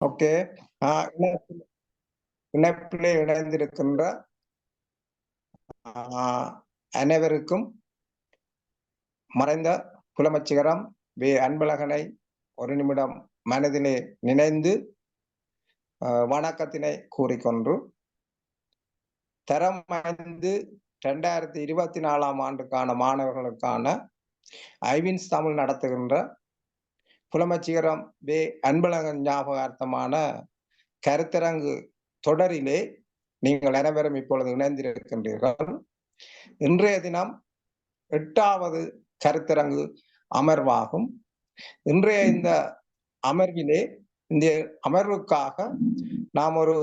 Okay. இணைப்பிலே இணைந்திருக்கின்ற அனைவருக்கும் மறைந்த புலமைச்சிகரம் அன்பழகனை ஒரு நிமிடம் மனதிலே நினைந்து வணக்கத்தினை கூறிக்கொண்டு தரம் 5 2024 ஆண்டுக்கான மாணவர்களுக்கான ஐவின்ஸ் தமிழ் நடத்துகின்ற புலமைச்சிகரம் அன்பழகன் ஞாபகார்த்தமான கருத்தரங்கு தொடரிலே நீங்கள் அனைவரும் இப்பொழுது இணைந்திருக்கின்றீர்கள். இன்றைய தினம் 8வது கருத்தரங்கு அமர்வாகும். இன்றைய இந்த அமர்விலே இந்த அமர்வுக்காக நாம் ஒரு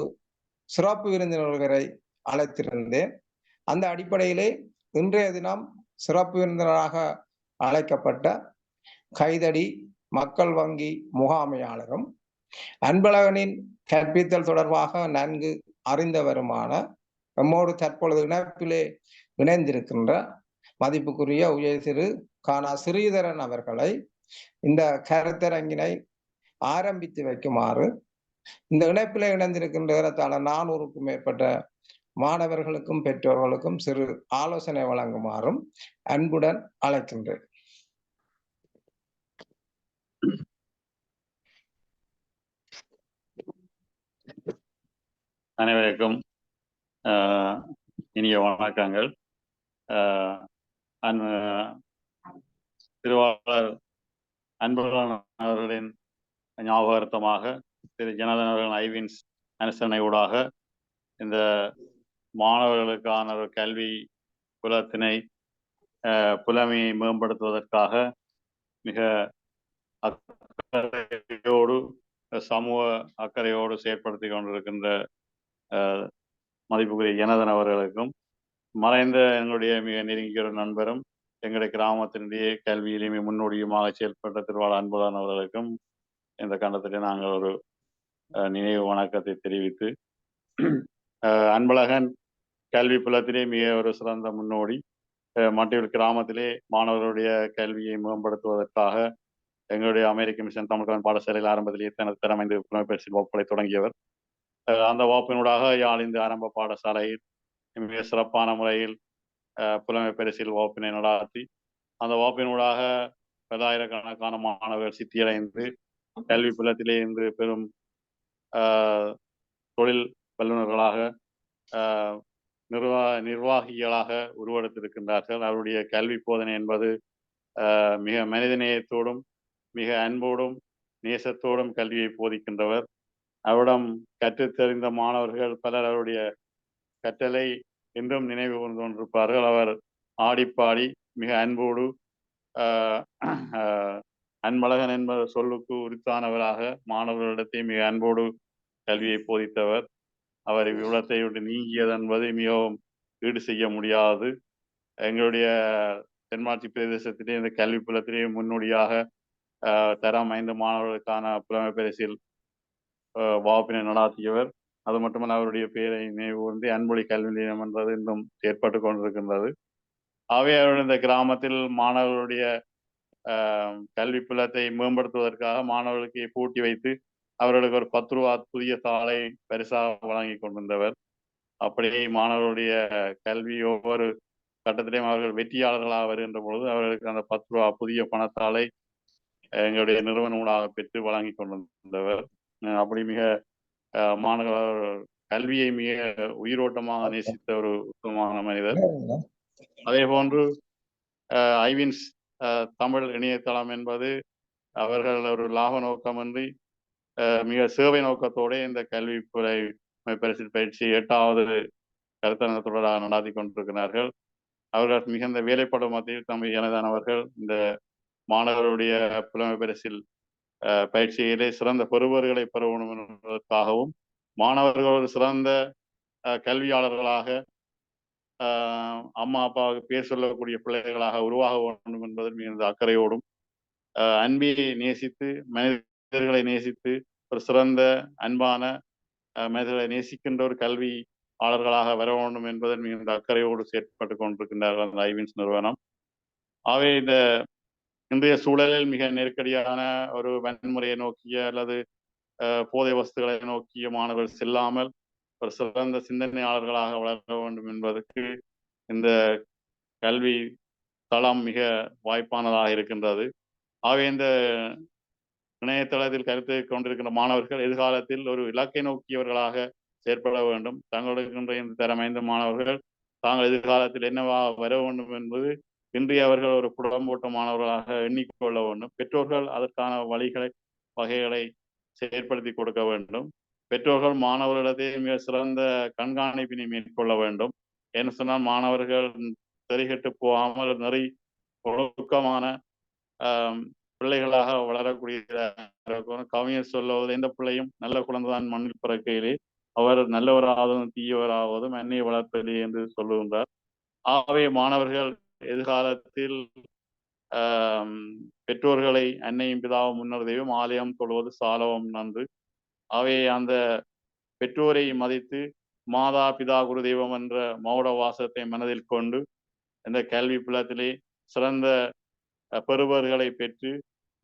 சிறப்பு விருந்தினர்களை அழைத்திருந்தேன். அந்த அடிப்படையிலே இன்றைய தினம் சிறப்பு விருந்தினராக அழைக்கப்பட்ட கைதடி மக்கள் வங்கி முகாமையாளரும் அன்பழகனின் கற்பித்தல் தொடர்பாக நன்கு அறிந்தவருமான நம்மோடு தற்பொழுது இணைப்பிலே இணைந்திருக்கின்ற மதிப்புக்குரிய உயர் திரு கானா ஸ்ரீதரன் அவர்களை இந்த கருத்தரங்கினை ஆரம்பித்து வைக்குமாறு இந்த இணைப்பிலே இணைந்திருக்கின்ற 400க்கும் மேற்பட்ட மாணவர்களுக்கும் பெற்றோர்களுக்கும் சிறு ஆலோசனை வழங்குமாறும் அன்புடன் அழைக்கின்றேன். அனைவருக்கும் இனிய வணக்கங்கள். திருவாளர் அன்பழகன் அவர்களின் ஞாபகார்த்தமாக திரு ஜனார்தன் அவர்களின் ஐவின்ஸ் அனுசரணை ஊடாக இந்த மாணவர்களுக்கான ஒரு கல்வி புலமையை மேம்படுத்துவதற்காக மிக அக்கறையோடு சமூக அக்கறையோடு செயற்படுத்தி கொண்டிருக்கின்ற மதிப்புக்குரிய ஜனார்தன் அவர்களுக்கும், மறைந்த எங்களுடைய மிக நெருங்கிய ஒரு நண்பரும் எங்களுடைய கிராமத்தினுடைய கல்வியிலுமே முன்னோடியுமாக செயல்பட்ட திருவாளர் அன்பழகன் அவர்களுக்கும் இந்த கண்டத்திலே நாங்கள் ஒரு நினைவு வணக்கத்தை தெரிவித்து, அன்பழகன் கல்வி புலத்திலே மிக ஒரு சிறந்த முன்னோடி. மற்றொரு கிராமத்திலே மாணவர்களுடைய கல்வியை மேம்படுத்துவதற்காக எங்களுடைய அமெரிக்க மிஷன் தமிழ்கலன் பாடசாலையில் ஆரம்பத்திலேயே தனது திறமைந்து புலமைப்பரிசில் வகுப்புகளை தொடங்கியவர். அந்த வகுப்பினூடாக யாழ் இந்த ஆரம்ப பாடசாலையில் மிக சிறப்பான முறையில் புலமை பரிசில் வகுப்பினை நடாத்தி அந்த வகுப்பினூடாக பல்லாயிரக்கணக்கான மாணவர்கள் சித்தியடைந்து கல்வி புலத்திலே இன்று பெரும் தொழில் வல்லுநர்களாக நிர்வாகிகளாக உருவெடுத்திருக்கின்றார்கள். அவருடைய கல்வி போதனை என்பது மிக மனிதநேயத்தோடும் மிக அன்போடும் நேசத்தோடும் கல்வியை போதிக்கின்றவர். அவரிடம் கற்றுத்தெறிந்த மாணவர்கள் பலர் அவருடைய கற்றலை என்றும் நினைவு கூர்ந்து கொண்டிருப்பார்கள். அவர் ஆடிப்பாடி மிக அன்போடு அன்பழகன் என்பது சொல்லுக்கு உரித்தானவராக மாணவர்களிடத்தை மிக அன்போடு கல்வியை போதித்தவர். அவர் இவ்விடத்தை விட்டு நீங்கியது என்பது மிகவும் ஈடு செய்ய முடியாது. எங்களுடைய தென்மாட்சி பிரதேசத்திலே இந்த கல்வி புலத்திலே முன்னோடியாக தரம் 5 மாணவர்களுக்கான புலமை பரிசில் வகுப்பினை நடாத்தியவர். அது மட்டுமல்ல, அவருடைய பெயரை நினைவு கூர்ந்து அன்பொழி கல்வி நிலையம் என்பது இன்னும் செயற்பட்டு கொண்டிருக்கின்றது. ஆகவே அவருடைய இந்த கிராமத்தில் மாணவர்களுடைய கல்வி புலத்தை மேம்படுத்துவதற்காக மாணவர்களுக்கு பூட்டி வைத்து அவர்களுக்கு ஒரு 10 ரூபா புதிய தாளை பரிசாக வழங்கி கொண்டிருந்தவர். அப்படியே மாணவர்களுடைய கல்வி ஒவ்வொரு கட்டத்திலையும் அவர்கள் வெற்றியாளர்களாக வருகின்ற பொழுது அவர்களுக்கு அந்த 10 ரூபா புதிய பணத்தாளை எங்களுடைய நிறுவனங்களாக பெற்று வழங்கி கொண்டிருந்தவர். அப்படி மிக மாணவர் கல்வியை மிக உயிரோட்டமாக நேசித்த ஒரு உத்தமமான மனிதர். அதே போன்று ஐவின்ஸ் தமிழ் இணையதளம் என்பது அவர்கள் ஒரு லாப நோக்கமின்றி மிக சேவை நோக்கத்தோடு இந்த கல்வி பரிசில் பயிற்சி 8வது கருத்தரங்கத்தொடராக நடாத்தி கொண்டிருக்கிறார்கள். அவர்கள் மிகுந்த வேலைப்படும் மத்தியில் தம்பி ஜனார்தன் அவர்கள் இந்த மாணவர்களுடைய புலமை பரிசில் பயிற்சியிலே சிறந்த பெறுபவர்களை பெறணும் என்பதற்காகவும் மாணவர்கள் சிறந்த கல்வியாளர்களாக அம்மா அப்பாவுக்கு பேர் சொல்லக்கூடிய பிள்ளைகளாக உருவாக வேண்டும் என்பதில் மிகுந்த அக்கறையோடும் அன்பை நேசித்து மனிதர்களை நேசித்து ஒரு சிறந்த அன்பான மனிதர்களை நேசிக்கின்ற ஒரு கல்வியாளர்களாக வர வேண்டும் என்பதில் மிகுந்த அக்கறையோடு செயற்பட்டு கொண்டிருக்கின்றார்கள் அந்த ஐவின்ஸ் நிறுவனம். ஆகவே இந்த இன்றைய சூழலில் மிக நெருக்கடியான ஒரு வன்முறையை நோக்கிய அல்லது போதை வஸ்துகளை நோக்கிய மாணவர்கள் செல்லாமல் ஒரு சிறந்த சிந்தனையாளர்களாக வளர வேண்டும் என்பதற்கு இந்த கல்வி தளம் மிக வாய்ப்பானதாக இருக்கின்றது. ஆகவே இந்த இணையதளத்தில் கருத்து கொண்டிருக்கின்ற மாணவர்கள் எதிர்காலத்தில் ஒரு இலக்கை நோக்கியவர்களாக செயற்பட வேண்டும். தங்களுக்கு இந்த திறமைந்த மாணவர்கள் தாங்கள் எதிர்காலத்தில் என்னவா வர வேண்டும் என்பது இன்றைய அவர்கள் ஒரு புடம்போட்ட மாணவர்களாக எண்ணிக்கொள்ள வேண்டும். பெற்றோர்கள் அதற்கான வகைகளை செயற்படுத்தி கொடுக்க வேண்டும். பெற்றோர்கள் மாணவர்களிடத்தே மிக சிறந்த கண்காணிப்பினை மேற்கொள்ள வேண்டும். என்று சொன்னால் மாணவர்கள் தெரிகட்டு போகாமல் நெறி ஒழுக்கமான பிள்ளைகளாக வளரக்கூடிய கவிஞர் சொல்லுவது, எந்த பிள்ளையும் நல்ல குழந்தைதான் மண்ணில் பிறக்கையிலே அவர் நல்லவராவதும் தீயவராவதும் என்னை வளர்ப்பதில்லை என்று சொல்லுகின்றார். ஆகவே மாணவர்கள் எதிர்காலத்தில் பெற்றோர்களை அன்னையும் பிதாவும் முன்னர் தெய்வம் ஆலயம் தொழுவது சாலவும் நன்று. ஆகவே அந்த பெற்றோரை மதித்து மாதா பிதா குரு தெய்வம் என்ற மௌட வாசத்தை மனதில் கொண்டு இந்த கல்வி புலத்திலே சிறந்த பெறுபவர்களை பெற்று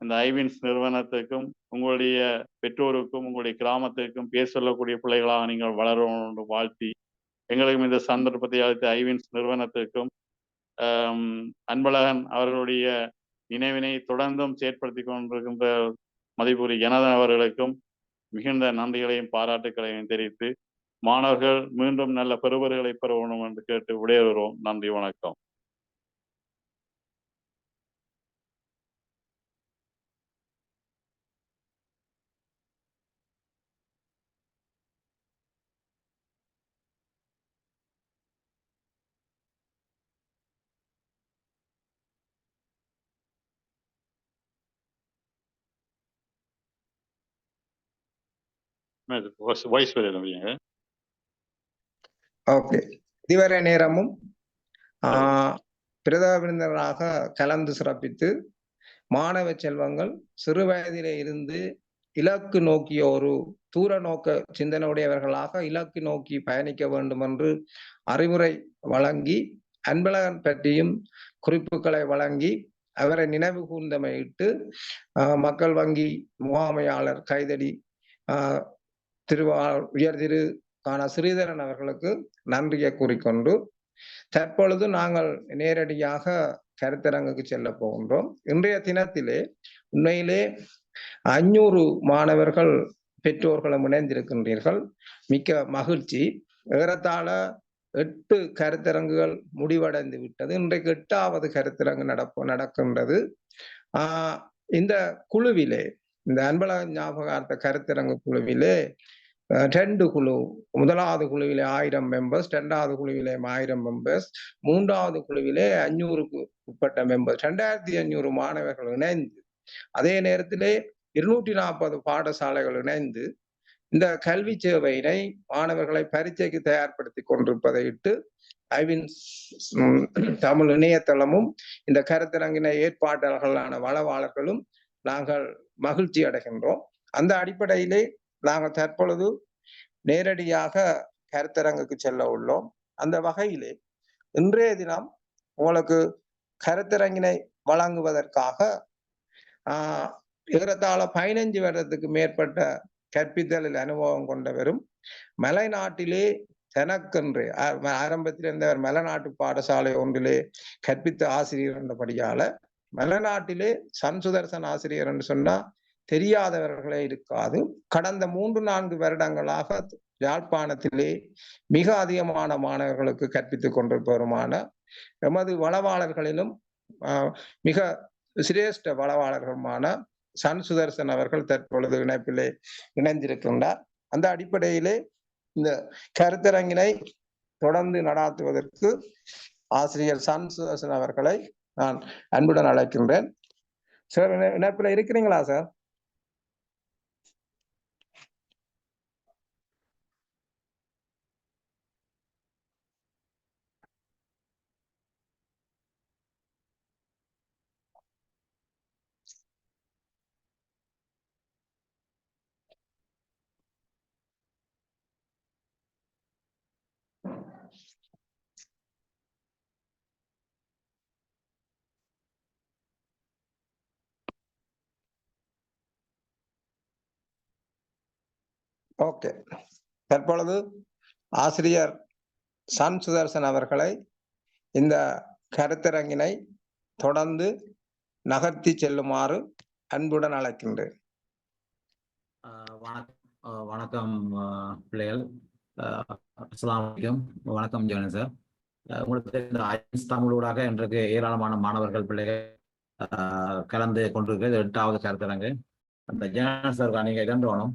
இந்த ஐவின்ஸ் நிறுவனத்துக்கும் உங்களுடைய பெற்றோருக்கும் உங்களுடைய கிராமத்திற்கும் பேர் சொல்லக்கூடிய பிள்ளைகளாக நீங்கள் வளர வாழ்த்தி, எங்களுக்கும் இந்த சந்தர்ப்பத்தை அளித்த ஐவின்ஸ் நிறுவனத்திற்கும் அன்பழகன் அவர்களுடைய நினைவினை தொடர்ந்தும் செயற்படுத்தி கொண்டிருக்கின்ற மதிப்புரி ஜனதன் அவர்களுக்கும் மிகுந்த நன்றிகளையும் பாராட்டுக்களையும் தெரிவித்து, மாணவர்கள் மீண்டும் நல்ல பெறுபவர்களை பெற வேண்டும் என்று கேட்டு விடைபெறுவோம். நன்றி, வணக்கம். ஓகே, இதுவரை நேரமும் பிரதம விருந்தினராக கலந்து சிறப்பித்து மாணவ செல்வங்கள் சிறு வயதிலே இருந்து இலக்கு நோக்கிய ஒரு தூர நோக்க சிந்தனையுடையவர்களாக இலக்கு நோக்கி பயணிக்க வேண்டும் என்று அறிவுரை வழங்கி, அன்பழகன் பற்றியும் குறிப்புகளை வழங்கி அவரை நினைவு கூர்ந்தமையிட்டு மக்கள் வங்கி முகாமையாளர் கைதடி உயர் திரு ஸ்ரீதரன் அவர்களுக்கு நன்றியை கூறிக்கொண்டு தற்பொழுது நாங்கள் நேரடியாக கருத்தரங்குக்கு செல்ல போகின்றோம். இன்றைய தினத்திலே உண்மையிலே 500 மாணவர்கள் பெற்றோர்களும் இணைந்திருக்கின்றீர்கள். மிக்க மகிழ்ச்சி. ஏறத்தாழ 8 கருத்தரங்குகள் முடிவடைந்து விட்டது. இன்றைக்கு 8வது கருத்தரங்கு நடக்கின்றது. இந்த குழுவிலே, இந்த அன்பழகன் ஞாபகார்த்த கருத்தரங்கு குழுவிலே 2 குழு, முதலாவது குழுவிலே 1000 மெம்பர்ஸ், 2வது குழுவிலே 1000 மெம்பர்ஸ், 3வது குழுவிலே 500க்கு உட்பட்ட மெம்பர்ஸ், 2500 மாணவர்கள் இணைந்து, அதே நேரத்திலே 240 பாடசாலைகள் இணைந்து இந்த கல்வி சேவையினை மாணவர்களை பரீட்சைக்கு தயார்படுத்தி கொண்டிருப்பதை இட்டு ஐவின்ஸ் தமிழ் இணையதளமும் இந்த கருத்தரங்கினை ஏற்பாட்டாளர்களான வளவாளர்களும் நாங்கள் மகிழ்ச்சி அடைகின்றோம். அந்த அடிப்படையிலே நாங்கள் தற்பொழுது நேரடியாக கருத்தரங்குக்கு செல்ல உள்ளோம். அந்த வகையிலே இன்றைய தினம் உங்களுக்கு கருத்தரங்கினை வழங்குவதற்காக ஏறத்தாழ 15 வருடத்துக்கு மேற்பட்ட கற்பித்தலில் அனுபவம் கொண்டவரும் மலைநாட்டிலே தனக்கென்று ஆரம்பத்தில் இருந்தவர் மலைநாட்டு பாடசாலை ஒன்றிலே கற்பித்த ஆசிரியர் என்றபடியால மலைநாட்டிலே சன்சுதர்சன் ஆசிரியர் என்று சொன்னா தெரியாதவர்களே இருக்காது. கடந்த 3-4 வருடங்களாக யாழ்ப்பாணத்திலே மிக அதிகமான மாணவர்களுக்கு கற்பித்துக் கொண்டிருப்பவருமான எமது வளவாளர்களிலும் மிக சிரேஷ்ட வளவாளர்களுமான சன்சுதர்சன் அவர்கள் தற்பொழுது இணைப்பிலே இணைந்திருக்கின்றார். அந்த அடிப்படையிலே இந்த கருத்தரங்கினை தொடர்ந்து நடாத்துவதற்கு ஆசிரியர் சன்சுதர்சன் அவர்களை நான் அன்புடன் அழைக்கின்றேன். சார், இணைப்பில் இருக்கிறீங்களா சார்? ஓகே. தற்பொழுது ஆசிரியர் சன் சுதர்சன் அவர்களை இந்த கருத்தரங்கினை தொடர்ந்து நகர்த்தி செல்லுமாறு அன்புடன் அழைக்கின்றேன். வணக்கம் பிள்ளைகள். அஸ்ஸலாமு அலைக்கும். வணக்கம் ஜானன் சார். உங்களுக்கு இந்த ஐன்ஸ் தமிழூடாக இன்றைக்கு ஏராளமான மாணவர்கள் பிள்ளைகள் கலந்து கொண்டிருக்கிறது 8வது கருத்தரங்கு. அந்த ஜானன் சார் நீங்க இரண்டு வேணும்.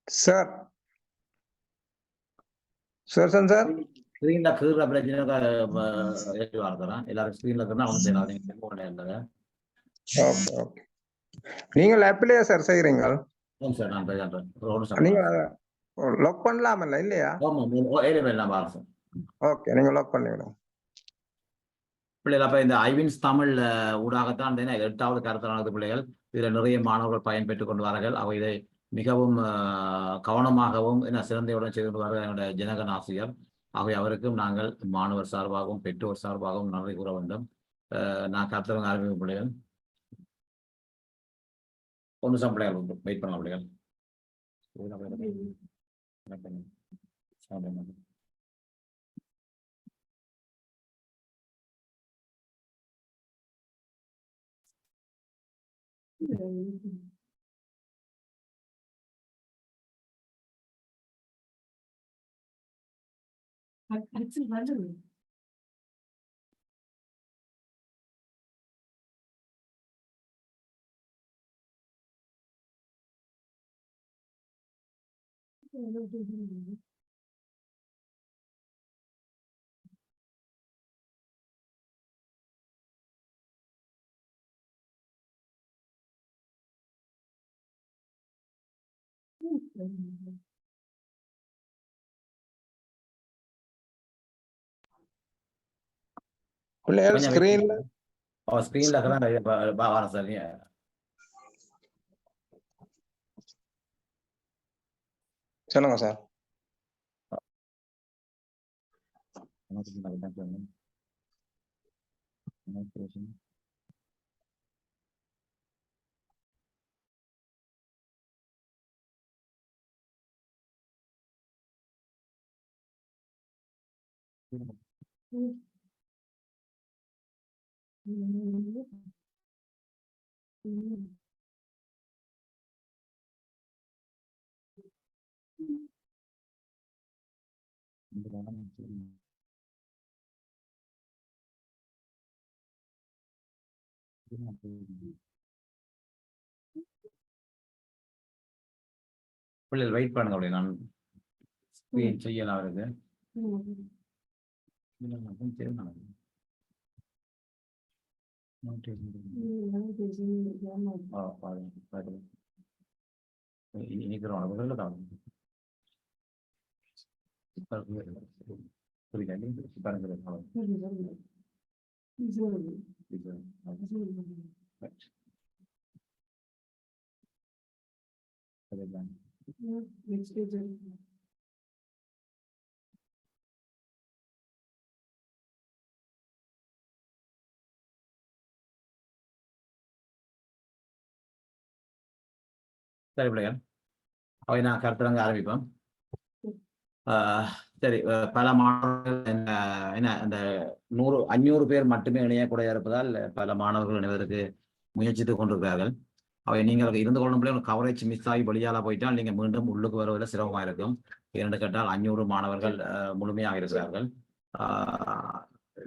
சார் சுதர்சன் சார் ஸ்கிரீன்ல கீற பிரச்சனை வார்த்தறேன். எல்லாரும் ஸ்கிரீன்ல இருந்தா அவனு செய்யறாங்க. Okay okay. நீங்கள் எப்படியா சார் செய்கிறீங்க? சார் நான் நீங்க லாக் பண்ணலாமல்ல இல்லையா? ஓகே, நீங்க லாக் பண்ணி விடுங்க பிள்ளைகள். அப்ப இந்த ஐவின்ஸ் தமிழ் ஊடாகத்தான் 8வது கருத்தரங்கு பிள்ளைகள். இதுல நிறைய மாணவர்கள் பயன்பெற்றுக் கொண்டு வார்கள். அவை இதை மிகவும் கவனமாகவும் சிறந்தையுடன் செய்து கொண்டு வார்கள் என்னுடைய ஜனகன் ஆசிரியர். ஆகவே அவருக்கும் நாங்கள் மாணவர் சார்பாகவும் பெற்றோர் சார்பாகவும் நன்றி கூற வேண்டும். நான் கருத்தரங்கு ஆரம்பிக்கும் பிள்ளைகள். ஒன்று பிள்ளைகள் வெயிட் பண்ணலாம் பிள்ளைகள். பிள்ளைகள் ஸ்கிரீன்ல சார் சொல்லுங்க சார். பிள்ளைகள் வெயிட் பண்ணுங்க. அப்படி நான் ஸ்கிரீன் செய்யலாம் இருக்கு. சரி பிள்ளைகள், அவை நான் கருத்தரங்க ஆரம்பிப்போம். சரி, பல மாணவர்கள் அந்த 500 பேர் மட்டுமே இணையக்கூடிய இருப்பதால் பல மாணவர்கள் இணைவதற்கு முயற்சித்துக் கொண்டிருக்கிறார்கள். அவை நீங்கள் இருந்து கொள்ளும் கவரேஜ் மிஸ் ஆகி வெளியால போயிட்டால் நீங்க மீண்டும் உள்ளுக்கு வருவதில் சிரமமாக இருக்கும். ஏனென்று கேட்டால் 500 மாணவர்கள் முழுமையாக இருக்கிறார்கள்.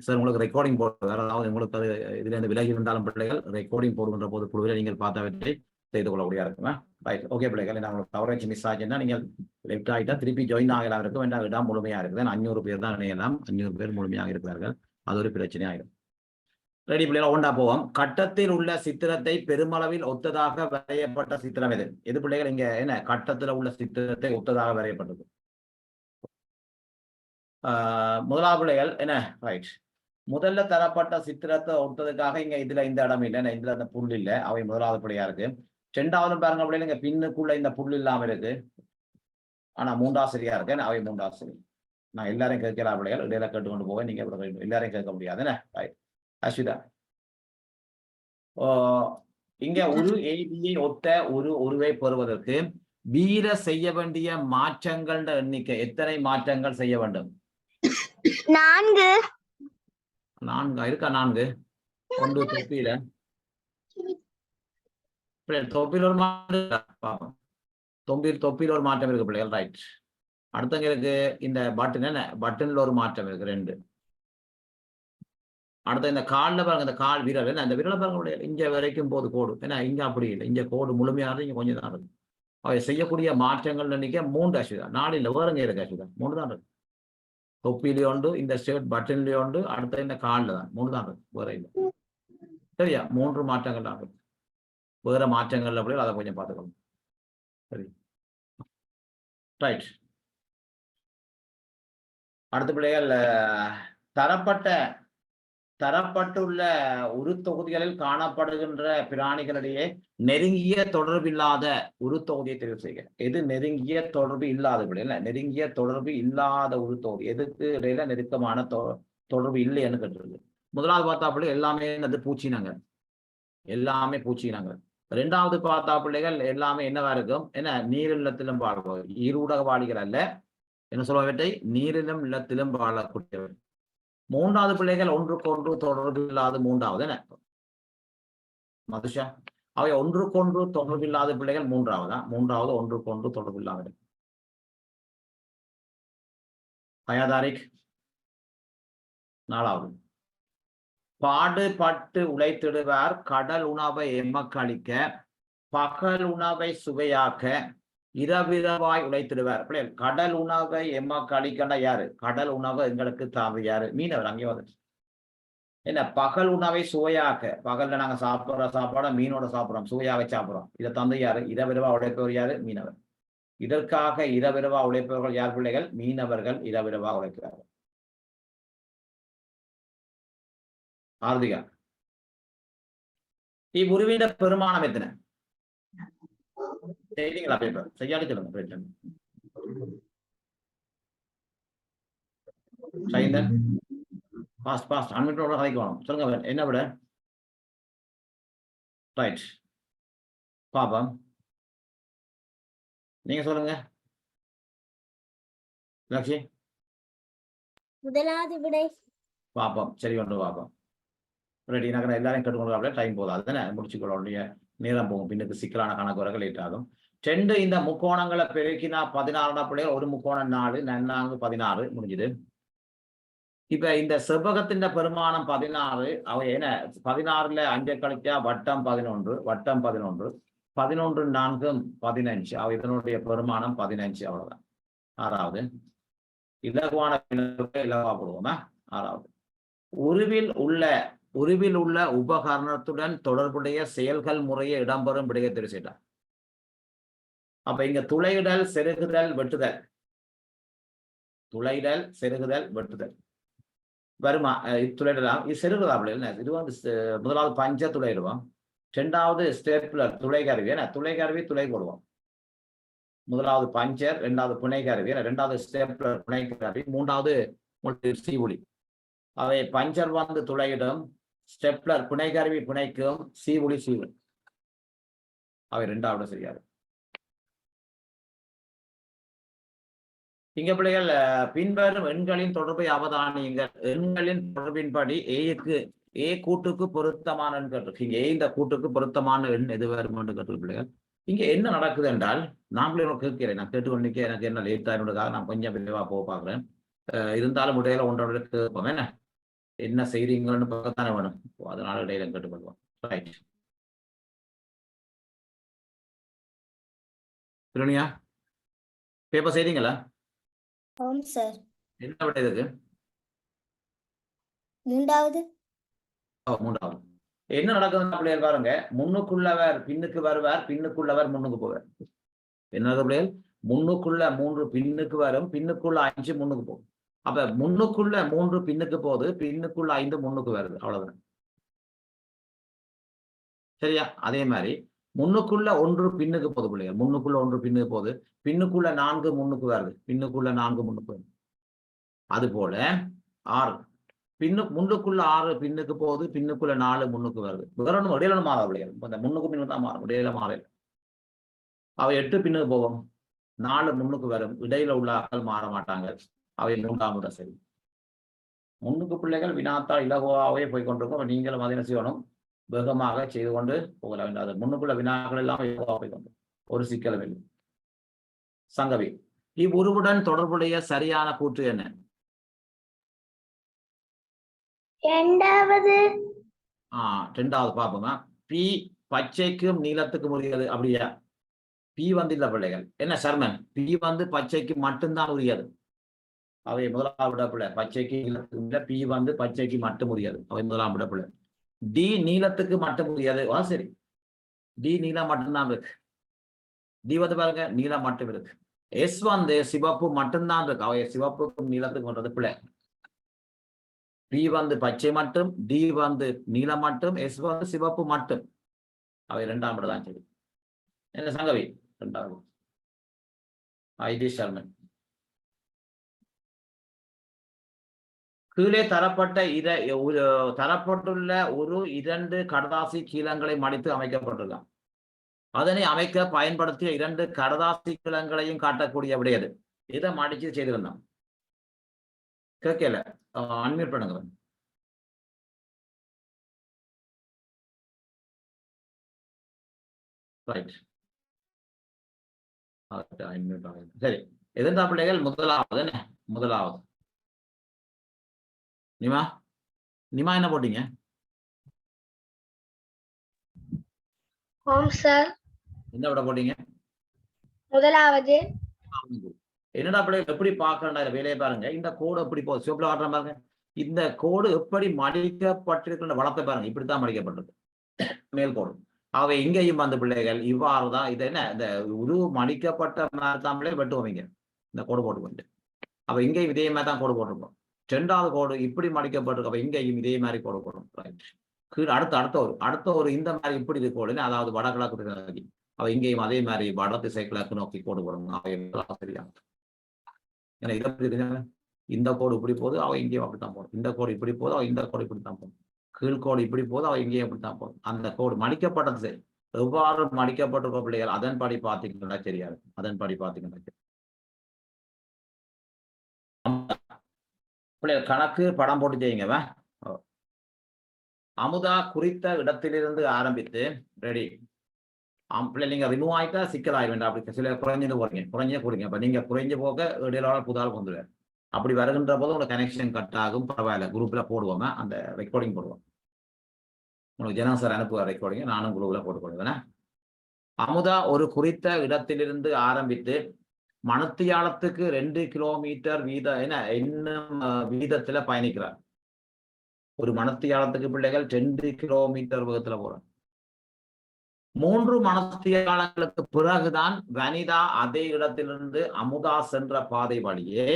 சார் உங்களுக்கு ரெக்கார்டிங் போடுவார். அதாவது உங்களுக்கு அது இதுல இருந்து விலகி இருந்தாலும் பிள்ளைகள் ரெக்கார்டிங் போடுகின்ற போது குழுவில் நீங்கள் பார்த்தவற்றை செய்து கொள்ளக்கூடிய இருக்குமா? ரைட், ஓகே பிள்ளைகள். உங்களுக்கு கவரேஜ் மிஸ் ஆச்சுன்னா நீங்கள் லெஃப்ட் ஆகிட்டா திருப்பி ஜாயின் ஆகலாம் இருக்கும். வேண்டாம், இடம் முழுமையா இருக்குது. 500 பேர் தான் இணையலாம். 500 பேர் முழுமையாக இருக்கிறார்கள். அது ஒரு பிரச்சனை ஆயிடும். ரெடி பிள்ளைகள், ஒன்றா போவோம். கட்டத்தில் உள்ள சித்திரத்தை பெருமளவில் ஒத்ததாக வரையப்பட்ட சித்திரம் எது? எது பிள்ளைகள் இங்க கட்டத்தில் உள்ள சித்திரத்தை ஒத்ததாக வரையப்பட்டது? முதலாவது பிள்ளைகள் ரைட், முதல்ல தரப்பட்ட சித்திரத்தை ஒட்டதுக்காக இங்க இதுல இந்த இடம் இல்லை, இதுல அந்த புல் இல்லை, அவை முதலாவது பிள்ளையா இருக்கு. ரெண்டாவது பாருங்க பிள்ளைங்க, இங்க பின்னுக்குள்ள இந்த புல் இல்லாம இருக்கு. ஆனா மூன்றாவது சரியா இருக்கு, அவை மூன்றாவது சரி. நான் எல்லாரையும் கேட்கலாம் பிள்ளைகள், இடையில கேட்டுக்கொண்டு போவேன், நீங்க எல்லாரையும் கேட்க முடியாது என்ன. அஸ்விதா, இங்க ஒரு ஏபியை ஒத்த ஒருவை பெறுவதற்கு பீர செய்ய வேண்டிய மாற்றங்கள் எண்ணிக்கை எத்தனை மாற்றங்கள் செய்ய வேண்டும்? 4. 4 இருக்கா? 4 ஒன்று தொப்பியில தொப்பியில் ஒரு மாற்றம், தொப்பியில் ஒரு மாற்றம் இருக்கு பிள்ளைகள். ரைட். அடுத்தங்க இருக்கு இந்த பட்டன், என்ன பட்டன்ல ஒரு மாற்றம் இருக்கு 2. அடுத்த இந்த காலில் பாருங்க, இந்த கால் விரல் என்ன, இந்த விரலை பாருங்க பிள்ளைகள், இங்க வரைக்கும் போது கோடு, ஏன்னா இங்க அப்படி இல்லை, இங்க கோடு முழுமையாக இங்க கொஞ்சம் தான் இருக்கு. அவை செய்யக்கூடிய மாற்றங்கள் எண்ணிக்கை 3 அஸ்விதா, 4 இல்லை, வேறுங்க இருக்கு அஸ்விதா, 3 தான் இருக்கு. தொப்பிலே உண்டு, இந்த ஷர்ட் பட்டன்லயே உண்டு, அடுத்த இந்த காலில் தான் 3 தான் இருக்கு, வேற இல்லை. சரியா? 3 மாற்றங்கள் தான் இருக்கு. வேற மாற்றங்கள் அப்படியே அதை கொஞ்சம் பார்த்துக்கணும். சரி, ரைட். அடுத்த பிள்ளைகள், தரப்பட்டுள்ள உரு தொகுதிகளில் காணப்படுகின்ற பிராணிகளிடையே நெருங்கிய தொடர்பில்லாத உரு தொகுதியை தெரிவு செய்க. எது நெருங்கிய தொடர்பு இல்லாத பிள்ளைகள்? நெருங்கிய தொடர்பு இல்லாத உரு தொகுதி எதுக்கு இடையில நெருக்கமான தொடர்பு இல்லைன்னு கேட்டிருக்கு. முதலாவது பார்த்தா பிள்ளைகள் எல்லாமே அது பூச்சினங்கள், எல்லாமே பூச்சினங்கள். ரெண்டாவது பார்த்தா பிள்ளைகள் எல்லாமே என்னவா இருக்கும்? என்ன, நீரில்லத்திலும் வாழ்பவர், ஈரூடக வாழிகள் அல்ல, என்ன சொல்லுவதை நீரிலும் இல்லத்திலும் வாழக்கூடியவர். மூன்றாவது பிள்ளைகள் ஒன்றுக்கொன்று தொடர்பு இல்லாத, மூன்றாவது என்ன மதுஷா, அவை ஒன்றுக்கொன்று தொடர்பு இல்லாத பிள்ளைகள் மூன்றாவது ஒன்றுக்கொன்று தொடர்பு இல்லாத. ஹயாதாரிக் நாலாவது, பாடுபட்டு உழைத்திடுவார் கடல் உணவை எமக்களிக்க பகல் உணவை சுவையாக்க இரவிரவாய் உழைத்திடுவார். பிள்ளைகள் கடல் உணவை எமக்களிக்கண்டா யாரு? கடல் உணவை எங்களுக்கு தாவு யாரு? மீனவர். அங்கே வந்து என்ன, பகல் உணவை சுவையாக்க, பகல்ல நாங்க சாப்பிடுற சாப்பாட மீனோட சாப்பிடுறோம், சுவையாக சாப்பிடுறோம், இதை தந்து யாரு? இரவிரவா உழைப்பவர் யாரு? மீனவர். இதற்காக இரவிரவா உழைப்பவர்கள் யார் பிள்ளைகள்? மீனவர்கள் இரவிரவா உழைக்கிறார்கள். ஆர்த்திகா, இவ்வுருவிட பெருமானம் எத்தனை? செய்தீங்களா பேப்பர்? செய்யாடி சொல்லுங்க. சைந்தன் பாஸ்ட் அன்மிட்டோட கதைக்கணும், சொல்லுங்க என்ன விட. ரைட், பாப்பா நீங்க சொல்லுங்க. லட்சி, முதலாவது விடை. பாப்போம், சரி ஒன்று பாப்போம். ரெடி, நகர எல்லாரையும் கேட்டுக்கொண்டு டைம் போதாது தானே, முடிச்சுக்கொள்ள நேரம் போகும், பின்னுக்கு சிக்கலான கணக்கு வரைக்கும் லேட் ஆகும். 2 இந்த முக்கோணங்களை பெருக்கினா 16 பிள்ளைகள், ஒரு முக்கோணம் 4, 4 16 முடிஞ்சுது. இப்ப இந்த செவ்வகத்தின் பெருமானம் 16, அவை என்ன 16ல 5 கழிச்சா வட்டம் 11, வட்டம் 11, 11 4 15, அவை இதனுடைய பெருமானம் 15. அவ்வளவுதான். 6வது இலகுவான இலவா போடுவோமா? 6வது, உருவில் உள்ள உபகரணத்துடன் தொடர்புடைய செயல்கள் முறையை இடம்பெறும் விடையை தெரிவிச்சிட்டார். அப்ப இங்க துளையிடல், செருகுதல், வெட்டுதல், துளையிடல், செருகுதல், வெட்டுதல் வருமா? துளையிடலாம், இது செருகுதா பிள்ளைகள். இது வந்து முதலாவது பஞ்ச துளையிடுவோம், 2வது ஸ்டேப்லர் துளை கருவி, என்ன துளை கருவி துளை போடுவோம். முதலாவது பஞ்சர், 2வது புனை கருவி, 2வது ஸ்டேப்லர் புனை கருவி, 3வது சீவுளி. அவை பஞ்சர் வந்து துளையிடும், ஸ்டெப்லர் புனை கருவி புனைக்கும், சீவுளி சீவுளி, அவை 2வது சரியாது. இங்க பிள்ளைகள் பின்வரும் எண்களின் தொடர்பை அவதானியுங்கள். எண்களின் தொடர்பின்படி ஏ கூட்டுக்கு பொருத்தமான எண் கேட்டு, இங்க இந்த கூட்டுக்கு பொருத்தமான எண் எது வரும் என்று கேட்டு பிள்ளைகள். இங்க என்ன நடக்குது என்றால், நான் கேட்கிறேன், நான் கேட்டுக்கொண்டிருக்க, எனக்கு என்ன லேட் ஆகினதுக்காக நான் கொஞ்சம் விரைவா போக பார்க்கிறேன். இருந்தாலும் இடையில ஒன்றோட கேட்போம், என்ன செய்றீங்கன்னு பார்க்கத்தானே வேணும், அதனால இடையில கேட்டுக்கொள்வோம். ரைட், பிரியா பேப்பர் செய்றீங்களா? ஆம் சார். என்ன விட இதுக்கு? 3வது. என்ன நடக்குதுன்னா பிள்ளைகள் பாருங்க, முன்னுக்குள்ளவர் பின்னுக்கு வருவார், பின்னுக்குள்ளவர் முன்னுக்கு போவார். என்னது பிள்ளைகள்? முன்னுக்குள்ள 3 பின்னுக்கு வரும், பின்னுக்குள்ள 5 முன்னுக்கு போகும். அப்ப முன்னுக்குள்ள 3 பின்னுக்கு போகுது, பின்னுக்குள்ள 5 முன்னுக்கு வருது, அவ்வளவுதான். சரியா? அதே மாதிரி முன்னுக்குள்ள 1 பின்னுக்கு போகுது பிள்ளைங்க, முன்னுக்குள்ள 1 பின்னுக்கு போகுது, பின்னுக்குள்ள 4 முன்னுக்கு வருது, பின்னுக்குள்ள 4 முன்னுக்கு வருது. அது போல 6 முன்னுக்குள்ள 6 பின்னுக்கு போகுது, பின்னுக்குள்ள 4 முன்னுக்கு வருது. வேற ஒன்றும் இடையில மாறாது பிள்ளைங்க, இந்த முன்னுக்கு பின்னுக்கு தான் மாறும், இடையில மாறல. அவை 8 பின்னுக்கு போகும், 4 முன்னுக்கு வரும், இடையில உள்ள ஆட்கள் மாற மாட்டாங்க. அவை 3ஆம் இடம் சரி. முன்னுக்கு பிள்ளைகள் வினாத்தால் இலகுவாகவே போய் கொண்டிருக்கும். நீங்களும் அதை செய்யணும், வேகமாக செய்து கொண்டு போகல வேண்டாது. முன்னுக்குள்ள வினாக்கள் எல்லாம் இலகுவாக போய் கொண்டு ஒரு சிக்கலும் இல்லை. சங்கவி, இவ்வுருவுடன் தொடர்புடைய சரியான கூற்று என்ன? ரெண்டாவது பாப்போங்க. பி பச்சைக்கும் நீளத்துக்கும் உரியது, அப்படியா? பி வந்து இல்ல பிள்ளைகள், என்ன சர்மன், பி வந்து பச்சைக்கு மட்டும்தான் உரியது. அவை முதலாம் விடப்பிள்ளை, பச்சைக்கு நீளத்துக்கு இல்ல, பி வந்து பச்சைக்கு மட்டும் உரியது, அவை முதலாம் விடப்பிள்ளை. டி நீளத்துக்கு மட்டும் உரியது, சரி, டி நீளம் மட்டும்தான் இருக்கு. டி வந்து பாருங்க நீளம் மட்டும் இருக்கு. எஸ் வந்து சிவப்பு மட்டும்தான் இருக்கு, அவை சிவப்புக்கும் நீளத்துக்கு பண்றது பிள்ளை. பி வந்து பச்சை மட்டும், டி வந்து நீளம் மட்டும், எஸ் வந்து சிவப்பு மட்டும், அவை 2ஆம் இடம் தான் சரி. என்ன சங்கவி? 2வது ஐடி சர்மன். கீழே தரப்பட்டுள்ள ஒரு 2 கடதாசி கீழங்களை மடித்து அமைக்கப்பட்டிருக்கான். அதனை அமைக்க பயன்படுத்திய 2 கடதாசி கீழங்களையும் காட்டக்கூடிய விடையது. இதை மடிச்சு செய்திருந்தான். கேட்கல, அன்மியூட் பண்ணுங்க. ரைட், சரி. எதிர்த்தா பிள்ளைகள் முதலாவது நிமா என்ன போட்டீங்க? என்ன விட போட்டீங்க? முதலாவது. என்னடா பிள்ளைகள் எப்படி பார்க்கறா வேலையை பாருங்க. இந்த கோடு எப்படி போகுது, சிவப்புல காட்டுற பாருங்க. இந்த கோடு எப்படி மடிக்கப்பட்டிருக்கின்ற வளத்தை பாருங்க, இப்படித்தான் மடிக்கப்பட்டிருக்கு மேல் கோடு. ஆகவே இங்கேயும் அந்த பிள்ளைகள் இவ்வாறுதான். இது என்ன, இந்த உரு மடிக்கப்பட்ட மாதிரி வெட்டுவோம் இந்த கோடு போட்டு. அப்ப இங்கேயும் இதே மாதிரி தான் கோடு போட்டிருப்போம். 2வது கோடு இப்படி மடிக்கப்பட்டிருக்கு, அப்ப இங்கேயும் இதே மாதிரி கோடு போடும். கீழே அடுத்த ஒரு இந்த மாதிரி இப்படி இது கோடு, அதாவது வடகிழக்கு. அவ இங்கேயும் அதே மாதிரி வட திசை கிழக்கு நோக்கி கோடு போடணும். சரியா? ஏன்னா இதை இந்த கோடு இப்படி போகுது, அவ இங்கேயும் அப்படித்தான் போடும். இந்த கோடு இப்படி போகுது, அவ இந்த கோடு இப்படித்தான் போடும். கீழ்கோடு இப்படி போகுது, அவ இங்கேயும் அப்படித்தான் போடும். அந்த கோடு மடிக்கப்பட்டது எவ்வாறு மடிக்கப்பட்டிருக்க பிள்ளைகள் அதன்படி பார்த்தீங்கன்னா தெரியாது. அதன்படி பார்த்தீங்கன்னா பிள்ளைகள் கணக்கு படம் போட்டு செய்யுங்க. அமுதா குறித்த இடத்திலிருந்து ஆரம்பித்து ரெடி. பிள்ளை நீங்க ரிமூவ் ஆயிட்டா சிக்கல் ஆக வேண்டாம். அப்படி சில குறைஞ்சது கொடுங்க. இப்ப நீங்க குறைஞ்ச போக இடையில புதால் வந்துடுவார். அப்படி வருகின்ற போது உங்களுக்கு கனெக்ஷன் கட் ஆகும், பரவாயில்ல. குரூப்ல போடுவோம், அந்த ரெக்கார்டிங் போடுவோம். உங்களுக்கு ஜனா சார் அனுப்புவார் ரெக்கார்டிங், நானும் குரூப்ல போட்டுக்கொள்வேன். அமுதா ஒரு குறித்த இடத்திலிருந்து ஆரம்பித்து மணத்தியாலத்துக்கு 2 கிலோமீட்டர் வீதத்துல பயணிக்கிறார். ஒரு மணத்தியாலத்துக்கு பிள்ளைகள் 2 கிலோமீட்டர் வேகத்துல போறார். 3 மணத்தியாலங்களுக்கு பிறகுதான் வனிதா அதே இடத்திலிருந்து அமுதா சென்ற பாதை வழியே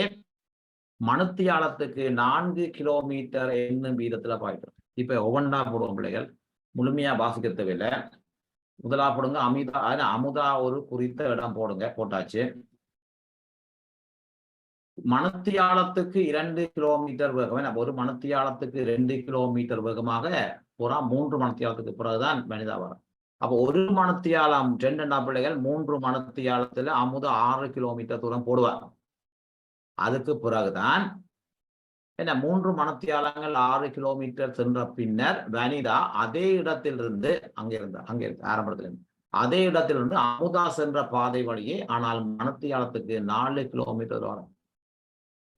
மணத்தியாலத்துக்கு 4 கிலோமீட்டர் என்னும் வீதத்துல பாய்க்கிறோம். இப்ப ஒவ்வொன்றா போடுவோம் பிள்ளைகள், முழுமையா வாசிக்க தேவையில்லை. முதலா போடுங்க அமுதா ஒரு குறித்த இடம் போடுங்க, போட்டாச்சு. மணத்தியாலத்துக்கு 2 கிலோமீட்டர் வேகம், ஒரு மணத்தியாலத்துக்கு 2 கிலோமீட்டர் வேகமாக போறா. 3 மணத்தியாலத்துக்கு பிறகுதான் வனிதா வரும். அப்போ ஒரு மணத்தியாலம் 2 பிள்ளைகள் 3 மணத்தியாலத்துல அமுதா 6 கிலோமீட்டர் தூரம் போடுவார். அதுக்கு பிறகுதான் என்ன 3 மணத்தியாலங்கள் 6 கிலோமீட்டர் சென்ற பின்னர் வனிதா அதே இடத்திலிருந்து அங்கே ஆரம்பத்துல அதே இடத்திலிருந்து அமுதா சென்ற பாதை வழியே, ஆனால் மணத்தியாலத்துக்கு 4 கிலோமீட்டர் வரும்.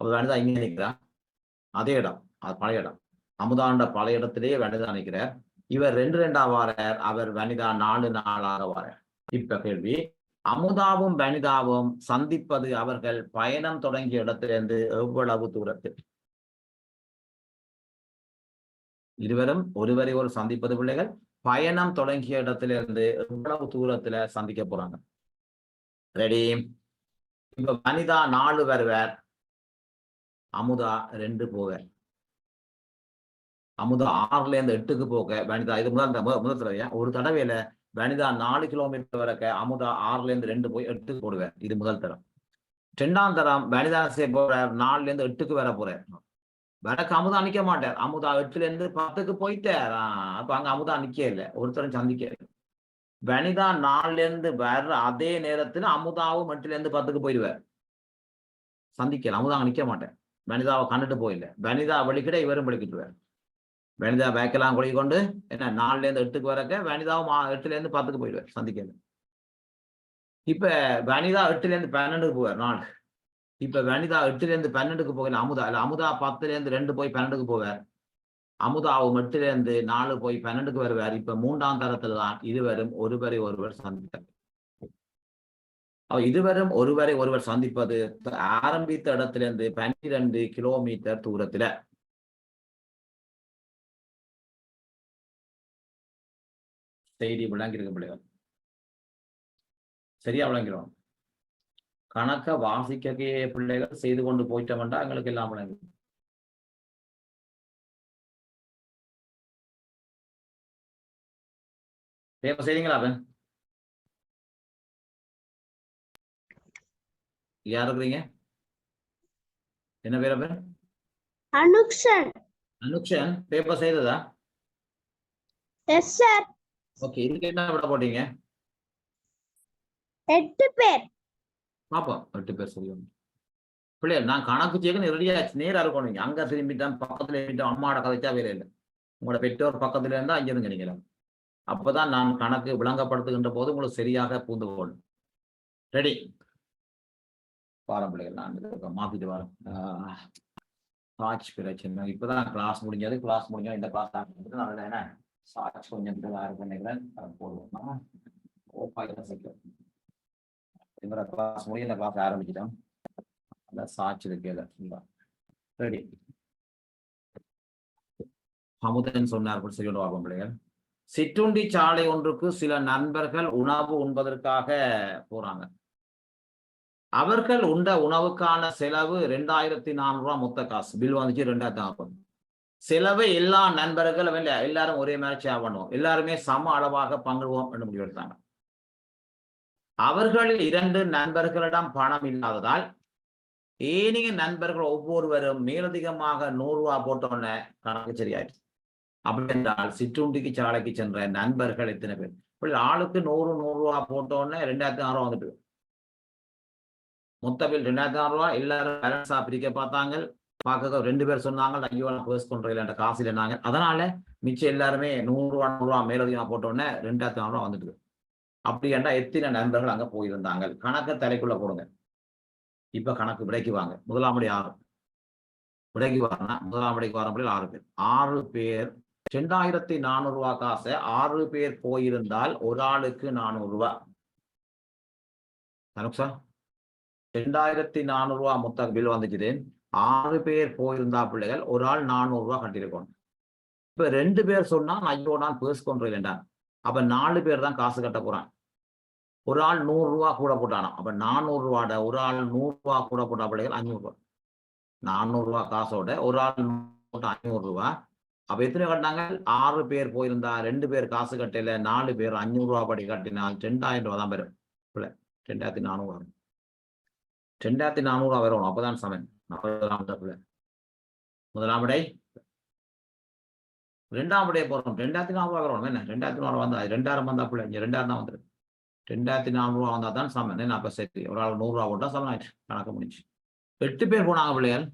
அப்ப வனிதா இங்க நிற்கிறார், அதே இடம், அது பழைய இடம். அமுதாண்ட பழைய இடத்திலேயே வனிதா நிற்கிறார். இவர் 2 வாரார், அவர் வனிதா 4 நாளாக வாரார். இப்ப கேள்வி, அமுதாவும் வனிதாவும் சந்திப்பது அவர்கள் பயணம் தொடங்கிய இடத்திலிருந்து எவ்வளவு தூரத்தில்? இருவரும் ஒருவரை ஒரு சந்திப்பது பிள்ளைகள் பயணம் தொடங்கிய இடத்திலிருந்து எவ்வளவு தூரத்துல சந்திக்க போறாங்க? ரெடி? இப்ப வனிதா 4 வருவார், அமுதா 2 போக, அமுதா 6ல இருந்து 8க்கு போக வனிதா இது முதல் தடவையா ஒரு தடவையில வனிதா 4 கிலோமீட்டர் வரைக்கும் அமுதா 6ல இருந்து 2 போய் 8க்கு போடுவேன். இது முதல் தரம். 2ஆம் தரம் வனிதா போற 4ல இருந்து 8க்கு வர போறேன். வடக்கு அமுதா நிக்க மாட்டார். அமுதா 8ல இருந்து 10க்கு போயிட்டார். அப்ப அங்க அமுதா நிக்க இல்லை, ஒருத்தரும் சந்திக்க. வனிதா 4ல இருந்து வர்ற அதே நேரத்துல அமுதாவும் 8ல இருந்து 10க்கு போயிடுவார். சந்திக்கல, அமுதா நிக்க மாட்டேன். வனிதாவை கண்டுட்டு போயில்ல, வனிதா வெளிக்கிட இவரும் வெளிக்கிட்டுவார். வனிதா பேக்கெல்லாம் கொடி கொண்டு என்ன 4ல இருந்து 8க்கு வரக்க வனிதாவும் 8ல இருந்து 10க்கு போயிடுவார். சந்திக்கல. இப்ப வனிதா 8ல இருந்து 12க்கு போவார் 4. இப்ப வனிதா 8ல இருந்து 12க்கு போகல அமுதா இல்ல, அமுதா 10ல இருந்து 2 போய் 12க்கு போவார். அமுதாவும் 8ல இருந்து 4 போய் 12க்கு வருவார். இப்ப 3ஆம் தரத்துல தான் இருவரும் ஒருவரை ஒருவர் சந்தித்தார். இருவரும் ஒருவரை ஒருவர் சந்திப்பது ஆரம்பித்த இடத்துல இருந்து 12 கிலோமீட்டர் தூரத்துல. செய்தி விளங்கிருக்க பிள்ளைகள், சரியா விளங்கிறோம். கணக்க வாசிக்க பிள்ளைகள் செய்து கொண்டு போயிட்டோம்டா எங்களுக்கு எல்லாம் விளங்கு. செய்றீங்களா? அவன் யார் இருக்கிறீங்க? என்ன பேர் அவன்? அனுக்ஷன். அனுக்ஷன் பேப்பர் செய்ததா? Yes sir. ஓகே, இதுக்கு என்ன விட போட்டீங்க? 8 பேர். பாப்பா 8 பேர் சொல்லுங்க பிள்ளைகள். நான் கணக்கு செய்ய ரெடியாச்சு, நேரா இருக்கணும். அங்க திரும்பிட்டேன், பக்கத்துல இருந்துட்டோம், அம்மாவோட கதைச்சா வேலை இல்லை. உங்களோட பெற்றோர் பக்கத்துல இருந்தா அங்க இருந்து நினைக்கலாம். அப்பதான் நான் கணக்கு விளங்கப்படுத்துகின்ற போது உங்களுக்கு சரியாக பூந்து போகணும். ரெடி? பாரம் பிள்ளைகள், நான் மாத்திட்டு வரேன். சாட்சி பிரச்சனை. இப்பதான் கிளாஸ் முடிஞ்சது. கிளாஸ் முடிஞ்சா இந்த கிளாஸ் நான் என்ன சாட்சி கொஞ்சம் நினைக்கிறேன் போடுவோம். கிளாஸ் முடிய இந்த கிளாஸ் ஆரம்பிச்சிட்டோம். சாட்சி இருக்கல. ரெடி? அமுதன் சொன்னார் சொல்லிட்டு வாப்போம் பிள்ளைகள். சிற்றுண்டி சாலை ஒன்றுக்கு சில நண்பர்கள் உணவு உண்பதற்காக போறாங்க. அவர்கள் உண்ட உணவுக்கான செலவு 2400 ரூபாய் மொத்த காசு. பில் வந்துச்சு 2400. செலவை எல்லா நண்பர்களும் எல்லாரும் ஒரே மாதிரி ஷேர் பண்ணுவோம், எல்லாருமே சம அளவாக பங்குவோம் என்று முடிவெடுத்தாங்க. அவர்களில் 2 நண்பர்களிடம் பணம் இல்லாததால் ஏனைய நண்பர்கள் ஒவ்வொருவரும் மேலதிகமாக 100 ரூபாய் போட்டோன்னு கணக்கு சரியாயிடுச்சு. அப்படி என்றால் சிற்றுண்டிக்கு சாலைக்கு சென்ற நண்பர்கள் எத்தனை பேர்? ஆளுக்கு 100 ரூபாய் போட்டோன்னு 2600 வந்துட்டு மொத்த பில் 2600 ரூபாய். எல்லாரும் பேலன்ஸா பிரிக்க பார்த்தாங்க. பார்க்க 2 பேர் சொன்னாங்க ஐயோ நான் பர்ஸ் பண்றேன் என்ற காசு இல்லைனாங்க. அதனால மிச்சம் எல்லாருமே 100 ரூபாய் மேலதிகமா போட்டோன்னே 2400 ரூபாய் வந்துட்டு. அப்படி என்றா எத்தனை நண்பர்கள் அங்க போயிருந்தாங்க? கணக்கு தலைக்குள்ள போடுங்க. இப்ப கணக்கு விடைக்கு வாங்க. முதலாம் படி 6 விடைக்கு வாங்க. முதலாம் படிக்கு வர 6 பேர். 6 பேர் 2400 ரூபாய் காசை 6 பேர் போயிருந்தால் ஒரு ஆளுக்கு 400 ரூபாய். 2400 ரூபாய் மொத்த பில் வந்துச்சு. 6 பேர் போயிருந்தா பிள்ளைகள் ஒரு ஆள் 400 ரூபாய் கட்டியிருக்கணும். இப்ப 2 பேர் சொன்னா ஐயோ நான் பேர்ஸ் கொண்டு இல்லைண்டா. அப்ப 4 பேர் தான் காசு கட்ட போறான். ஒரு ஆள் 100 ரூபாய் கூட போட்டானா. அப்ப 400 ரூபாட ஒரு ஆள் 100 ரூபாய் கூட போட்டா பிள்ளைகள் 500 ரூபாய். 400 ரூபாய் காசோட ஒரு ஆள் 500 ரூபாய். அப்ப எத்தனை கட்டினாங்க? 6 பேர் போயிருந்தா 2 பேர் காசு கட்டல, 4 பேர் 500 ரூபாய் படி கட்டினால் 2000 ரூபாய் தான் வரும். 2400 வரும். 2400 ரூபாய் வரும். அப்பதான் சமன். முதலாம் விடை. 2ஆம் விடைய போறோம். 2400 ரூபாய் வரும். என்ன 2400 வந்தா 2000 வந்தா பிள்ளை 2000 தான் வந்துடும். 2400 ரூபாய் வந்தா தான் சமன். என்ன அப்ப சரி ஒரு ஆள் 100 ரூபாய் போட்டா சமன் ஆயிடுச்சு. கணக்கு முடிச்சு 8 பேர் போனாங்க பிள்ளைகள்.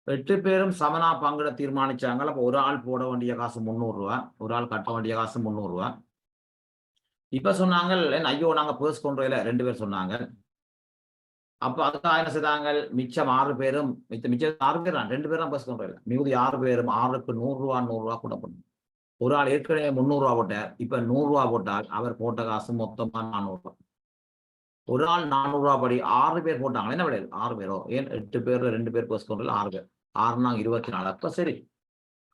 8 பேரும் சமனா பங்கிட தீர்மானிச்சாங்க. அப்ப ஒரு ஆள் போட வேண்டிய காசு 300 ரூபாய், ஒரு ஆள் கட்ட வேண்டிய காசு 300 ரூபாய். இப்ப சொன்னாங்க ஐயோ நாங்க பர்ஸ் கொண்டு 2 பேர் சொன்னாங்க. அப்ப அதுக்காக என்ன செய்தாங்க? மிச்சம் 6 பேரும் மிச்சம் 6 பேர் தான் 2 பேரும் பர்ஸ் கொண்டு மிகுதி 6 பேரும் 6க்கு 100 ரூபாய் கூட போடணும். ஒரு ஆள் ஏற்கனவே 300 ரூபாய் போட்டார். இப்ப 100 ரூபாய் போட்டால் அவர் போட்ட காசு மொத்தமா 400 ரூபாய். ஒரு ஆள் 400 ரூபாய் படி 6 பேர் போட்டாங்க. என்ன விளையாது 6 பேரோ? ஏன் 8 பேர்ல 2 பேர் பர்ஸ் கொண்டு 6 பேர் 6 24. அப்ப சரி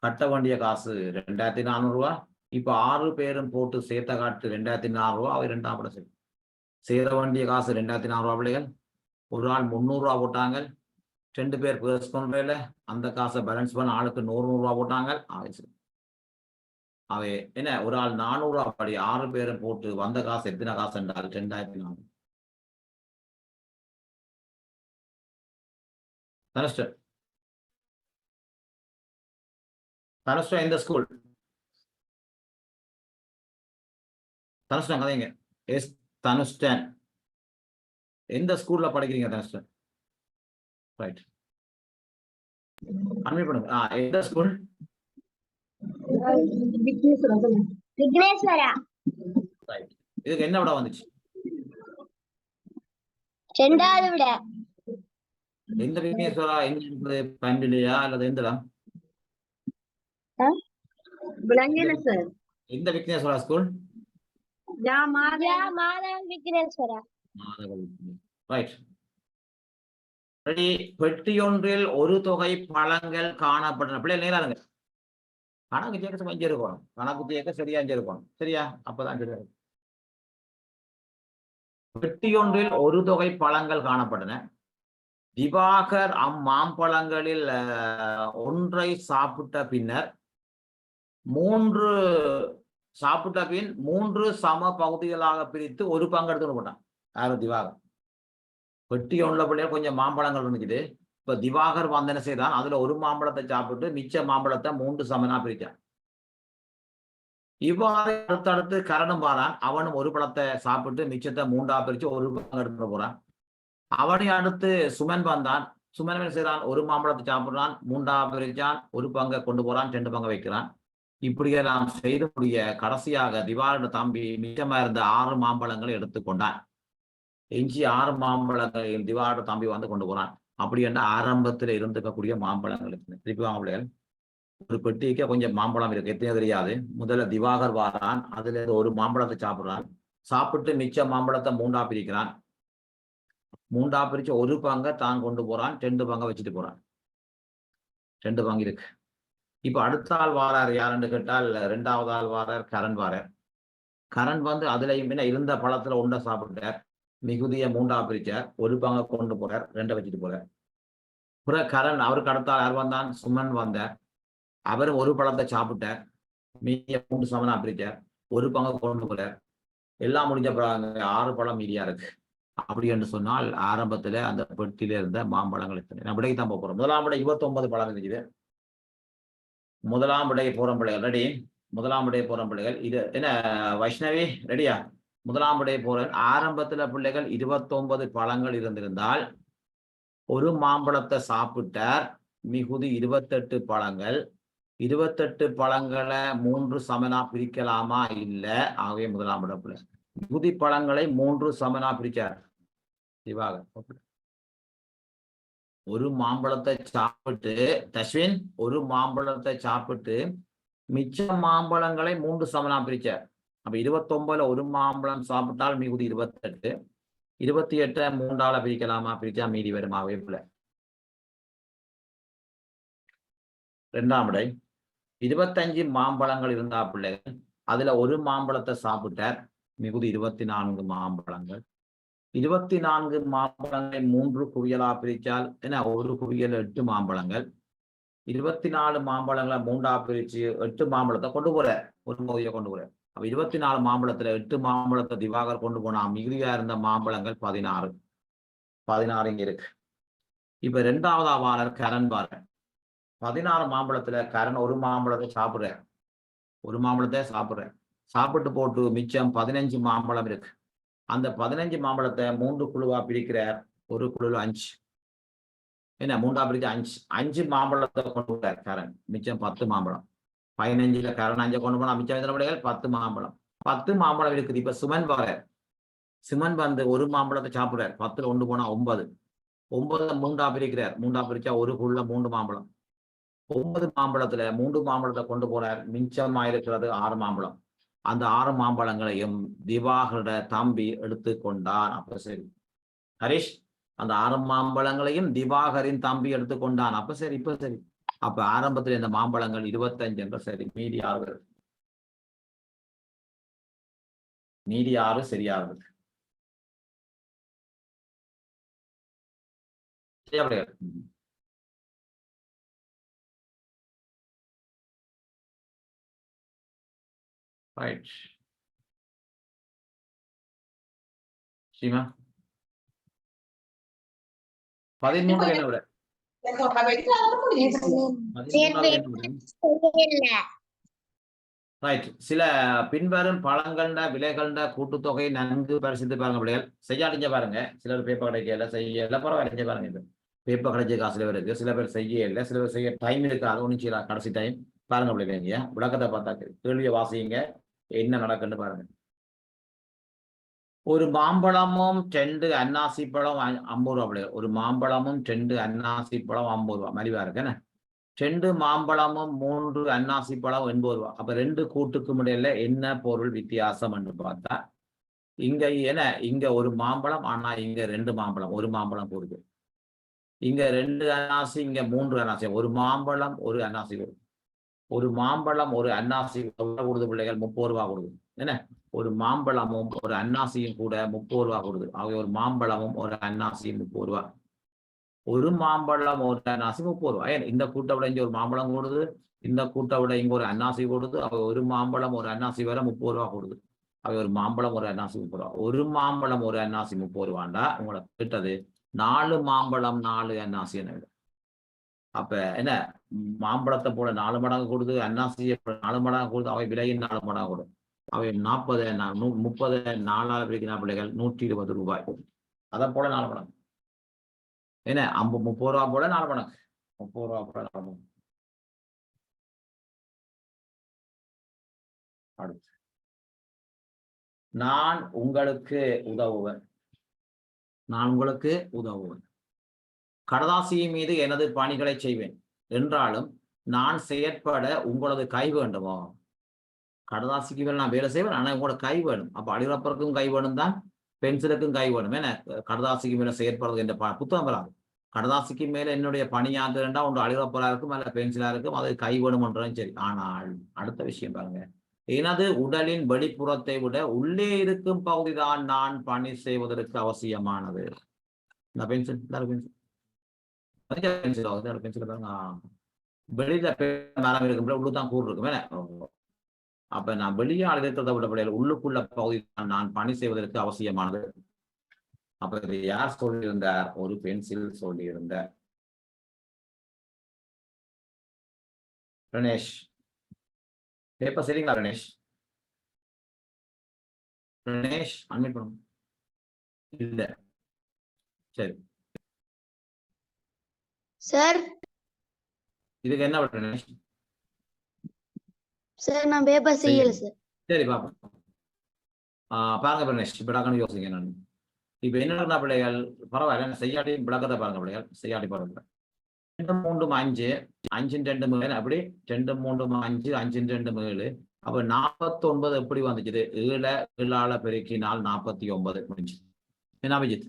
கட்ட வேண்டிய காசு 2400 ரூபாய். இப்ப 6 பேரும் போட்டு சேர்த்த காட்டு 2400 ரூபாய். அவை 2ஆம் படம் சரி. சேர வேண்டிய காசு 2400 ரூபாய் பிள்ளைகள். ஒரு ஆள் 300 ரூபாய் போட்டாங்க. 2 பேர் பர்ஸ் கொண்டு அந்த காசை பேலன்ஸ் பண்ண ஆளுக்கு 100 ரூபா போட்டாங்க. அவை என்ன ஒரு ஆள் 400 ரூபா படி 6 பேரும் போட்டு வந்த காசு எத்தனை காசு என்றால் 2400. தனுஷ்டா இந்த ஸ்கூல் தனுஷ்டன் கதைங்க. எஸ் தனுஷ்டன் எந்த ஸ்கூல்ல படிக்கிறீங்க தனுஷ்டன்? ரைட் அன்மியூட் பண்ணுங்க. எந்த ஸ்கூல்? விக்னேஸ்வரா. ரைட். இதுக்கு என்ன விட வந்துச்சு? 2வது விட. எந்த விக்னேஸ்வரா எங்க இருக்குது? பண்டிலையா அல்லது எந்தடா? விளங்கல சார். எந்த Vigneswara school? Madhava Vigneswara. Right. Ready. பெட்டியொன்றில் ஒரு தொகை பழங்கள் காணப்பட்டன. பிள்ளை நேராங்க. கணக்கு சேர்க்க கொஞ்சம் இருக்கணும். கணக்கு சேர்க்க சரியா இருக்கணும். சரியா? அப்பதான் சரியா. பெட்டியொன்றில் ஒரு தொகை பழங்கள் காணப்பட்டன. திவாகர் அம்மாம்பழங்களில் ஒன்றை சாப்பிட்ட பின்னர் 3 சம பகுதிகளாக பிரித்து ஒரு பங்கு எடுத்துட்டு போட்டான். யாரும் திவாகர். பெட்டி ஒன்றுல பிள்ளைய கொஞ்சம் மாம்பழங்கள் இருந்துக்குது. இப்ப திவாகர் வந்தன செய்தான். அதுல ஒரு மாம்பழத்தை சாப்பிட்டு மிச்ச மாம்பழத்தை 3 சமனா பிரிச்சான். இவ்வாறு அடுத்தடுத்து கரணும் பாரான். அவனும் ஒரு பழத்தை சாப்பிட்டு மிச்சத்தை 3ஆ பிரிச்சு ஒரு பங்கு எடுத்துட்டு போறான். அவனை அடுத்து சுமன் வந்தான். சுமன் என்ன செய்யறான்? ஒரு மாம்பழத்தை சாப்பிடுறான், 3ஆ பிரிச்சான், ஒரு பங்கை கொண்டு போறான், 2 பங்கை வைக்கிறான். இப்படியே நாம் செய்த முடிய கடைசியாக திவாகரோட தம்பி மிச்சமா இருந்த 6 மாம்பழங்களை எடுத்துக்கொண்டான். எஞ்சி 6 மாம்பழங்கள் திவாகரோட தம்பி வந்து கொண்டு போறான். அப்படி என்ற ஆரம்பத்தில் இருந்துக்கக்கூடிய மாம்பழங்கள் திருப்பி வாங்க பிள்ளைகள். ஒரு பெட்டிக்கு கொஞ்சம் மாம்பழம் இருக்கு, எத்தனையோ தெரியாது. முதல்ல திவாகர் வாரான், அதுல இருந்து ஒரு மாம்பழத்தை சாப்பிடுறான். சாப்பிட்டு மிச்ச மாம்பழத்தை 3ஆ பிரிக்கிறான். 3ஆ பிரிச்சு ஒரு பங்கை தான் கொண்டு போறான், 2 பங்கை வச்சுட்டு போறான். 2 பங்கு இருக்கு. இப்ப அடுத்த ஆள் வாரார் யாருன்னு கேட்டால் 2வது ஆள் வாரார் கரண் வாரார். கரண் வந்து அதுலயும் பின்ன இருந்த பழத்துல 1 சாப்பிட்டார், மிகுதிய 3ஆ பிரிச்சார், ஒரு பங்கை கொண்டு போறார், 2 வச்சுட்டு போறார். பிறகு கரண் அவருக்கு அடுத்த ஆள் யார் வந்தான்? சுமன் வந்தார். அவர் ஒரு பழத்தை சாப்பிட்டார், மீதிய 3 சமனா பிரிச்சார், ஒரு பங்கை கொண்டு போறார். எல்லாம் முடிஞ்ச பிறகு 6 பழம் மீதியா இருக்கு. அப்படி என்று சொன்னால் ஆரம்பத்துல அந்த பெட்டியில இருந்த மாம்பழங்கள் எத்தனை? நான் விடைக்கு தான் போறோம். முதலாம் விடை 29 பழம் இருக்குது. முதலாம் விடை போற பிள்ளைகள் ரெடி. முதலாம் விடை போற பிள்ளைகள் இது என்ன வைஷ்ணவி ரெடியா? முதலாம் விடை போற ஆரம்பத்துல பிள்ளைகள் 29 பழங்கள் இருந்திருந்தால் ஒரு மாம்பழத்தை சாப்பிட்டார், மிகுதி 28 பழங்கள். 28 பழங்களை 3 சமனா பிரிக்கலாமா? இல்ல. ஆகவே முதலாம் விட பிள்ளை மிகுதி பழங்களை 3 சமனா பிரிச்சார் திவாகர். ஒரு மாம்பழத்தை சாப்பிட்டு தஸ்வின் ஒரு மாம்பழத்தை சாப்பிட்டு மிச்ச மாம்பழங்களை 3 சமனா பிரிச்சார். அப்ப 29ல ஒரு மாம்பழம் சாப்பிட்டால் மிகுதி 28. 28 3ஆல பிரிக்கலாமா? பிரிச்சா மீதி வருமாவே பிள்ளை. 2ஆம் விடை 25 மாம்பழங்கள் இருந்தா பிள்ளைகள், அதுல ஒரு மாம்பழத்தை சாப்பிட்டார், மிகுதி 24 மாம்பழங்கள். 24 மாம்பழங்களை 3 குவியலா பிரிச்சால் என்ன? ஒரு குவியல் 8 மாம்பழங்கள். 24 மாம்பழங்களை 3ஆ பிரிச்சு 8 மாம்பழத்தை கொண்டு போற, ஒரு பகுதியை கொண்டு போற. அப்ப 24 மாம்பழத்துல 8 மாம்பழத்தை திவாகர் கொண்டு போனா மிகுதியா இருந்த மாம்பழங்கள் 16. 16 இங்க இருக்கு. இப்ப 2வது ஆவாளர் கரண் பாரு. 16 மாம்பழத்துல கரண் ஒரு மாம்பழத்தை சாப்பிடுற, ஒரு மாம்பழத்தை சாப்பிடுற. சாப்பிட்டு போட்டு மிச்சம் 15 மாம்பழம் இருக்கு. அந்த 15 மாம்பழத்தை 3 குழுவா பிரிக்கிறார், ஒரு குழுல 5. என்ன 3ஆ பிரிச்சு 5 மாம்பழத்தை கொண்டு போறார் கரண், மிச்சம் 10 மாம்பழம். 15ல கரண் 5 கொண்டு போனா மிச்சம் 10 மாம்பழம். 10 மாம்பழம் இருக்குது. இப்ப சுமன் வர, சுமன் வந்து ஒரு மாம்பழத்தை சாப்பிடுறார், 10ல 1 போனா 9. 9 3ஆ பிரிக்கிறார், 3ஆ பிரிச்சா ஒரு குழுல 3 மாம்பழம். 9 மாம்பழத்துல 3 மாம்பழத்தை கொண்டு போறார், மிச்சமா இருக்கிறது 6 மாம்பழம். அந்த 6 மாம்பழங்களையும் திவாகரோட தம்பி எடுத்து கொண்டான். அப்ப சரி ஹரிஷ், அந்த 6 மாம்பழங்களையும் திவாகரின் தம்பி எடுத்துக்கொண்டான். அப்ப சரி, இப்ப சரி. அப்ப ஆரம்பத்துல இந்த மாம்பழங்கள் 25 என்ற சரி, மீதி 6 மீதி 6 சரியாகுது. ரைட் சீமா 13 என்ன விட 13 என்ன விட ரைட். சில பின்வரும் பழங்கள்ட விலைகள்ட கூட்டுத்தொகை நன்கு பரிசித்து பாருங்க பிள்ளைகள். செய்யாடிஞ்ச பாருங்க. சிலர் பேப்பர் கிடைக்கல செய்யல பரவாயில்ல பாருங்க. இது பேப்பர் கிடைச்ச காசு சில பேருக்கு, சில பேர் செய்ய இல்லை, சில பேர் செய்ய டைம் இருக்காது. ஒன்றும் செய்யலாம் கடைசி டைம் பாருங்க பிள்ளைங்க. விளக்கத்தை பார்த்தா கேள்வியை வாசிங்க, என்ன நடக்குன்னு பாருங்க. ஒரு மாம்பழமும் 2 அன்னாசி பழம் 50 ரூபா பிள்ளைகள். ஒரு மாம்பழமும் 2 அன்னாசி பழம் 50 ரூபா மலிவா இருக்கு என்ன. 2 மாம்பழமும் 3 அன்னாசி பழம் 80 ரூபா. அப்ப 2 கூட்டுக்கும் இடையில என்ன பொருள் வித்தியாசம் என்று பார்த்தா, இங்க என்ன இங்க ஒரு மாம்பழம், ஆனா இங்க 2 மாம்பழம், ஒரு மாம்பழம் கூடுது. இங்க 2 அன்னாசி, இங்க 3 அன்னாசி. ஒரு மாம்பழம் ஒரு அன்னாசி கொடுது. ஒரு மாம்பழம் ஒரு அன்னாசி கொடுது பிள்ளைகள் 30 ரூபா கொடுது என்ன. ஒரு மாம்பழமும் ஒரு அன்னாசியும் கூட 30 ரூபா கொடுது. ஆக ஒரு மாம்பழமும் ஒரு அன்னாசியும் 30 ரூபா. ஒரு மாம்பழம் ஒரு அன்னாசி 30 ரூபா. இந்த கூட்டை விட இங்க ஒரு மாம்பழம் கூடுது, இந்த கூட்டை விட இங்க ஒரு அன்னாசி கூடுது. அவ ஒரு மாம்பழம் ஒரு அன்னாசி வர 30 ரூபா கூடுது. அவ ஒரு மாம்பழம் ஒரு அன்னாசி 30 ரூபா. ஒரு மாம்பழம் ஒரு அன்னாசி 30 ரூபாண்டா உங்களை கிட்டது 4 மாம்பழம் 4 அன்னாசி என்ன. அப்ப என்ன மாம்பழத்தை போல 4 மடங்கு கொடுது, அன்னாசியை 4 மடங்கு கொடுது. அவை விலையின் 4 மடங்கு கொடுது. அவை 40 30 4ஆல் பிரிக்கிற பிள்ளைகள் 120 ரூபாய். அதை போல 4 மடங்கு என்ன 30 ரூபா போல 4 மடங்கு 30 ரூபா போல 4 மடங்கு. அடுத்து நான் உங்களுக்கு உதவுவேன். நான் உங்களுக்கு உதவுவேன். கடதாசியின் மீது எனது பணிகளை செய்வேன் என்றாலும் நான் செயற்பட உங்களது கை வேண்டுமோ. கடதாசிக்கு மேல நான் வேலை செய்வேன், ஆனா உங்களோட கை வேணும். அப்ப அடிரப்பருக்கும் கை வேணும் தான், பென்சிலுக்கும் கை வேணும். ஏன்னா கடதாசிக்கு மேல செயற்படுறது என்ற புத்தகம் வராது. கடதாசிக்கு மேல என்னுடைய பணியாற்றுண்டா ஒன்று அழிவப்பலா இருக்கும், அல்ல பென்சிலா இருக்கும், அது கை வேணும்ன்றதும் சரி. ஆனால் அடுத்த விஷயம் பாருங்க, எனது உடலின் வெளிப்புறத்தை விட உள்ளே இருக்கும் பகுதிதான் நான் பணி செய்வதற்கு அவசியமானது. இந்த பென்சில் பென்சில் பாருங்க, வெளியில மேலம் இருக்கும் உள்ளுதான் கூறு இருக்கும். அப்ப நான் வெளியால் இருக்கிறத விட உள்ளுக்குள்ள பகுதி தான் நான் பணி செய்வதற்கு அவசியமானது. அப்ப இது யார் சொல்லியிருந்தார்? ஒரு பென்சில் சொல்லியிருந்தார். ரணேஷ் பேப்பர் சரிங்களா? ரணேஷ் அட்மிட் பண்ணும் இல்ல. சரி சார். இதுக்கு என்ன ரணேஷ்? சார் நான் பேப்பர் செய்யல சார். சரி பாப்போம். பாருங்க ரணேஷ், இப்ப டாக்னு யோசிங்க. நான் இப்ப என்ன பிள்ளைகள் பரவாயில்ல செய்யாடி விளக்கத்தை பாருங்க பிள்ளைகள். செய்யாடி பாருங்க 2 3 5 5 2 7 அப்படி 2 3 5 5 2 7. அப்ப 49 எப்படி வந்துச்சு? 7 பெருக்கினால் 49 முடிஞ்சு. என்ன அபிஜித்?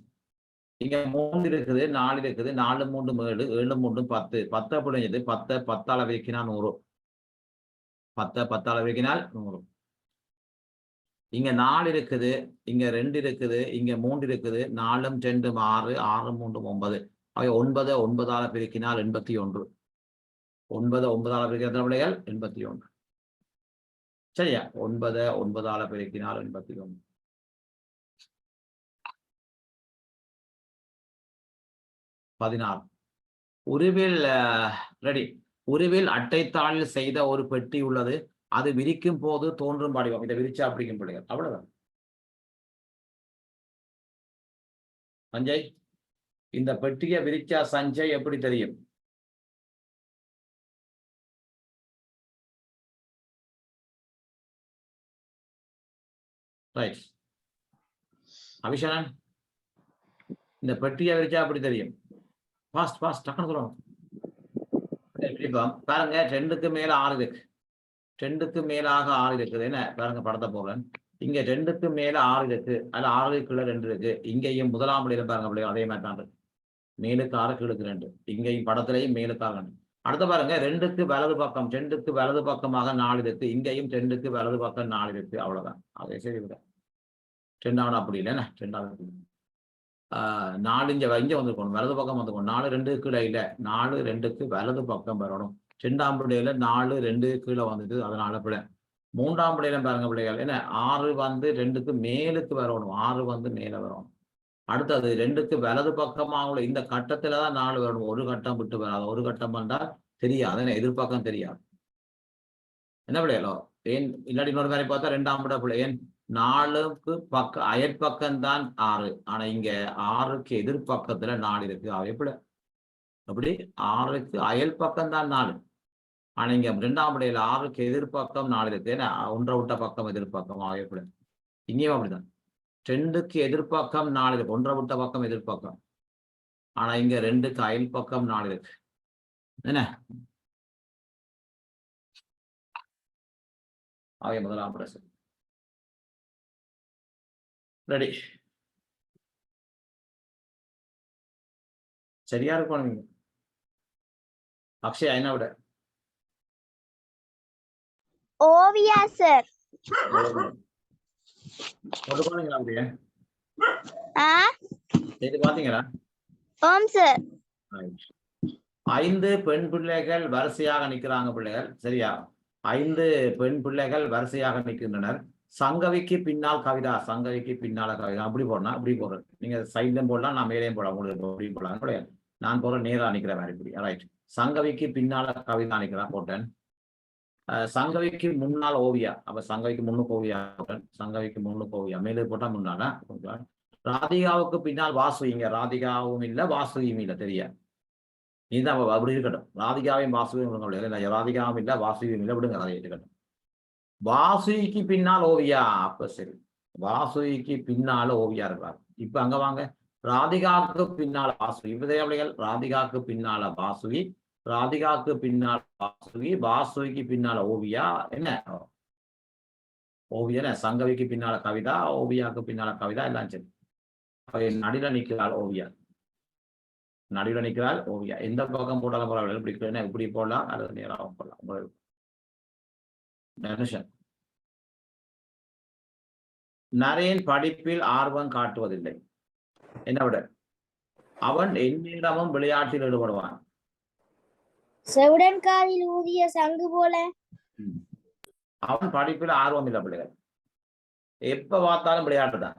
இங்க 3 இருக்குது, 4 இருக்குது, 4 3 7 7 3 10 10 பிடிஞ்சது. 10 10ஆல பெருக்கினால் 100. 10 10ஆல பெருக்கினால் 100. இங்க 4 இருக்குது, இங்க 2 இருக்குது, இங்க 3 இருக்குது. 4 2 6 6 3 9. அவை 9 9ஆல பெருக்கினால் 81. 9 9ஆல பெருக்கிற பிள்ளைகள் 81. சரியா? 9 9ஆல பெருக்கினால் 81. உருவில் ரெடி. உருவில் அட்டைத்தாளில் செய்த ஒரு பெட்டி உள்ளது. அது விரிக்கும் போது தோன்றும் படிவம். இதை விரிச்சா அப்படிக்கும் பிள்ளைகள். அவ்வளவுதான். சஞ்சய், இந்த பெட்டியை விரிச்சா சஞ்சய் எப்படி தெரியும்? ரைட். அபிஷானன், இந்த பெட்டியை விரிச்சா எப்படி தெரியும்? ஃபாஸ்ட் ஃபாஸ்ட் டக்குனு சொல்லணும். பாருங்க 2க்கு மேல 6 இருக்கு. 2க்கு மேலாக 6 இருக்குது. என்ன பாருங்க படத்தை போறேன். இங்க 2க்கு மேல 6 இருக்கு. அதுல 6க்குள்ள 2 இருக்கு. இங்கேயும் முதலாம் படியில பாருங்க பிள்ளைங்க அதே மாதிரி தான். மேலுக்கு 6 கீழுக்கு 2. இங்கேயும் படத்திலையும் மேலுக்கு 6. அடுத்த பாருங்க 2க்கு வலது பக்கம் 2க்கு வலது பக்கமாக 4 இருக்கு. இங்கேயும் 2க்கு வலது பக்கம் 4 இருக்கு. அவ்வளவுதான். அதே சரி விட 2வது அப்படி இல்லை. என்ன 2வது 4 இங்க வந்துக்கணும், வலது பக்கம் வந்துக்கணும். 4 2 கீழே இல்லை, 4 2க்கு வலது பக்கம் வரணும். 2ஆம் படியில 4 2 கீழே வந்துட்டு, அதனால பிள்ளை மூன்றாம் விடையில பாருங்க பிள்ளைகள் என்ன 6 வந்து 2க்கு மேலுக்கு வரணும். 6 வந்து மேல வரணும். அடுத்தது 2க்கு வலது பக்கமாக உள்ள இந்த கட்டத்துல தான் 4 வரணும். ஒரு கட்டம் விட்டு வராது. ஒரு கட்டம் வந்தால் தெரியாது. என்ன எதிர்பக்கம் தெரியாது. என்ன பிள்ளைகளோ ஏன் இல்லாட்டி இன்னொரு மாதிரி பார்த்தா 2ஆம் விட பிள்ளை ஏன் 4க்கு அயற்பக்கம் தான் 6. ஆனா இங்க 6க்கு எதிர்பக்கத்துல 4 இருக்கு. அவ எப்படி அப்படி 6க்கு அயல் பக்கம் தான் 4. ஆனா இங்க 2ஆம் விடையில 6க்கு எதிர்பக்கம் 4 இருக்கு. ஏன்னா 1 விட்ட பக்கம் எதிர்பக்கம் அவ எப்படி இங்கேயும் அப்படிதான் 2க்கு எதிர்பக்கம் 4 இருக்கு. 1 விட்ட பக்கம் எதிர்பக்கம். ஆனா இங்க 2க்கு அயல் பக்கம் 4 இருக்கு. என்ன அவை முதலாம் விட சரி. ரெடி சரியா இருக்கும். நீங்க அக்ஷயா என்ன விட ஓவியா சார். போனீங்களா அப்படியே செய்து பாத்தீங்களா? ஓம் சார். 5 பெண் பிள்ளைகள் வரிசையாக நிற்கிறாங்க பிள்ளைகள் சரியா? 5 பெண் பிள்ளைகள் வரிசையாக நிற்கின்றனர். சங்கவிக்கு பின்னால் கவிதா. சங்கவிக்கு பின்னால கவிதா. அப்படி போடணும். அப்படி போடுறது நீங்க சைட்லயும் போடலாம். நான் மேலேயும் போடலாம். உங்களுக்கு அப்படி போடலாம். நான் போற நேரா நிக்கிற மாதிரி இப்படி ரைட். சங்கவிக்கு பின்னால கவிதா நிக்கிறா போட்டேன். சங்கவிக்கு முன்னால் ஓவியா. அப்ப சங்கவிக்கு முன்னுக்கு ஓவியா போட்டேன். சங்கவிக்கு முன்னுக்கு ஓவியா மேலே போட்டா முன்னால. ராதிகாவுக்கு பின்னால் வாசு. இங்க ராதிகாவும் இல்ல வாசுகியும் இல்ல தெரியாது. இதுதான் அப்படி இருக்கட்டும். ராதிகாவையும் வாசுவையும் விடுங்க. ராதிகாவும் இல்ல வாசுகியும் இல்ல விடுங்க. அதை இருக்கட்டும். வாசுகிக்கு பின்னால் ஓவியா. அப்ப சரி வாசுகிக்கு பின்னால ஓவியா இருக்காரு. இப்ப அங்க வாங்க. ராதிகாவுக்கு பின்னால வாசுகி. விதையாளிகள் ராதிகாவுக்கு பின்னால வாசுகி. ராதிகாவுக்கு பின்னால் வாசுகி. வாசுகிக்கு பின்னால ஓவியா. என்ன ஓவியா சங்கவிக்கு பின்னால கவிதா. ஓவியாவுக்கு பின்னால கவிதா. எல்லாம் சரி. நடுல நிற்கிறாள் ஓவியா. நடுவில் நிற்கிறாள் ஓவியா. எந்த பக்கம் போட்டாலும் பரவாயில்ல. இப்படி இப்படி போடலாம் அல்லது நேராகவும் போடலாம். நரேன் படிப்பில் ஆர்வம் காட்டுவதில்லை. என்ன விட அவன் எந்நேரமும் விளையாட்டில் ஈடுபடுவான். செவுடன் காலில் ஊதிய சங்கு போல. அவன் படிப்பில் ஆர்வம் இல்லை பிள்ளைகள். எப்ப பார்த்தாலும் விளையாட்டு தான்.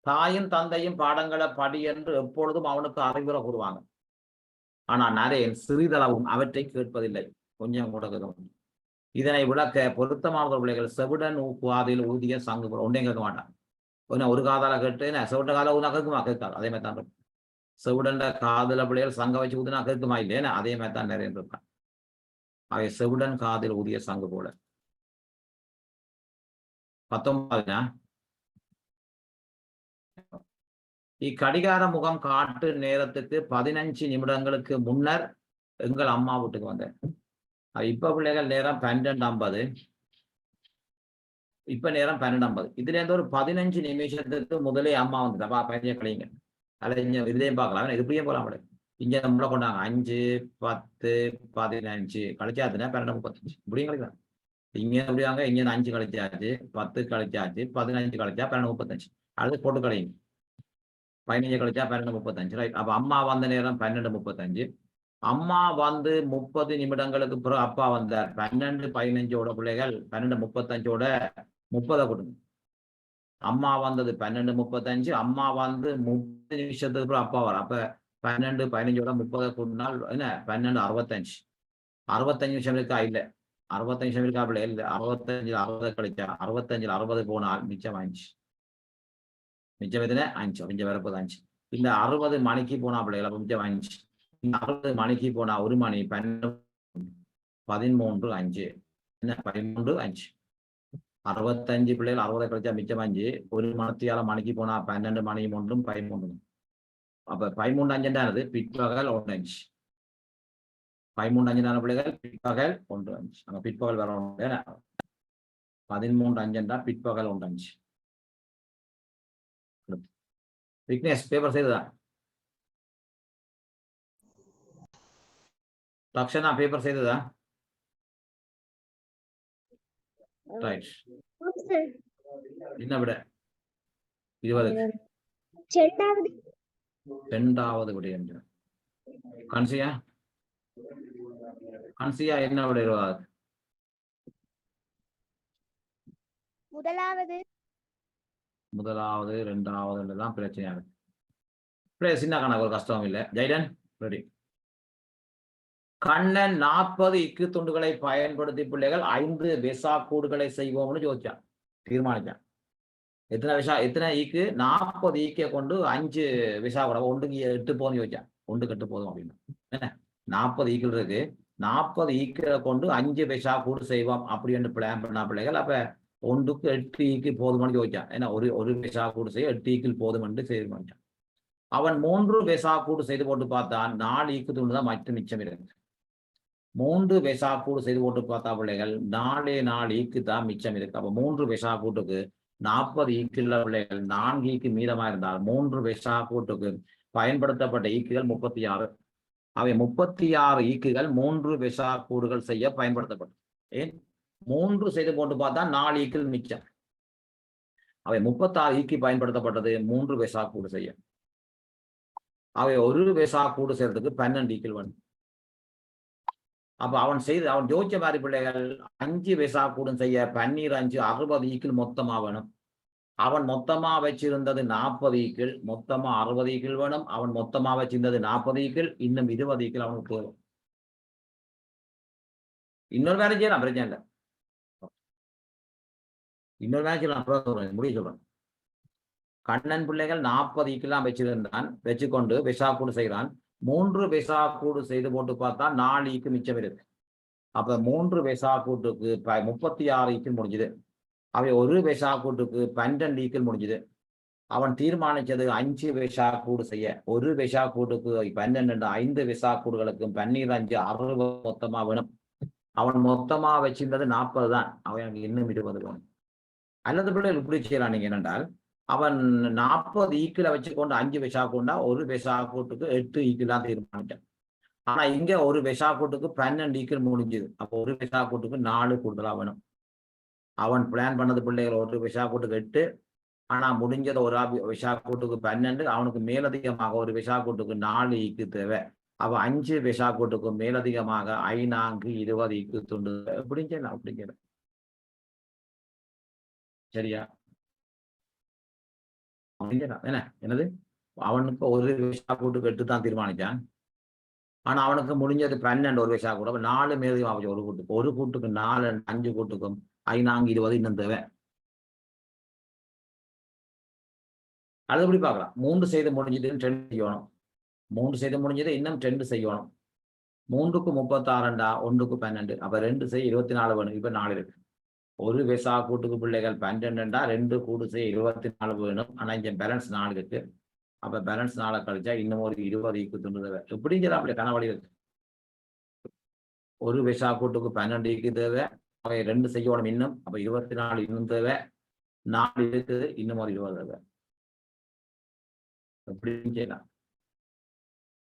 தாயும் தந்தையும் பாடங்களை படி என்று எப்பொழுதும் அவனுக்கு அறிவுரை கூறுவாங்க. ஆனா நரேன் சிறிதளவும் அவற்றை கேட்பதில்லை. கொஞ்சம் கூட கேட்க. இதனை விளக்க பொருத்தமான பிள்ளைகள் செவிடன் காதில் ஊதிய சங்கு போல ஒன்றையும் கேட்க மாட்டான். ஒரு காதால கேட்டு செவிட்ட கால ஊதினா கேட்குமா? கேட்காது. அதே மாதிரி தான் செவிடண்ட காதல பிள்ளைகள் சங்க வச்சு ஊதினா கேட்குமா இல்லையா? அதே மாதிரி தான் நிறைய இருப்பான். அவை செவிடன் காதில் ஊதிய சங்கு போல. 19 இக்கடிகார முகம் காட்டு நேரத்துக்கு 15 நிமிடங்களுக்கு முன்னர் எங்கள் அம்மா வீட்டுக்கு வந்தேன். இப்ப பிள்ளைகள் நேரம் 12:50. இப்ப நேரம் 12:50. இதுல இருந்து ஒரு 15 நிமிஷத்துக்கு முதலே அம்மா வந்துட்டா. 15 கழிங்க. அதில் இதுலேயும் பார்க்கலாம். இதுபடியே போகலாம். இங்க நம்மள கொண்டாங்க 5, 10, 15 கழிச்சாச்சுன்னா 12:35 இப்படியும் கழிக்கலாம். இங்க எப்படியாங்க இங்க 5 கழிச்சாச்சு, 10 கழிச்சாச்சு, 15 கழிச்சா 12:35. அடுத்து போட்டு கழிங்க. 15 கழிச்சா 12:35 ரைட். அப்ப அம்மா வந்த நேரம் 12:35. அம்மா வந்து 30 நிமிடங்களுக்கு பிறகு அப்பா வந்தார். 12:15 பிள்ளைகள் 12:35 30 கொடுங்க. அம்மா வந்தது 12:35. அம்மா வந்து 30 நிமிஷத்துக்கு பிறகு அப்பா வர. அப்ப 12:15 30 கூட்டினால் என்ன 12:65. 65 நிமிஷம் இருக்கா? இல்ல 65 நிமிஷம் இருக்கா பிள்ளை? இல்ல 65 60 கழிச்சா 65 60 போனால் மிச்சம் 5. மிச்சம் எத்தனை? 5. மிச்சம் வரப்போது 5. இந்த 60 மணிக்கு போனா பிள்ளைகள் அப்ப மிச்சம் 5. 60 மணிக்கு போனா 1 மணி 13:05 என்ன 13:05. 65 பிள்ளைகள் 60 கழிச்சா மிச்சம் 5. 1 மணித்தியால மணிக்கு போனா 12 மணி 1 13. அப்ப 13:05 பிற்பகல் 1:05. 13:05 பிள்ளைகள் பிற்பகல் 1:05. அங்க பிற்பகல் வரணும். 13:05 பிற்பகல் 1:05. விக்னேஷ் பேப்பர் செய்ததா? லக்ஷனா பேப்பர் செய்ததா? ரைட். என்ன விட 20 2வது விட என்று கன்சியா என்ன விட 20? முதலாவது முதலாவது இரண்டாவது தான் பிரச்சனையாக இருக்கு. சின்ன கணக்கு ஒரு கஷ்டம் இல்லை. Jayden ready. கண்ணன் 40 இக்கு துண்டுகளை பயன்படுத்தி பிள்ளைகள் 5 வெசா கூடுகளை செய்வோம்னு யோசிச்சான், தீர்மானிச்சான். எத்தனை ஈக்கு? 40 ஈக்கை கொண்டு 5 விசா கூட ஒன்றுக்கு 8 போதும் யோசிச்சான். 1க்கு 8 போதும் அப்படின்னு என்ன 40 ஈக்கள் இருக்கு. 40 ஈக்களை கொண்டு 5 விசா கூடு செய்வோம் அப்படின்னு பிளான் பண்ணா பிள்ளைகள். அப்ப 1க்கு 8 ஈக்கு போதும்னு யோசிச்சான். ஏன்னா ஒரு விசா கூடு செய்ய 8 ஈக்கில் போதும் என்று தீர்மானிச்சான். அவன் 3 விசா கூடு செய்து போட்டு பார்த்தான். 4 ஈக்கு துண்டு தான் மற்ற மிச்சம் இருக்கு. 3 விசா கூடு செய்து போட்டு பார்த்தா பிள்ளைகள் 4 ஈக்கு தான் மிச்சம் இருக்கு. அப்ப 3 விசா கூட்டுக்கு 40 ஈக்குள்ள பிள்ளைகள் 4 ஈக்கு மீதமா இருந்தால் 3 விசா கூட்டுக்கு பயன்படுத்தப்பட்ட ஈக்குகள் 36. அவை 36 ஈக்குகள் 3 விசா கூடுகள் செய்ய பயன்படுத்தப்படும். ஏன் 3 செய்து போட்டு பார்த்தா 4 ஈக்குகள் மிச்சம். அவை 36 ஈக்கு பயன்படுத்தப்பட்டது 3 விசா கூடு செய்ய. அவை ஒரு விசா கூடு செய்யறதுக்கு 12 ஈக்குகள் வேணும். அப்ப அவன் ஜோதிச்ச மாதிரி பிள்ளைகள் 5 விசா கூடும் செய்ய 12 5 60 ஈக்கில் மொத்தமா வேணும். அவன் மொத்தமா வச்சிருந்தது 40 ஈக்கில், மொத்தமா 60 ஈக்கில் வேணும். அவன் மொத்தமா வச்சிருந்தது 40 ஈக்கில், இன்னும் 20 ஈக்கில் அவனுக்கு போதும். இன்னொரு வேலை செய்யலாம், பிரச்சனை இல்லை. இன்னொரு வேலை செய்யலாம், முடிவு சொல்றேன். கண்ணன் பிள்ளைகள் 40 ஈக்கெல்லாம் வச்சிருந்தான், வச்சுக்கொண்டு விசா கூடு செய்கிறான். 3 விசா கூடு செய்து போட்டு பார்த்தா 4 ஈக்கு மிச்சம் இருக்கு. அப்ப 3 விசா கூட்டுக்கு 36 ஈக்கில் முடிஞ்சுது. அவை ஒரு விசா கூட்டுக்கு 12 ஈக்கில் முடிஞ்சுது. அவன் தீர்மானிச்சது 5 விசா கூடு செய்ய. ஒரு விசா கூட்டுக்கு 12 5 விசா கூடுகளுக்கும் 12 5 60 மொத்தமா வேணும். அவன் மொத்தமா வச்சிருந்தது 40 தான். அவன் இன்னும் 20 வேணும். அல்லது பிள்ளைகள் இப்படி செய்யலாம். நீங்க என்னென்றால் அவன் 40 ஈக்கில வச்சுக்கொண்டு 5 விசா கூண்டா ஒரு விசா கூட்டுக்கு 8 ஈக்கிலாம் தீர்மானிட்டான். ஆனா இங்க ஒரு விசா கூட்டுக்கு 12 ஈக்கில் முடிஞ்சுது. அப்போ ஒரு விசா கூட்டுக்கு 4 கூடுதலா வேணும். அவன் பிளான் பண்ணது பிள்ளைகள் ஒரு விசா கூட்டுக்கு 8, ஆனா முடிஞ்சது ஒரு விசா கூட்டுக்கு 12. அவனுக்கு மேலதிகமாக ஒரு விசா கூட்டுக்கு 4 ஈக்கு தேவை. அவ 5 விசா கூட்டுக்கு மேலதிகமாக 5 20 ஈக்கு துண்டு அப்படிங்கிற சரியா? என்ன என்னது அவனுக்கு ஒரு விசா கூட்டுக்கு 8 தான் தீர்மானிச்சான். ஆனா அவனுக்கு முடிஞ்சது 12 ஒரு விசா கூட 4 மேலதிகமாக ஒரு கூட்டுக்கு 4 5 கூட்டுக்கும் 5 20 இன்னும் தேவை. அதுபடி பார்க்கலாம். 3 செய்து முடிஞ்சது 2 செய்யணும். 3 செய்து முடிஞ்சது இன்னும் 2 செய்யணும். 3க்கு 36 1க்கு 12. அப்ப 2 செய்ய 24 வேணும். இப்ப 4 இருக்கு. ஒரு விசா கூட்டுக்கு பிள்ளைகள் 12 2 கூடு செய்ய 24 வேணும். ஆனா இங்க பேலன்ஸ் 4 இருக்கு. அப்ப பேலன்ஸ் 4 கழிச்சா இன்னும் ஒரு 20 ஈக்கு துண்டு தேவை. எப்படிங்கிற அப்படி கனவழி இருக்கு. ஒரு விசா கூட்டுக்கு 12 ஈக்கு தேவை. அவை 2 செய்யணும் இன்னும். அப்ப 24 இன்னும் தேவை. 4 இருக்குது, இன்னும் ஒரு 20 தேவை. எப்படி செய்யலாம்?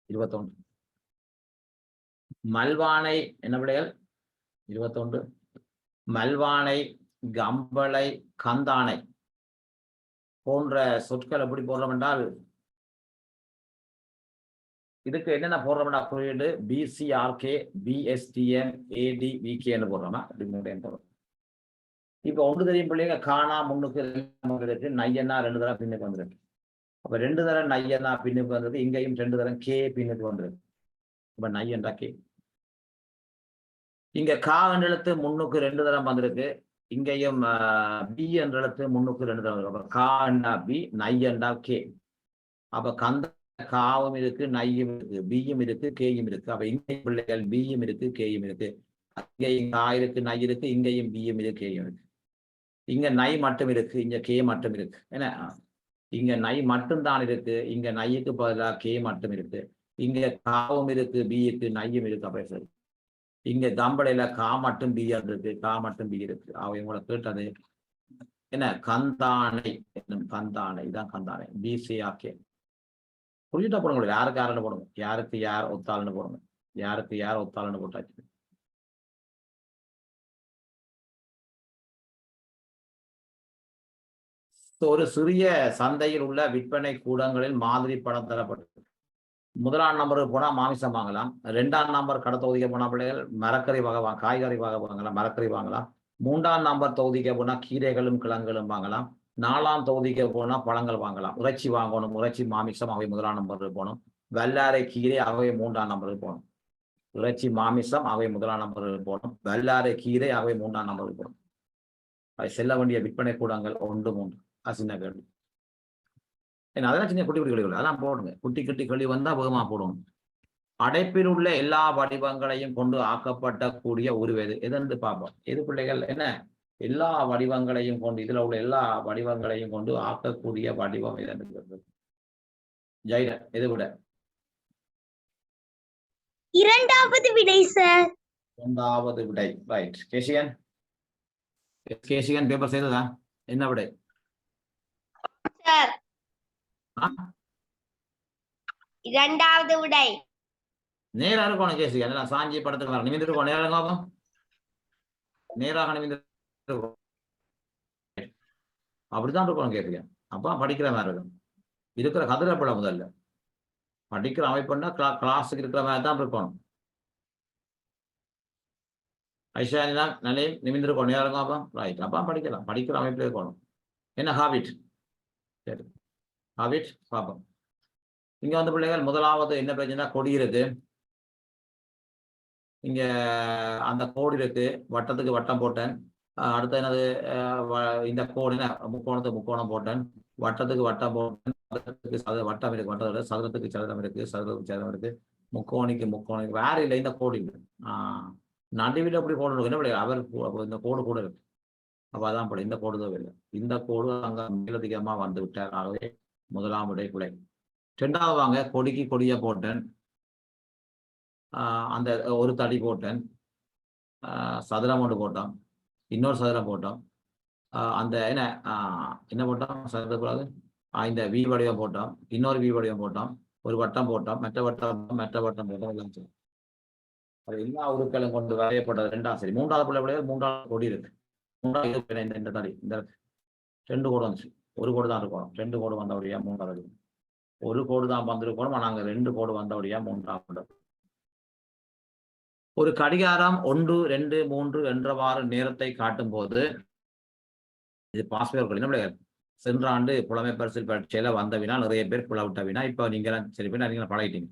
21 மல்வானை என்ன பிள்ளைகள்? 21 மல்வானை, கம்பளை, கந்தானை போன்ற சொற்கள் எப்படி போடுறோம் என்றால் இதுக்கு என்னென்ன போடுறோம்னா குறியீடு BCRK BSTN ADVK போடுறோமா? போடுறோம். இப்ப ஒன்று தெரியும் பிள்ளைங்க, காணா முன்னுக்கு இருக்கு, நையன்னா 2 தடவை பின்னுக்கு வந்துருக்கு. அப்ப 2 தடவை நையன்னா பின்னுக்கு வந்திருக்கு. இங்கேயும் 2 தடவை கே பின்னுக்கு வந்திருக்கு. இப்ப நையண்டா கே. இங்க கா என்ற எழுத்து முன்னுக்கு 2 தடவை வந்திருக்கு. இங்கேயும் பி என்ற எழுத்து முன்னுக்கு 2 தடவை இருக்கு. அப்ப கா என்றா பி, நை என்றா கே. அப்ப கந்த காவும் இருக்கு, நையும் இருக்கு, பியும் இருக்கு, கேயும் இருக்கு. அப்ப இங்கே பிள்ளைகள் பியும் இருக்கு, கேயும் இருக்கு. இங்கேயும் கா இருக்கு, நை இருக்கு, இங்கேயும் பியும் இருக்கு, கேயும் இருக்கு. இங்க நை மட்டும் இருக்கு, இங்க கே மட்டும் இருக்கு. ஏன்னா இங்க நை மட்டும்தான் இருக்கு, இங்க நையுக்கு பதிலாக கே மட்டும் இருக்கு. இங்க காவும் இருக்கு, பியுக்கு, நையும் இருக்கு. அப்ப சரி. இங்க கம்பளையில கா மட்டும் பி இருக்கு, கா மட்டும் பி இருக்கு. அவங்கள கேட்டது என்ன? கந்தானை என்னும் கந்தானை தான் கந்தானை. BCRK புரிஞ்சுட்டா போடுங்க. யாருக்கு யாருன்னு போடுங்க. யாருக்கு யார் ஒத்தாளுன்னு போடுங்க. யாருக்கு யார் ஒத்தாளுன்னு போட்டாச்சு. ஒரு சிறிய சந்தையில் உள்ள விற்பனை கூடங்களில் மாதிரி படம் தரப்பட்டது. 1ஆம் நம்பருக்கு போனா மாமிசம் வாங்கலாம். 2ஆம் நம்பர் கடை தொகுதிக்கு போனா பிள்ளைகள் மரக்கறி காய்கறி வாங்கலாம், மரக்கறி வாங்கலாம். மூன்றாம் நம்பர் தொகுதிக்கு போனா கீரைகளும் கிழங்குகளும் வாங்கலாம். 4ஆம் தொகுதிக்கு போனா பழங்கள் வாங்கலாம். இறைச்சி வாங்கணும், இறைச்சி மாமிசம் அவை முதலாம் நம்பருக்கு போகணும். வல்லாரை கீரை அவை 3ஆம் நம்பருக்கு போகணும். இறைச்சி மாமிசம் அவை முதலாம் நம்பருக்கு போகணும். வல்லாரை கீரை அவை 3ஆம் நம்பருக்கு போகணும். அது செல்ல வேண்டிய விற்பனை கூடங்கள் 1, 3 சின்ன கேள்வி. ஏன்னா அதெல்லாம் சின்ன குட்டி குட்டி கேள்விகள் அதெல்லாம் போடுங்க. குட்டி குட்டி கேள்வி வந்தா வேகமா போடணும். அடைப்பில் உள்ள எல்லா வடிவங்களையும் கொண்டு ஆக்கப்பட்ட கூடிய உருவது எதென்று பார்ப்போம். எது பிள்ளைகள் என்ன எல்லா வடிவங்களையும் கொண்டு இதுல உள்ள எல்லா வடிவங்களையும் கொண்டு ஆக்கக்கூடிய வடிவம் எதென்று ஜெயிட எது விட இரண்டாவது விடை சார். 2வது விடை ரைட். கேசியன் பேப்பர் செய்ததா என்ன விடை சார் இரண்டாவது விடை. நேரா இருக்கணும் கேசியன் எல்லாம் சாஞ்சி படத்துக்கு வர நிமிந்து இருக்கோம். நேரம் கோபம் நேராக நிமிந்து அப்படித்தான் இருக்கணும் கேசியன். அப்ப படிக்கிற மாதிரி இருக்கும். இருக்கிற கதிரப்பட முதல்ல படிக்கிற அமைப்புன்னா கிளாஸுக்கு இருக்கிற மாதிரி தான் இருக்கணும். ஐஷானிதான் நல்ல நிமிந்திருக்கணும். நேரம் கோபம் ரைட். அப்பா படிக்கலாம். படிக்கிற அமைப்புல இருக்கணும். என்ன ஹாபிட் சரி ஹாபிட் பார்ப்போம். இங்க வந்து பிள்ளைகள் முதலாவது என்ன பிரச்சனை கொடி இருக்கு. இங்க அந்த கோடு இருக்கு. வட்டத்துக்கு வட்டம் போட்டேன். அடுத்து என்னது இந்த கோடு முக்கோணத்துக்கு முக்கோணம் போட்டேன். வட்டத்துக்கு வட்டம் போட்டேன். வட்டம் இருக்கு. வட்டத்தோட சதுரத்துக்கு சதுரம் இருக்கு. சதுரத்துக்கு சதுரம் இருக்கு. முக்கோணிக்கு முக்கோணிக்கு வேற இல்லை. இந்த கோடு இல்லை. நடுவில் எப்படி கோடு இருக்கு என்ன பிள்ளை அவர் இந்த கோடு கூட இருக்கு. அப்ப அதான் பிள்ளை இந்த கோடு தான் இல்லை. இந்த கோடு அங்க மேலதிகமா வந்து விட்டார். ஆகவே முதலாம் விடை பிள்ளை. 2வது வாங்க கொடிக்கு கொடியை போட்டேன். அந்த ஒரு தடி போட்டேன். சதுரம் ஒன்று போட்டோம். இன்னொரு சதுரம் போட்டோம். அந்த என்ன போட்டோம் சதுரக்கூடாது. இந்த வி வடிவம் போட்டோம். இன்னொரு வி வடிவம் போட்டோம். ஒரு வட்டம் போட்டோம். மெட்ட வட்டம் போட்டோம். எல்லாம் சரி. அது எல்லா உருக்களும் கொண்டு வரையப்பட்டது 2ஆம் சரி. 3வது பிள்ளை 3வது கொடி இருக்கு. 3வது இந்த தடி இந்த 2 கோடு வந்துச்சு. ஒரு கோடு தான் இருக்கணும். 2 கோடு வந்தபடியா 3வது. ஒரு கோடு தான் வந்திருக்கணும். நாங்க 2 கோடு வந்தபடியா 3வது. ஒரு கடிகாரம் 1, 2, 3 என்றவாறு நேரத்தை காட்டும் போது இது பாஸ்வேர்கள் என்ன பிள்ளைகள் சென்ற ஆண்டு புலமை பரிசில் பரீட்சையில வந்தவினா நிறைய பேர் புலவிட்டவினா இப்ப நீங்க சரி பேர் நீங்க பழகிட்டீங்க.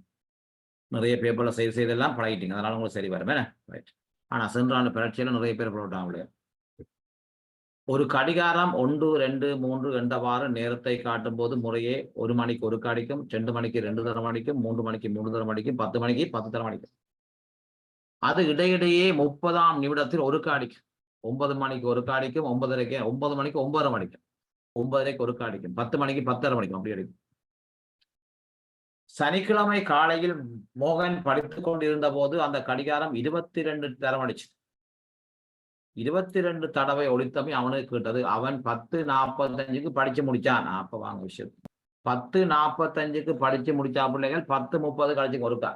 நிறைய பேப்பர்ல செய்தெல்லாம் பழகிட்டீங்க. அதனால உங்களுக்கு சரி வரும் ரைட். ஆனா சென்ற ஆண்டு பரீட்சையில நிறைய பேர் புலவிட்டாங்க. ஒரு கடிகாரம் 1, 2, 3 என்றவாறு நேரத்தை காட்டும் போது முறையே 1 மணிக்கு 1 அடிக்கும், 2 மணிக்கு 2 தரம் அடிக்கும், 3 மணிக்கு 3 தரம் அடிக்கும், 10 மணிக்கு 10 தரம் அடிக்கும். அது இடையிடையே 30ஆம் நிமிடத்தில் 1 அடிக்கும். 9 மணிக்கு 1 அடிக்கும், 9:30 9 மணிக்கு 9:30 அடிக்கும், 9:30 1 அடிக்கும், 10 மணிக்கு 10:30 அடிக்கும். அப்படி அடிக்கும். சனிக்கிழமை காலையில் மோகன் படித்துக் கொண்டிருந்த போது அந்த கடிகாரம் 22 தரம் அடிச்சு. 22 தடவை ஒழித்தமை அவனுக்கு கேட்டது. அவன் 10:45க்கு படிச்சு முடிச்சான். அப்ப வாங்க விஷயம் 10:45க்கு படிச்சு முடிச்சா பிள்ளைகள் 10:30 கழிச்சு ஒருக்கா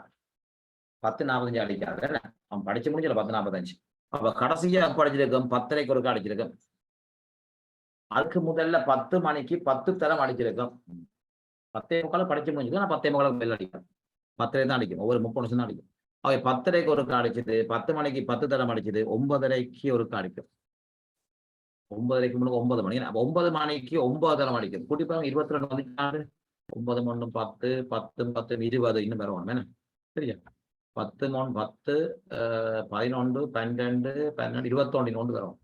10:45 அடிக்காது. அவன் படிச்சு முடிச்சல 10:45. அப்ப கடைசியா படிச்சிருக்கும் 10:30க்கு ஒருக்கா அடிச்சிருக்கும். அதுக்கு முதல்ல 10 மணிக்கு 10 தரம் அடிச்சிருக்கும். 10:45 படிச்சு முடிஞ்சிருக்கும். நான் 10:45 பெல் அடிக்கும். 10:30 தான் அடிக்கும். ஒவ்வொரு 30 நிமிஷம் தான் அடிக்கும். அவை 10:30க்கு ஒருக்கா அடிச்சது. 10 மணிக்கு 10 தரம் அடிச்சது. 9:30க்கு ஒருக்கா அடிக்கும். 9:30க்கு முன்னாடி 9 மணி. 9 மணிக்கு 9 தரம் அடிக்கும். கூட்டிப்பாங்க 22 வந்துச்சாரு. 9 1 10 10 10 20 இன்னும் பெறுவாங்க என்ன சரியா 10 3 10 11 12 12 21 ஒன்று வரும்.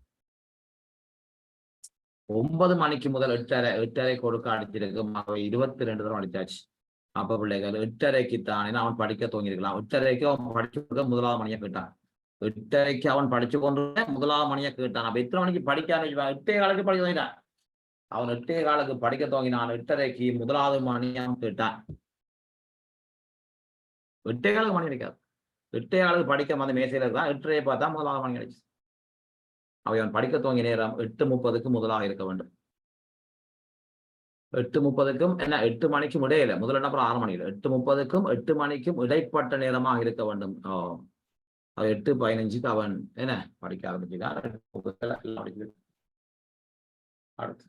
9 மணிக்கு முதல் 8:30 ஒருக்கா அடிச்சிருக்கும். 22 தரம் அடிச்சாச்சு. அப்ப பிள்ளைகள் 8:30க்கு தானே அவன் படிக்க துவங்கிருக்கலாம். 8:30க்கு அவன் படிச்சு முதலாவது மணியை கேட்டான். 8:30க்கு அவன் படிச்சு கொண்டு முதலாவது மணியை கேட்டான். அப்ப எத்தனை மணிக்கு படிக்க ஆரம்பிச்சுவான்? 8:15 படிக்க துவங்கிட்டான். அவன் 8:15 படிக்க துவங்கினான். 8:30க்கு முதலாவது மணியை அவன் கேட்டான். 8:15 மணி அடிக்காது. 8:15 படிக்க அந்த மேசையில இருக்கான். 8:30 பார்த்தா முதலாவது மணி அடிச்சு. அவன் படிக்க துவங்கிய நேரம் 8:30க்கு முதலாக இருக்க வேண்டும். 8:30க்கும் என்ன 8 மணிக்கும் இடையில முதல் அப்புறம் 6 மணியில் 8:30க்கும் 8 மணிக்கும் இடைப்பட்ட நேரமாக இருக்க வேண்டும். 8:15க்கு அவன் என்ன படிக்க ஆரம்பிச்சுட்டான். அடுத்து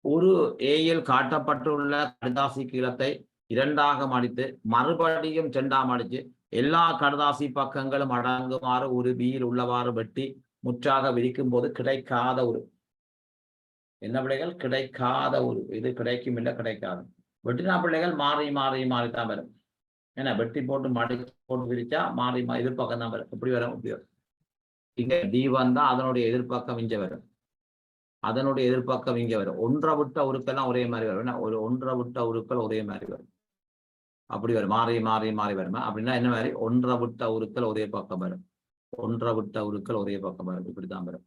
ஒரு ஏயில் காட்டப்பட்டுள்ள கடிதாசி கீழத்தை 2ஆக மடித்து மறுபடியும் 2ஆம் அடிச்சு எல்லா கடதாசி பக்கங்களும் அடங்குமாறு ஒரு பியில் உள்ளவாறு வெட்டி முற்றாக விரிக்கும் போது கிடைக்காத ஒரு என்ன பிள்ளைகள் கிடைக்காத ஒரு இது கிடைக்கும் இல்லை கிடைக்காது. வெட்டினா பிள்ளைகள் மாறி மாறி மாறித்தான் வரும். ஏன்னா வெட்டி போட்டு மடி போட்டு விரிச்சா மாறி எதிர்பக்கம் தான் வரும். எப்படி வரும் இப்படி வரும். இங்க டி வந்தா அதனுடைய எதிர்பக்கம் இங்க வரும், அதனுடைய எதிர்பக்கம் இங்க வரும். ஒன்றை விட்ட உருக்கெல்லாம் ஒரே மாதிரி வரும். ஒரு ஒன்றை விட்ட உருக்கள் ஒரே மாதிரி வரும். அப்படி வரும், மாறி மாறி மாறி வருமா அப்படின்னா என்ன மாதிரி ஒன்றை விட்ட உருக்கள் ஒரே பக்கம் வரும், ஒன்றை விட்ட உருக்கள் ஒரே பக்கம் வரும். இப்படித்தான் வரும்.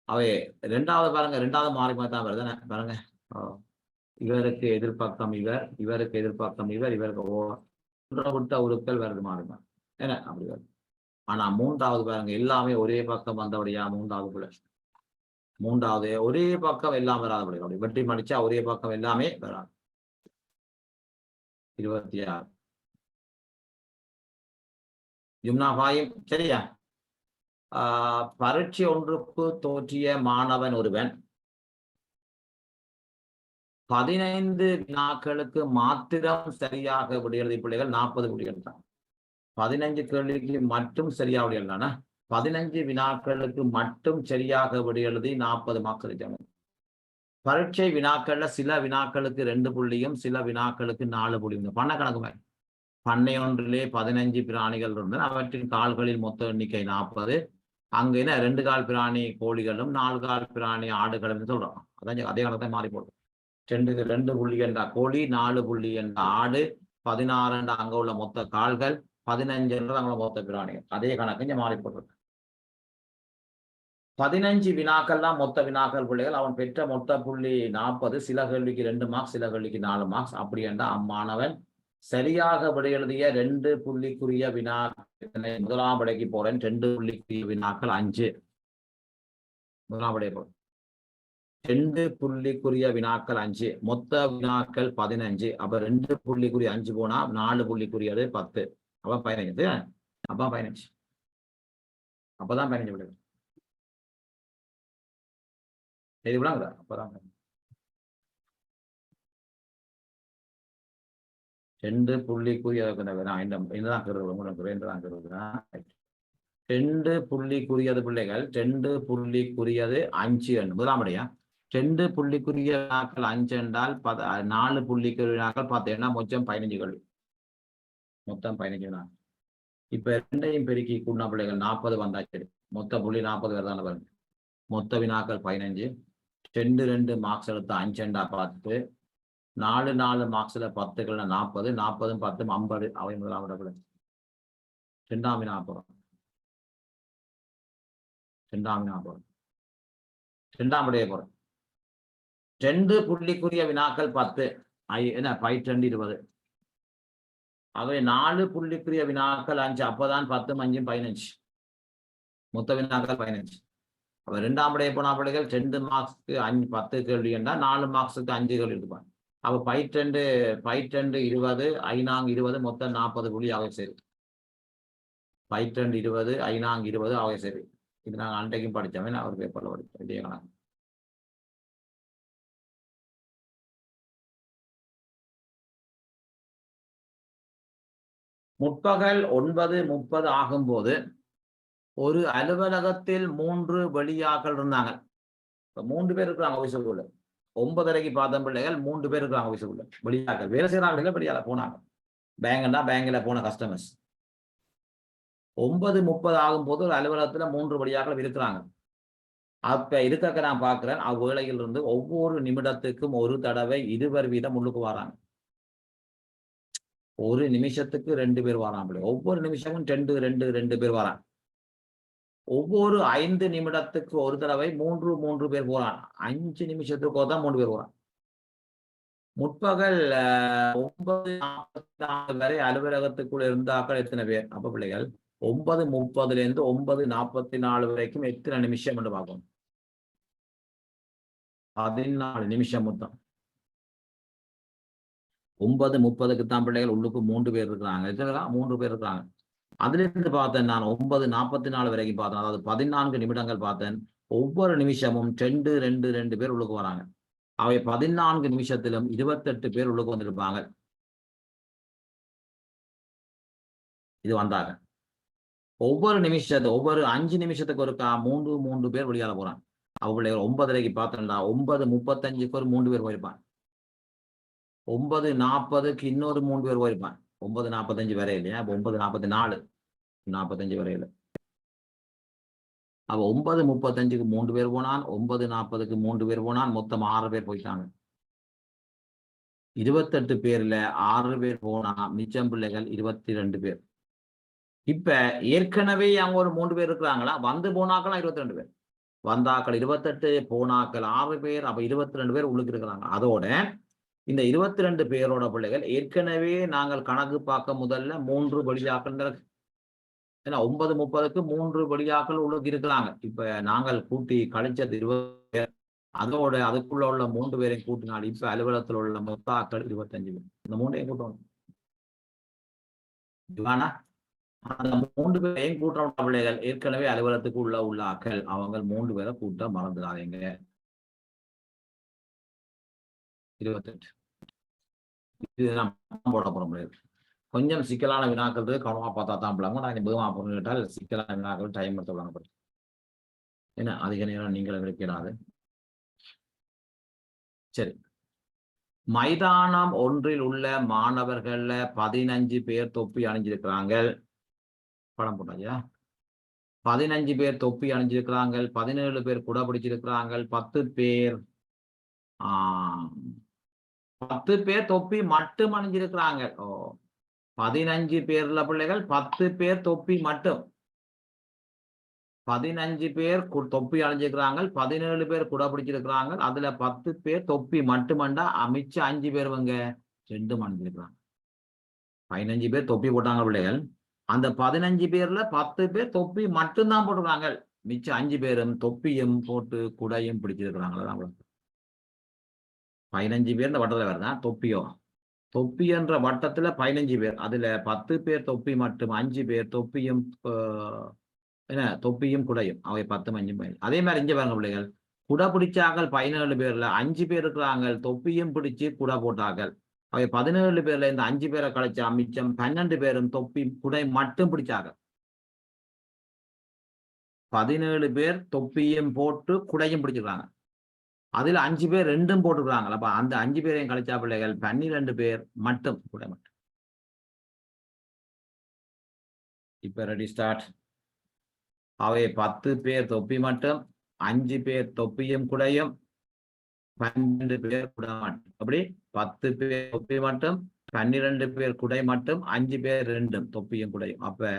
அவை ரெண்டாவது பாருங்க, ரெண்டாவது மாறி மாறி தான் வருது பாருங்க. இவருக்கு எதிர்பக்கம் இவர், இவருக்கு எதிர்பக்கம் இவர், இவருக்கு ஒன்றை விட்ட உருக்கள் வருது மாறுமா என்ன அப்படி வருது. ஆனா மூன்றாவது பாருங்க எல்லாமே ஒரே பக்கம் வந்தபடியா மூன்றாவது பிள்ளை, மூன்றாவது ஒரே பக்கம் எல்லாம் வராதபடி அப்படி வெட்டி மடிச்சா ஒரே பக்கம் எல்லாமே வராது. 26 ஜும்னாபாயும் சரியா. பரீட்சை ஒன்றுக்கு தோற்றிய மாணவன் ஒருவன் 15 வினாக்களுக்கு மாத்திரம் சரியாக விடை எழுதி பிள்ளைகள் 40 விடை எழுதான். 15 கேள்விக்கு மட்டும் சரியாக விடை எழுதானா 15 வினாக்களுக்கு மட்டும் சரியாக விடை எழுதி 40 மார்க்ஸ் அடிச்சாங்க. பரீட்சை வினாக்கள்ல சில வினாக்களுக்கு 2 புள்ளியும் சில வினாக்களுக்கு 4 புள்ளியும். பண்ண கணக்கு மாதிரி பண்ணை ஒன்றிலே 15 பிராணிகள் இருந்தன, அவற்றின் கால்களில் மொத்த எண்ணிக்கை 40. அங்கே 2 கால் பிராணி கோழிகளும் 4 கால் பிராணி ஆடுகளும் சொல்றோம். அதான் அதே கணக்கத்தை மாறி போடும். 2 புள்ளி என்ற கோழி, 4 புள்ளி என்ற ஆடு, 16 என்ற அங்க உள்ள மொத்த கால்கள், 15 என்றது அங்கே மொத்த பிராணிகள். அதே கணக்கு இங்க மாறி போட்டிருக்கு. 15 வினாக்கள் தான் மொத்த வினாக்கள் பிள்ளைகள். அவன் பெற்ற மொத்த புள்ளி 40. சில கேள்விக்கு 2 மார்க்ஸ், சில கேள்விக்கு 4 மார்க்ஸ். அப்படி என்றால் அம்மாணவன் சரியாக விடை எழுதிய 2 புள்ளிக்குரிய வினாக்கள். முதலாம் விடைக்கு போறேன். 2 புள்ளிக்குரிய வினாக்கள் 5. முதலாம் விடைய போறேன். 2 புள்ளிக்குரிய வினாக்கள் 5, மொத்த வினாக்கள் 15. அப்ப 2 புள்ளிக்குரிய 5 போனா 4 புள்ளிக்குரியது 10. அப்ப 15. அப்ப 15. அப்பதான் 15 விடுது. இது விடாங்குதா? அப்பதான் 2 புள்ளிக்குரிய என்னதான் கருதுதான் 2 புள்ளிக்குரியது பிள்ளைகள். 2 புள்ளிக்குரியது 5 முதலாம் விடையா. 2 புள்ளிக்குரிய வினாக்கள் 5 என்றால் 4 புள்ளிக்குரிய வினாக்கள் 10 ஏன்னா மொத்தம் 15 கேள்வி. மொத்தம் 15 வினாக்கள். இப்ப 2ஐயும் பெருக்கி கூடினா பிள்ளைகள் 40 வந்தாச்சு. மொத்த புள்ளி 40 வருதான பாருங்க. மொத்த வினாக்கள் 15. 2 மார்க்ஸ் எடுத்த 5 என்றா 10. 4 மார்க்ஸ்ல 10கள் 40. 40 10 50. அவை முதலாம் விட. 2ஆம் வினா போறோம். 2ஆம் வினா போறோம். 2ஆம் விடைய போறோம். 2 புள்ளிக்குரிய வினாக்கள் 10. என்ன 2 20. ஆகவே 4 புள்ளிக்குரிய வினாக்கள் 5. அப்பதான் 10 5 15. மொத்த வினாக்கள் 15. அப்ப 2ஆம் விடைய போனா பிள்ளைகள் 2 மார்க்ஸ்க்கு 5 10 கேள்வி என்றால் 4 மார்க்ஸுக்கு 5 கேள்வி எடுப்பாங்க. அப்ப 12 20 5 20 மொத்தம் 40 புள்ளி ஆக சரி. 12 20 5 20 ஆக சரி. இது நாங்கள் அன்றைக்கும் படித்தோமே. நான் ஒரு பேப்பர்ல படித்தோம். இதே கணக்கு. முற்பகல் 9:30 ஆகும்போது ஒரு அலுவலகத்தில் 3 வெளியாக்கள் இருந்தாங்க. இப்ப 3 பேர் இருக்கிறாங்க ஆபீஸுக்குள்ள. 9:30க்கு பார்த்த பிள்ளைகள் 3 பேர் இருக்கிறாங்க ஆபீஸுக்குள்ள. வெளியாக்கள் வேலை செய்யறாங்க, வெளியால போனாங்க. பேங்க்னா பேங்க்ல போன கஸ்டமர்ஸ். 9:30 ஆகும்போது ஒரு அலுவலகத்துல 3 வெளியாக்கள் இருக்கிறாங்க. அப்ப இருக்க நான் பார்க்கிறேன். அவ்வேளையில் இருந்து ஒவ்வொரு நிமிடத்துக்கும் ஒரு தடவை 20 வீதம் முன்னுக்கு வராங்க. ஒரு நிமிஷத்துக்கு 2 பேர் வராங்க. ஒவ்வொரு நிமிஷமும் 2 பேர் வராங்க. ஒவ்வொரு 5 நிமிடத்துக்கு ஒரு தடவை 3 பேர் போறாங்க. 5 நிமிஷத்துக்கு தான் 3 பேர் போறாங்க. முற்பகல் 9:44 வரை அலுவலகத்துக்குள்ள இருந்தாக்கள் எத்தனை பேர்? அப்ப பிள்ளைகள் 9:30 இருந்து 9:44 வரைக்கும் எத்தனை நிமிஷம் என்று பார்க்கணும். 14 நிமிஷம் மொத்தம். 9:30க்கு தான் பிள்ளைகள் உள்ளுக்கு 3 பேர் இருக்கிறாங்க. 3 பேர் இருக்கிறாங்க. அதுல இருந்து பார்த்தேன் நான் 9:44 வரைக்கும் பார்த்தேன். அதாவது 14 நிமிடங்கள் பார்த்தேன். ஒவ்வொரு நிமிஷமும் 2 பேர் உள்ளுக்கு வராங்க. அவை 14 நிமிஷத்திலும் 28 பேர் உள்ளுக்கு வந்திருப்பாங்க. இது வந்தாங்க. ஒவ்வொரு 5 நிமிஷத்துக்கு ஒருக்கா 3 பேர் வெளியால போறாங்க. அவங்கள 9:30க்கு பார்த்தோம்னா 9:35க்கு ஒரு 3 பேர் போயிருப்பாங்க. 9:40க்கு இன்னொரு 3 பேர் போயிருப்பாங்க. 9:45 வரை இல்லையா? அப்போ 9:44 45 வரையில. அப்போ 9:35க்கு 3 பேர் போனான், 9:40க்கு 3 பேர் போனான், மொத்தம் 6 பேர் போயிட்டாங்க. 28 பேர்ல 6 பேர் போனா மிச்சம் பிள்ளைகள் 22 பேர். இப்ப ஏற்கனவே அங்க ஒரு 3 பேர் இருக்கிறாங்களா? வந்து போனாக்கள் 22 பேர். வந்தாக்கள் 28, போனாக்கள் 6 பேர். அப்ப 22 பேர் உள்ளுக்கு இருக்கிறாங்க. அதோட இந்த 22 பேரோட பிள்ளைகள் ஏற்கனவே நாங்கள் கணக்கு பார்க்க முதல்ல 3 பலியாக்கள் இருக்கு. ஏன்னா 9:30க்கு 3 பலியாக்கள் உள்ளுக்கு இருக்கிறாங்க. இப்ப நாங்கள் கூட்டி கழிச்சது 20 பேர். அதோட அதுக்குள்ள உள்ள 3 பேரையும் கூட்டினால் இப்ப அலுவலகத்தில் உள்ள மொத்த ஆக்கள் 25 பேர். இந்த 3ஐயும் கூட்டணும். அந்த 3 பேரையும் கூட்டம் பிள்ளைகள் ஏற்கனவே அலுவலகத்துக்கு உள்ள ஆக்கள் அவங்க 3 பேரை கூட்ட மறந்துடாதீங்க. 28 இதுதான் போட போற முடியாது. கொஞ்சம் சிக்கலான வினாக்கள் கவனமா பார்த்தா தான் பிள்ளைங்க. நான் புதுமா பொருள்கிட்டால் சிக்கலான வினாக்கள் டைம் எடுத்து வழங்கப்படும். ஏன்னா அதிக நேரம் நீங்களும் கிடைக்கிறாது. சரி, மைதானம் ஒன்றில் உள்ள மாணவர்கள்ல 15 பேர் தொப்பி அணிஞ்சிருக்கிறாங்க. படம் போட்டாயா? 15 பேர் தொப்பி அணிஞ்சிருக்கிறாங்க, 17 பேர் குடை பிடிச்சிருக்கிறாங்க, 10 பேர் தொப்பி மட்டும் அணிஞ்சிருக்கிறாங்க. 15 பேர்ல பிள்ளைகள் 10 பேர் தொப்பி மட்டும். 15 பேர் தொப்பி அணிஞ்சிருக்கிறாங்க, 17 பேர் குடை பிடிச்சிருக்கிறாங்க. அதுல 10 பேர் தொப்பி மட்டுமண்டா மிச்ச 5 பேர் 2 அணிஞ்சிருக்கிறாங்க. 15 பேர் தொப்பி போட்டாங்க பிள்ளைகள். அந்த 15 பேர்ல 10 பேர் தொப்பி மட்டும்தான் போட்டுருக்காங்க. மிச்சம் 5 பேரும் தொப்பியும் போட்டு குடையும் பிடிச்சிருக்கிறாங்க. 15 பேர் இந்த வட்டத்துல வருதான் தொப்பி என்ற வட்டத்துல 15 பேர். அதுல 10 பேர் தொப்பி மட்டும், 5 பேர் தொப்பியும் தொப்பியும் குடையும். அவை 10 5. அதே மாதிரி இங்க பாருங்க பிள்ளைகள், குடை பிடிச்சாக்கள் 17 பேர்ல 5 பேர் இருக்கிறாங்க தொப்பியும் பிடிச்சு குடை போட்டாக்கள். அவை 17 பேர்ல இந்த 5 பேரை கழிச்சா மிச்சம் 12 பேரும் தொப்பி குடை மட்டும் பிடிச்சாங்க. 17 பேர் தொப்பியும் போட்டு குடையும் பிடிச்சிருக்காங்க. அதுல 5 பேர் 2ம் போட்டுக்கிறாங்க. அப்ப அந்த 5 பேரையும் கழிச்சா பிள்ளைகள் 12 பேர் மட்டும் குடை மட்டும். இப்ப ரெடி ஸ்டார்ட். அவை 10 பேர் தொப்பி மட்டும், 5 பேர் தொப்பியும் குடையும், 12 பேர் குடை மட்டும். அப்படி 10 பேர் தொப்பி மட்டும், 12 பேர் குடை மட்டும், 5 பேர் 2ம் தொப்பியும் குடையும். அப்ப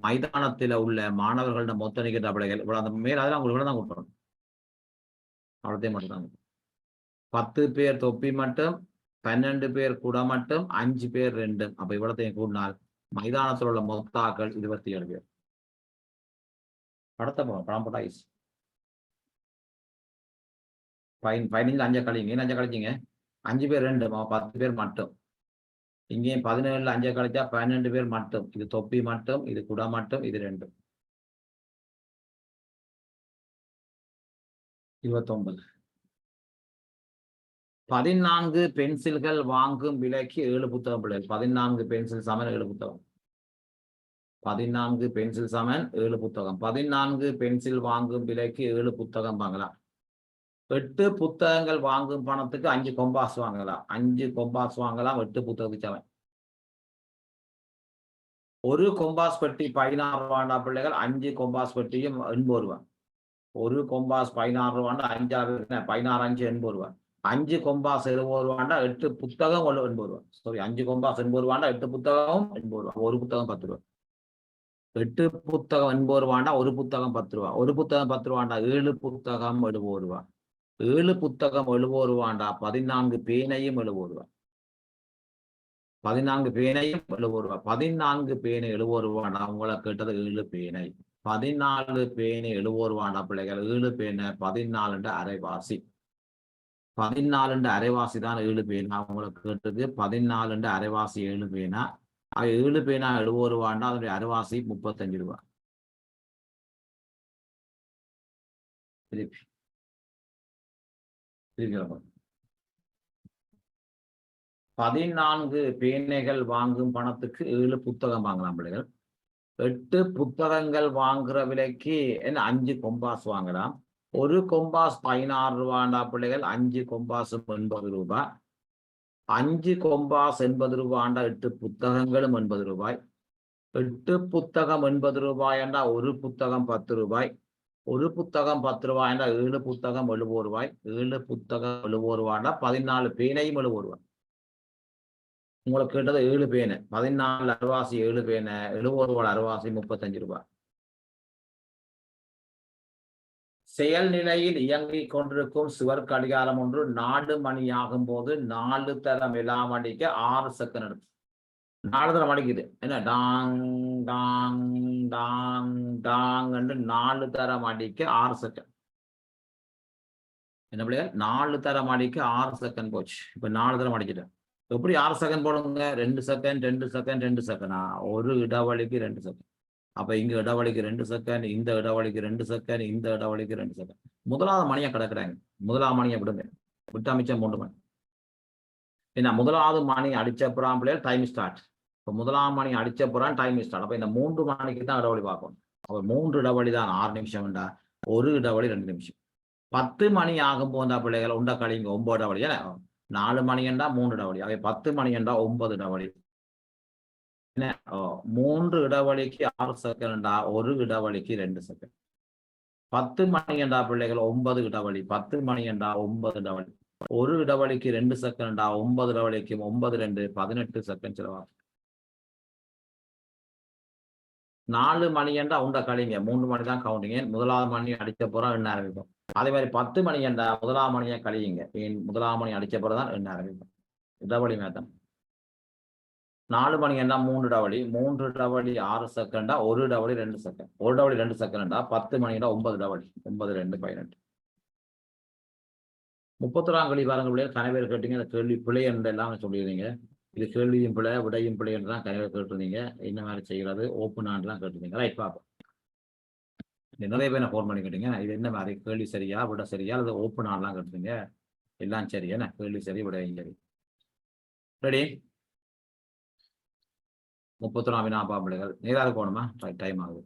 மைதானத்தில் உள்ள மாணவர்களோட மொத்த நிகழ்ந்த பிள்ளைகள் இவ்வளவு அந்த மேல அதெல்லாம் உங்களுக்கு தான் கூட்டணும். அவ்வளோத்தையும் மட்டும் தான். 10 பேர் தொப்பி மட்டும், 12 பேர் குடை மட்டும், 5 பேர் 2ம். அப்ப இவ்வளத்தையும் கூடினால் மைதானத்தில் உள்ள மொத்த ஆக்கள் 27 பேர். அடுத்த படம் போட்டா 15 5 கழிங்க. 5 கழிச்சிங்க, 5 பேர் 2, 10 பேர் மட்டும். இங்கேயும் 17 5 கழிச்சா 12 பேர் மட்டும். இது தொப்பி மட்டும், இது குடை மட்டும், இது 2. 29. 14 பென்சில்கள் வாங்கும் விலைக்கு 7 புத்தகம் பிள்ளைகள். 14 பென்சில் சமன் 7 புத்தகம். 14 பென்சில் சமன் 7 புத்தகம். 14 பென்சில் வாங்கும் விலைக்கு 7 புத்தகம் வாங்கலாம். 8 புத்தகங்கள் வாங்கும் பணத்துக்கு 5 கொம்பாஸ் வாங்கலாம். 5 கொம்பாஸ் வாங்கலாம் 8 புத்தகத்துக்கு சமன். ஒரு கொம்பாஸ் பெட்டி 16 ரூபாண்டா பிள்ளைகள். 5 கொம்பாஸ் பெட்டியும் 80 ரூபா. ஒரு கொம்பாஸ் 16 ரூபாண்டா 5 16 5 80 ரூபா. 5 கொம்பாஸ் 70 ரூபாண்டா 8 புத்தகம் 80 ரூபா. சாரி, 5 கொம்பாஸ் 80 ரூபாண்டா 8 புத்தகம் 80 ரூபா. ஒரு புத்தகம் 10 ரூபா. 8 புத்தகம் 80 ரூபாண்டா ஒரு புத்தகம் 10 ரூபா. ஒரு புத்தகம் 10 ரூபாண்டா 7 புத்தகம் 70 ரூபா. 7 புத்தகம் 70 ரூபாண்டா 14 பேனையும் 70 ரூபா. 14 பேனையும் 70 ரூபா. 14 பேனை 70 ரூபாண்டா. உங்களை கேட்டது 7 பேனை. 14 பேனை 70 ரூபாண்டா பிள்ளைகள். 7 பேனை 14 அரைவாசி. 14 அரைவாசி தான் 7 பேனா. உங்களுக்கு கேட்டது 14 அரைவாசி 7 பேனா. 7 பேனா 70 ரூபாண்டா அதனுடைய அரைவாசி 35 ரூபா. திருப்பி 14 14 பேனைகள் வாங்கும் பணத்துக்கு 7 புத்தகம் வாங்கலாம் பிள்ளைகள். 8 புத்தகங்கள் வாங்குற விலைக்கு என்ன 5 கொம்பாஸ் வாங்கலாம். ஒரு கொம்பாஸ் 16 ரூபாண்டா பிள்ளைகள். 5 கொம்பாஸ் 80 ரூபாய். 5 கொம்பாஸ் 80 ரூபாண்டா 8 புத்தகங்களும் 80 ரூபாய். 8 புத்தகம் 80 ரூபாயண்டா ஒரு புத்தகம் 10 ரூபாய். ஒரு புத்தகம் 10 ரூபாயண்டா 7 புத்தகம் 70 ரூபாய். 7 புத்தகம் 70 ரூபாண்டா 14 பேனையும் 70 ரூபாய். உங்களுக்கு கேட்டது 7 பேனை. 14 அரைவாசி 7 பேனை. 70 ரூபாய் அரைவாசி 35 ரூபாய். செயல்நிலையில் இயங்கிக் கொண்டிருக்கும் சுவர் கடிகாரம் ஒன்று 4 மணி ஆகும் போது 4 தரம் எல்லாம் அடிக்க 6 செகண்ட் எடுக்கும். 4 தரம் அடிக்குது. என்ன டாங் டாங் டாங் டாங் என்று 4 தரம் அடிக்க 6 செகண்ட். என்ன பிள்ளையா 4 தரம் அடிக்க 6 செகண்ட் போச்சு. இப்ப 4 தரம் அடிச்சிட்டேன். எப்படி 6 செகண்ட் போடுங்க? 2 செகண்ட் 2 செகண்ட் 2 செகண்டா? ஒரு இடைவெளிக்கு 2 செகண்ட். அப்ப இங்க இடைவெளிக்கு 2 செகண்ட், இந்த இடைவெளிக்கு 2 செகண்ட், இந்த இடைவெளிக்கு 2 செகண்ட். முதலாவது மணியை கிடக்குறாங்க. முதலாவது மணியை விடுங்க. விட்டா மிச்சம் 3 மணி. ஏன்னா முதலாவது மணி அடிச்சப்புறம் பிள்ளைகள் டைம் ஸ்டார்ட். இப்போ முதலாம் மணி அடிச்சப்புறம் டைம் ஸ்டார்ட். அப்ப இந்த 3 மணிக்கு தான் இடைவெளி பார்க்கணும். அப்ப 3 இடைவெளி தான் 6 நிமிஷம் உண்டா. ஒரு இடைவெளி 2 நிமிஷம். 10 மணி ஆகும் போதா பிள்ளைகள் உண்டா கழிங்க 9 இடைவெளி. ஏன்னா 4 மணி என்றா 3 இடைவெளி. அவை 10 மணி என்றா 9 இடைவெளி. என்ன 3 இடைவெளிக்கு 6 செகண்டா ஒரு இடைவெளிக்கு 2 செகண்ட். 10 மணி என்றா பிள்ளைகள் 9 இடைவெளி. 10 மணி என்றா 9 இடைவெளி. ஒரு இடைவெளிக்கு 2 செகண்டா 9 இடைவெளிக்கு 9 2 18 செகண்ட் செலவாகும். 4 மணி என்றா உண்ட கழிங்க 3 மணி தான் கவுண்டிங்க. முதலாவது மணி அடிச்ச போறோம் எண்ண ஆரம்பிக்கும். அதே மாதிரி 10 மணி என்றா முதலாம் மணியை கழியுங்க. முதலாம் மணி அடிச்ச போறதான் தான் எண்ண ஆரம்பிக்கும். இடைவெளி மேத்தம். 4 மணி என்றா 3 இடைவெளி. 3 இடைவெளி 6 செகண்டா ஒரு இடைவெளி 2 செகண்ட். ஒரு இடைவெளி 2 செகண்டா 10 மணி என்றா 9 இடைவெளி. 9 2 18. 31ஆம் கேள்வி பாருங்க. கனவேர் கேட்டீங்க. அந்த கேள்வி பிழை என்று எல்லாம் சொல்லிடுறீங்க. இது கேள்வியும் பிழை விடையும் பிழை என்று தான் கனவேர் கேட்டிருந்தீங்க. என்ன மாதிரி செய்கிறது ஓப்பன் ஆண்டுலாம் கேட்டிருந்தீங்க. ரைட் பார்ப்போம். நிறைய பேர் ஃபோன் பண்ணி கேட்டீங்க. இது என்ன மாதிரி கேள்வி சரியா விட சரியா அது ஓப்பன் ஆடலாம் கேட்டிருந்தீங்க. எல்லாம் சரி. என்ன கேள்வி சரி விடையும் சரி. ரெடி? 31ஆம் வினா பிள்ளைகள் நேராக போகணுமா? டைம் ஆகுது.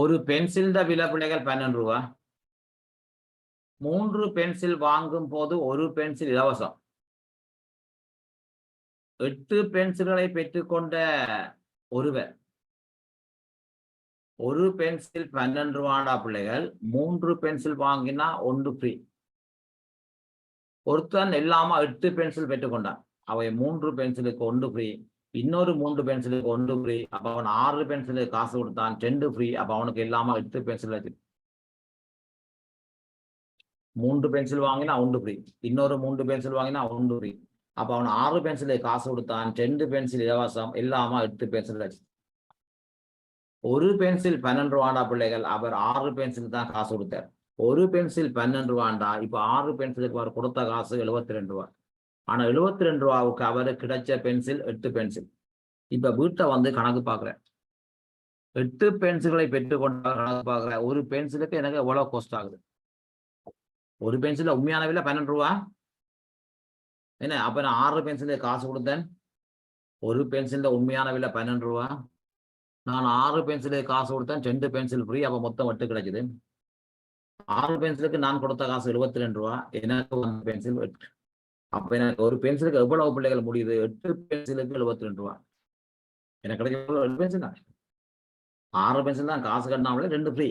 ஒரு பென்சில் விலை பிள்ளைகள் 12 ரூபா. 3 பென்சில் வாங்கும் போது ஒரு பென்சில் இலவசம். 8 பென்சில்களை பெற்றுக்கொண்ட ஒருவர் ஒரு பென்சில் 12 ரூபாண்டா பிள்ளைகள். 3 பென்சில் வாங்கினா 1 ஃப்ரீ. ஒருத்தன் எல்லாமா 8 பென்சில் பெற்றுக்கொண்டான். அவை 3 பென்சிலுக்கு 1 ஃப்ரீ. இன்னொரு 3 பென்சிலுக்கு 1 ஃப்ரீ. அப்ப அவன் 6 பென்சிலுக்கு காசு கொடுத்தான் 2 ஃப்ரீ. அப்ப அவனுக்கு எல்லாமா 8 பென்சில் வச்சு 3 பென்சில் வாங்கினா 1 ஃப்ரீ. இன்னொரு 3 பென்சில் வாங்கினா 1 ஃப்ரீ. அப்ப அவன் 6 பென்சிலுக்கு காசு கொடுத்தான் 2 பென்சில் இலவசம். எல்லாமா 8 பென்சில் வச்சு. ஒரு பென்சில் 12 ரூபாண்டா பிள்ளைகள். அவர் 6 பென்சில் தான் காசு கொடுத்தார். ஒரு பென்சில் 12 ரூபாண்டா. இப்ப 6 பென்சிலுக்கு அவர் கொடுத்த காசு 72 ரூபா. ஆனா 72 ரூபாவுக்கு அவருக்கு கிடைச்ச பென்சில் 8 பென்சில். இப்ப வீட்டை வந்து கணக்கு பார்க்குறேன். 8 பென்சில்களை பெற்றுக்கொண்ட கணக்கு பார்க்குறேன். ஒரு பென்சிலுக்கு எனக்கு எவ்வளவு காஸ்ட் ஆகுது? ஒரு பென்சில் உண்மையான விலை 12 ரூபா. என்ன அப்ப நான் 6 பென்சிலுக்கு காசு கொடுத்தேன். ஒரு பென்சில் உண்மையான விலை 12 ரூபா. நான் 6 பென்சிலுக்கு காசு கொடுத்தேன் 2 பென்சில் ஃப்ரீ. அப்ப மொத்தம் 8 கிடைக்குது. 6 பென்சிலுக்கு நான் கொடுத்த காசு 72 ரூபா. எனக்கு 1 பென்சில் 8. அப்ப எனக்கு ஒரு பென்சிலுக்கு எவ்வளவு பிள்ளைகள் முடியுது? 8 பென்சிலுக்கு 72 ரூபா. எனக்கு கிடைக்க 2 பென்சில் தான். 6 பென்சில் தான் காசு கட்டினாமலே 2 ஃப்ரீ.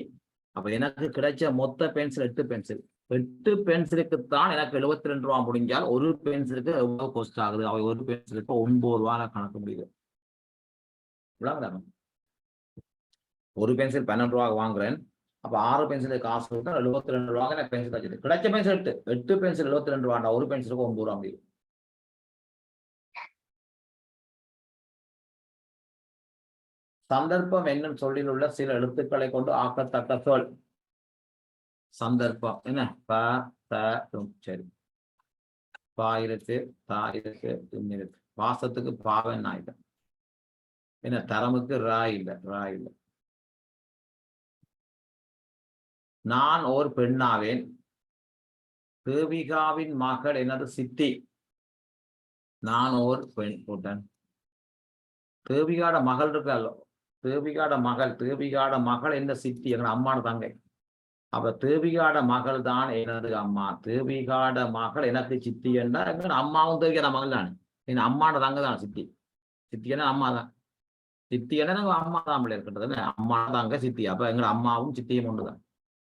அப்ப எனக்கு கிடைச்ச மொத்த பென்சில் 8 பென்சில். 8 பென்சிலுக்கு தான் எனக்கு 72 ரூபா முடிஞ்சால் ஒரு பென்சிலுக்கு எவ்வளவு காஸ்ட் ஆகுது? அவை ஒரு பென்சிலுக்கு 9 ரூபா கணக்கு முடியுது. ஒரு பென்சில் 12 ரூபா வாங்குறேன். அப்ப 6 பென்சிலுக்கு காசு கொடுத்தா 72 ரூபா எனக்கு பென்சில் வச்சுது. கிடைச்ச பென்சில் 8 பென்சில் 72 ரூபாண்டா. ஒரு பென்சிலுக்கு 9 ரூபா முடியுது. சந்தர்ப்பம் என்னும் சொல்லில் உள்ள சில எழுத்துக்களை கொண்டு ஆக்கத்தக்க சொல். சந்தர்ப்பம் என்ன? ப த சரி. பாயிரத்து தாயிரத்து தும்மிருக்கு. வாசத்துக்கு பாவன் ஆயிடும். என்ன தரமுக்கு ரா இல்லை. ரா இல்லை. நான் ஓர் பெண்ணாவேன். தேவிகாவின் மகள் எனது சித்தி. நான் ஒரு பெண் போட்டேன். தேவிகாட மகள் இருக்காள். தேவிகாட மகள் என்ன சித்தி எங்க அம்மான தங்கை. அப்ப தேவிகாட மகள் தான் எனது அம்மா. தேவிகாட மகள் எனக்கு சித்தி என்றா எங்க அம்மாவும் தேவிகாட மகள் தானே. என் அம்மான தங்க தான் சித்தி. சித்தினா அம்மா தான். சித்தினா நாங்க அம்மா தான் இருக்கின்றது. அம்மா தாங்க சித்தி. அப்ப எங்க அம்மாவும் சித்தியும் ஒன்றுதான்.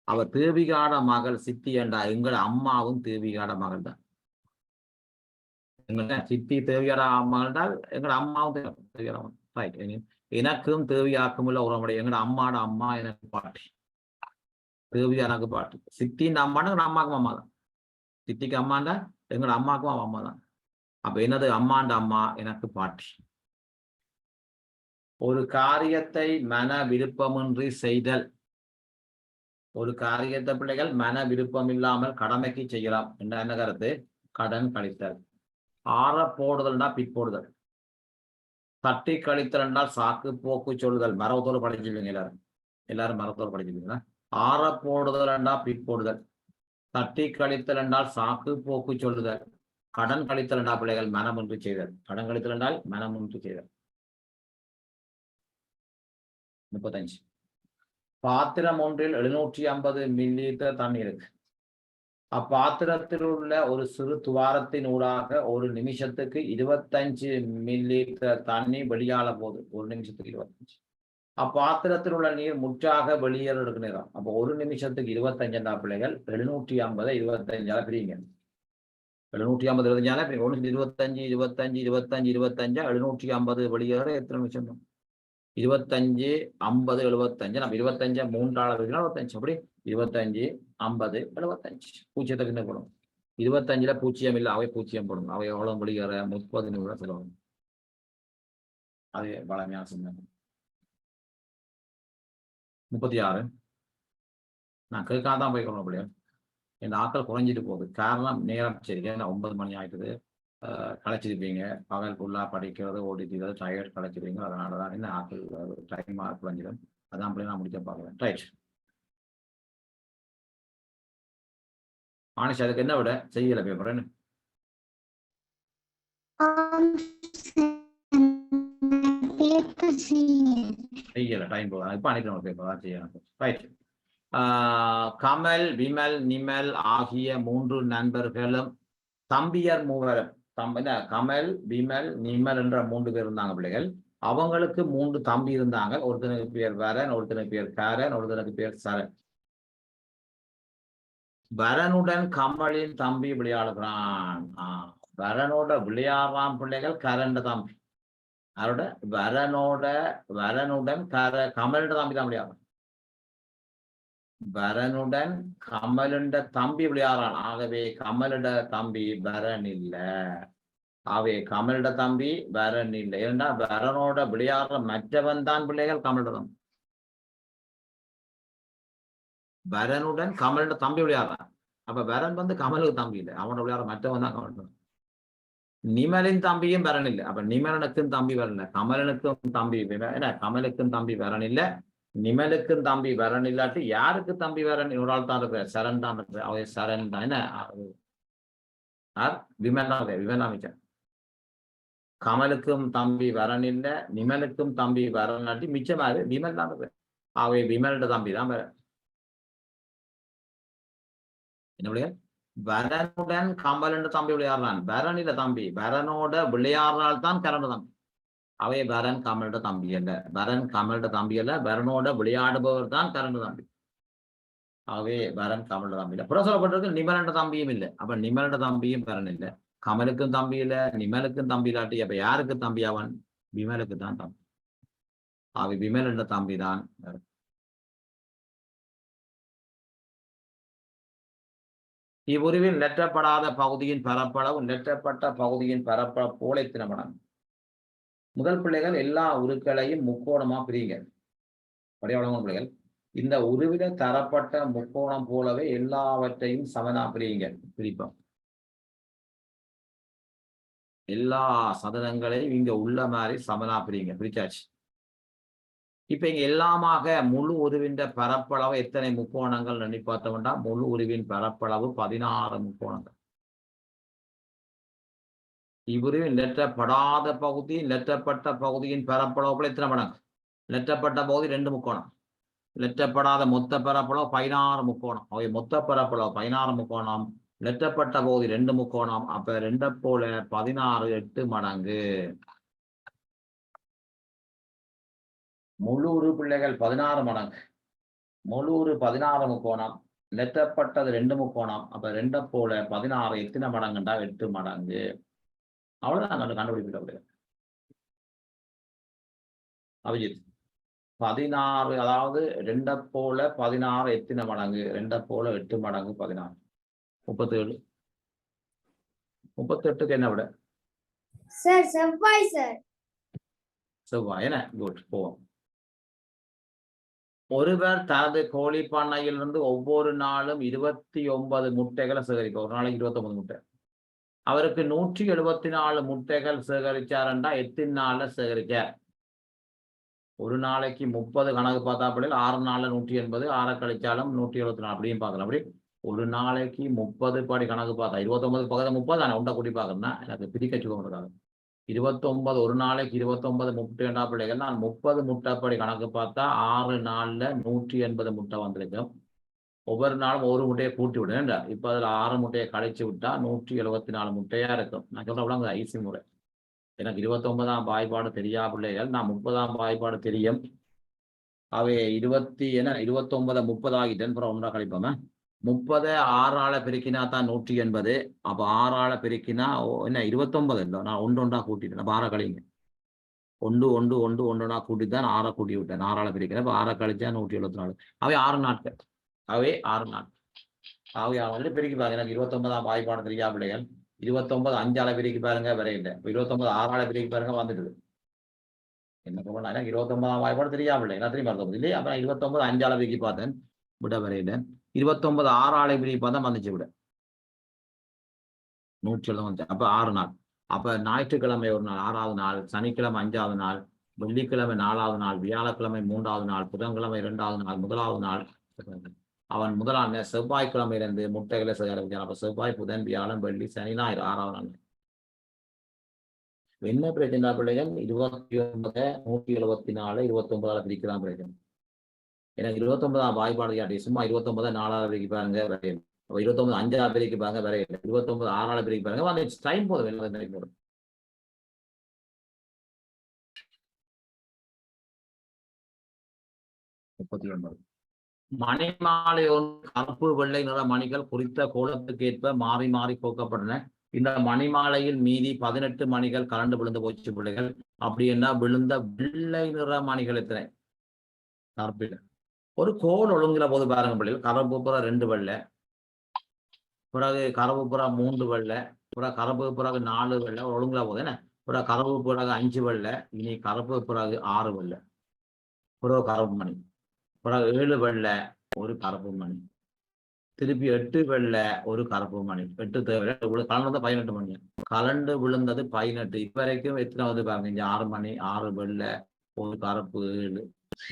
அவ தேவிகாட மகள் சித்தி என்றா எங்கள அம்மாவும் தேவிகாட மகள் தான். எங்க சித்தி தேவிகாட மகள் என்றால் எங்களோட அம்மாவும் தேவிகாட மகள். ரைட். எனக்கும் தேவியாக்கும் உள்ள உறவுடைய எங்களோட அம்மாட அம்மா எனக்கு பாட்டி. தேவியா எனக்கு பாட்டி. சித்தின் அம்மானா எங்க அம்மாக்கும் அம்மா தான். சித்திக்கு அம்மாண்டா எங்களோட அம்மாக்கும் அம்மா தான். அப்ப என்னது அம்மாண்ட அம்மா எனக்கு பாட்டி. ஒரு காரியத்தை மன விருப்பமின்றி செய்தல். ஒரு காரியத்தை பிள்ளைகள் மன விருப்பம் இல்லாமல் கடமைக்கு செய்யலாம் என்ற என்ன கருத்து? கடன் கழித்தல். ஆற போடுதல்னா பிற்போடுதல். தட்டி கழித்தல் என்றால் சாக்கு போக்கு சொல்லுதல். மரபத்தோடு படிச்சிருவீங்க எல்லாரும் மரபத்தோடு படிச்சிருவீங்களா? ஆற போடுதல் என்றால் பிற்போடுதல். தட்டி கழித்தல் என்றால் சாக்கு போக்கு சொல்லுதல். கடன் கழித்தல் என்றால் பிள்ளைகள் மனமின்றி செய்தல். கடன் கழித்தல் என்றால் மனமின்றி செய்தல். 35. பாத்திரம் ஒன்றில் 750 மில்லிலிட்டர் தண்ணீர் இருக்கு. அப்பாத்திரத்தில் உள்ள ஒரு சிறு துவாரத்தின் ஊடாக ஒரு நிமிஷத்துக்கு 25 மில்லிலிட்டர் தண்ணீர் வெளியால போகுது. ஒரு நிமிஷத்துக்கு 25. அப்பாத்திரத்தில் உள்ள நீர் முற்றாக வெளியேற எடுக்க நேரம். அப்போ ஒரு நிமிஷத்துக்கு 25 பிள்ளைகள் 750 25 பிரிங்க. 750 25 25 25 25 25 750 வெளியேற எத்தனை நிமிஷம்? 25 50 75. நம்ம 25 3 75. அப்படி 25 50 75. பூஜ்ஜியத்தை என்ன போடும்? 25ல பூஜ்ஜியம் இல்லை, அவை பூஜ்ஜியம் போடும். அவை எவ்வளவு வெளியேற 30 நிமிடம் செலவு. அது பலமையான சிந்தனை. 36. நான் கேட்காதான் போய்க்கணும். அப்படியே என் ஆட்கள் குறைஞ்சிட்டு போகுது. காரணம் நேரம். சரி, ஏன்னா 9 மணி ஆயிட்டுது. களைச்சிருப்பீங்க. பகல் ஃபுல்லா படிக்கிறது ஓடிட்டு டயர்ட் களைச்சிருப்பீங்க. அதனாலதான் என்ன ஆட்கள் டைம் குறைஞ்சிடும். அதான் அப்படியே நான் முடிக்க பார்க்குறேன். ரைட். ஆனிஷ் அதுக்கு என்ன விட செய்யல பேப்பர் செய்யல. டைம் போகுது. இப்ப அனுப்பி பேப்பர் தான் செய்யணும். ரைட். கமல், விமல், நிமல் ஆகிய 3 நண்பர்களும் தம்பியர் மூவரும். கமல், விமல், நிமல் என்ற 3 பேர் இருந்தாங்க பிள்ளைகள். அவங்களுக்கு 3 தம்பி இருந்தாங்க. ஒருத்தனுக்கு பேர் வரன், ஒருத்தனுக்கு பேர் காரன், ஒருத்தனுக்கு பேர் சரண். வரனுடன் கமலின் தம்பி விளையாடுகிறான். வரனோட விளையாடுறான் பிள்ளைகள் கரண்ட தம்பி. அதோட வரனுடன் கமலோட தம்பி தான் விளையாடுறான். வரனுடன் கமலுண்ட தம்பி விளையாடுறான். ஆகவே கமலுட தம்பி வரன் இல்ல. ஆகவே கமலுட தம்பி வரன் இல்லை. ஏன்னா வரனோட விளையாடுற மற்றவன் தான் பிள்ளைகள் கமலுட தம்பி. வரனுடன் கமலுட தம்பி விளையாடுறான். அப்ப வரன் வந்து கமலுக்கு தம்பி இல்லை. அவனோட விளையாடுற மற்றவன் தான் கமல். நிமலின் தம்பியும் வரன் இல்லை. அப்ப நிமலனுக்கும் தம்பி வரல. கமலனுக்கும் தம்பி என்ன? கமலுக்கும் தம்பி வரன் இல்லை. நிமலுக்கும் தம்பி வரன் இல்லாட்டி யாருக்கு தம்பி வரன்? ஒரு ஆள் தான் இருப்பார். சரண் தான் இருப்பார். அவ சரண் தான். என்ன விமல் தான். விமல் தான் மிச்சம். கமலுக்கும் தம்பி வரன் இல்லை. நிமலுக்கும் தம்பி வரன் இல்லாட்டி மிச்சமாரு விமல் தான் இருப்பார். அவை விமலோட தம்பி தான் வர. என்ன வரனுடன் கமல் தம்பி விளையாடுறான். வரன் இல்ல தம்பி. வரனோட விளையாடுறால் தான் கரண்ட தம்பி. அவை வரன் கமலோட தம்பி அல்ல. வரன் கமலோட தம்பி அல்ல. வரனோட விளையாடுபவர் தான் கரண்ட தம்பி. அவை வரன் கமலோட தம்பி இல்லை. புறம் சொல்லப்பட்டிருக்கு நிமலோட தம்பியும் இல்லை. அப்ப நிமலோட தம்பியும் வரன் இல்லை. கமலுக்கும் தம்பி இல்லை. நிமலுக்கும் தம்பி இல்லாட்டி அப்ப யாருக்கு தம்பி? அவன் விமலுக்கு தான் தம்பி. அவை விமலோட தம்பி தான். இவ்வுருவில் நெற்றப்படாத பகுதியின் பரப்பளவு நெற்றப்பட்ட பகுதியின் பரப்பளவு போல தினமனம். முதல் பிள்ளைகள் எல்லா உருக்களையும் முக்கோணமா பிரிங்க. படியாளமான பிள்ளைகள் இந்த உருவில தரப்பட்ட முக்கோணம் போலவே எல்லாவற்றையும் சமனா பிரிங்க. பிரிப்போம். எல்லா சதனங்களையும் இங்க உள்ள மாதிரி சமனா பிரிங்க. பிரிச்சாச்சு. இப்ப இங்க எல்லாமாக முழு உருவின் பரப்பளவு எத்தனை முக்கோணங்கள் எண்ணி பார்த்தோம்னா முழு உருவின் பரப்பளவு 16 முக்கோணங்கள். இவரு லெற்றப்படாத பகுதி லெற்றப்பட்ட பகுதியின் பரப்பளவுல எத்தனை மடங்கு? லெற்றப்பட்ட பகுதி 2 முக்கோணம், லெற்றப்படாத மொத்த பரப்பளவு 16 முக்கோணம். அவை மொத்த பரப்பளவு 16 முக்கோணம், லெற்றப்பட்ட பகுதி 2 முக்கோணம். அப்ப 2 போல 16 8 மடங்கு. முழு உரு பிள்ளைகள் 16 மடங்கு, முழு உரு 16 முக்கோணம், லெற்றப்பட்டது 2 முக்கோணம். அப்ப 2 போல 16 எத்தனை மடங்குண்டா 8 மடங்கு. அவ்வளவுதான் கண்டுபிடிப்பிட்ட அபிஜித். 16, அதாவது 2 போல 16 எத்தனை மடங்கு? 2 போல 8 மடங்கு 16, 37. 38க்கு என்ன விட? சார் செவ்வாய் சார். செவ்வாய். என்ன? குட். போவோம். ஒருவர் தனது கோழி பண்ணையிலிருந்து ஒவ்வொரு நாளும் 29 முட்டைகளை சேகரிக்க. ஒரு நாளைக்கு 29 முட்டை. அவருக்கு 174 முட்டைகள் சேகரிச்சாருண்டா எத்தனை நாள்ல சேகரிச்சார்? ஒரு நாளைக்கு 30 கணக்கு பார்த்தா பிள்ளைகள் 6 நாள்ல 180, 6 கழிச்சாலும் 174 அப்படின்னு பார்க்கலாம். அப்படி ஒரு நாளைக்கு 30 படி கணக்கு பார்த்தா 29 பக்கத்துல 30 தானே உண்டை கூட்டி பார்க்கணும்னா எனக்கு பிரிக்க சொல்லுவாங்க. 29 ஒரு நாளைக்கு 29 முட்டை பிள்ளைகள். நான் 30 முட்டைப்படி கணக்கு பார்த்தா 6 நாள்ல 180 முட்டை வந்திருக்கும். ஒவ்வொரு நாளும் ஒரு முட்டையை கூட்டி விடுங்க. இப்ப அதுல 6 முட்டையை கழிச்சு விட்டா 174 முட்டையா இருக்கும். நான் சொல்றேன் ஐசி முறை. எனக்கு 29ஆம் வாய்ப்பாடு தெரியா பிள்ளைகள். நான் 30ஆம் வாய்ப்பாடு தெரியும். அவை 29 30 ஆகிட்டேன். அப்புறம் ஒன்றா கழிப்போமே. 30 6 பெருக்கினா தான் 180. அப்ப 6 பெருக்கினா என்ன 29 இல்லை. நான் ஒன்றா கூட்டிட்டேன். அப்ப 6 கழிங்க. 1 1 1 1 கூட்டித்தான் 6 கூட்டி விட்டேன். 6 பிரிக்கிறேன். அப்ப 6 கழிச்சா 174. அவை 6 நாட்கள். அவை 6 நாட்கள். அவை வந்து பெருக்கி பாருங்க. எனக்கு 29ஆம் வாய்ப்பாடு தெரியா பிள்ளைகள். 29 5 பிரிக்கி பாருங்க வரையில. 29 6 பிரிக்கி பாருங்க வந்துடுது. என்ன பண்ணா எனக்கு 29ஆம் வாய்ப்பாடு தெரியா பிள்ளைங்க. நான் திரும்பி பார்த்தோம் இல்லையா? அப்ப 29 5 பிரிக்கி பார்த்தேன் விட வரையில. 29 6 பிரிக்கி பார்த்தா வந்துச்சு விட 170. அப்ப 6 நாள். அப்ப ஞாயிற்றுக்கிழமை ஒரு நாள் 6வது நாள், சனிக்கிழமை 5வது நாள், வெள்ளிக்கிழமை 4வது நாள், வியாழக்கிழமை 3வது நாள், புதன்கிழமை 2வது நாள், 1வது நாள். அவன் முதலாம் செவ்வாய்க்கிழமையிலிருந்து முட்டைகளை சேகரிச்சான். அப்ப செவ்வாய், புதன், வியாழன், வெள்ளி, சனி, ஞாயிறு 6வது நாள். என்ன பிரச்சனை பிள்ளைகள்? 29 174 29 பிரிக்கிறான் பிரச்சனை. எனக்கு 29ஆம் வாய்ப்பாடு காட்டி சும்மா 29 4 பிரிக்கி பாருங்க வரையில். 29 5 பிரிக்கி பாருங்க வரையில். 29 6 பிரிக்கி பாருங்க வந்து டைம் போதும். போதும். மணிமாலை கருப்பு வெள்ளை நிற மணிகள் குறித்த கோலத்துக்கு ஏற்ப மாறி மாறி கோக்கப்பட்டன. இந்த மணிமாலையில் மீதி 18 மணிகள் கலண்டு விழுந்து போச்சு பிள்ளைகள். அப்படி என்ன விழுந்த வெள்ளை நிற மணிகள் எத்தனை? கருப்பில் ஒரு கோல் ஒழுங்குல போது பாருங்க பிள்ளைகள். கருப்பு புற 2 வெள்ளை, பிறகு கருப்பு புற 3 வெள்ளை, பிறகு கருப்பு பிறகு 4 வெள்ளை ஒழுங்குல போகுது. என்ன பிறகு கருப்பு பிறகு 5 வெள்ளை, இனி கருப்பு பிறகு 6 வெள்ளை, பிறகு கருப்பு மணி, பிறகு 7 வெள்ளை ஒரு கருப்பு மணி, திருப்பி 8 வெள்ளை ஒரு கருப்பு மணி. 8 தேவை கலந்து 18 மணி. கலண்டு விழுந்தது 18. இப்ப வரைக்கும் எத்தனை வந்து பாருங்க. இங்க 6 மணி, 6 வெள்ளை ஒரு கருப்பு 7,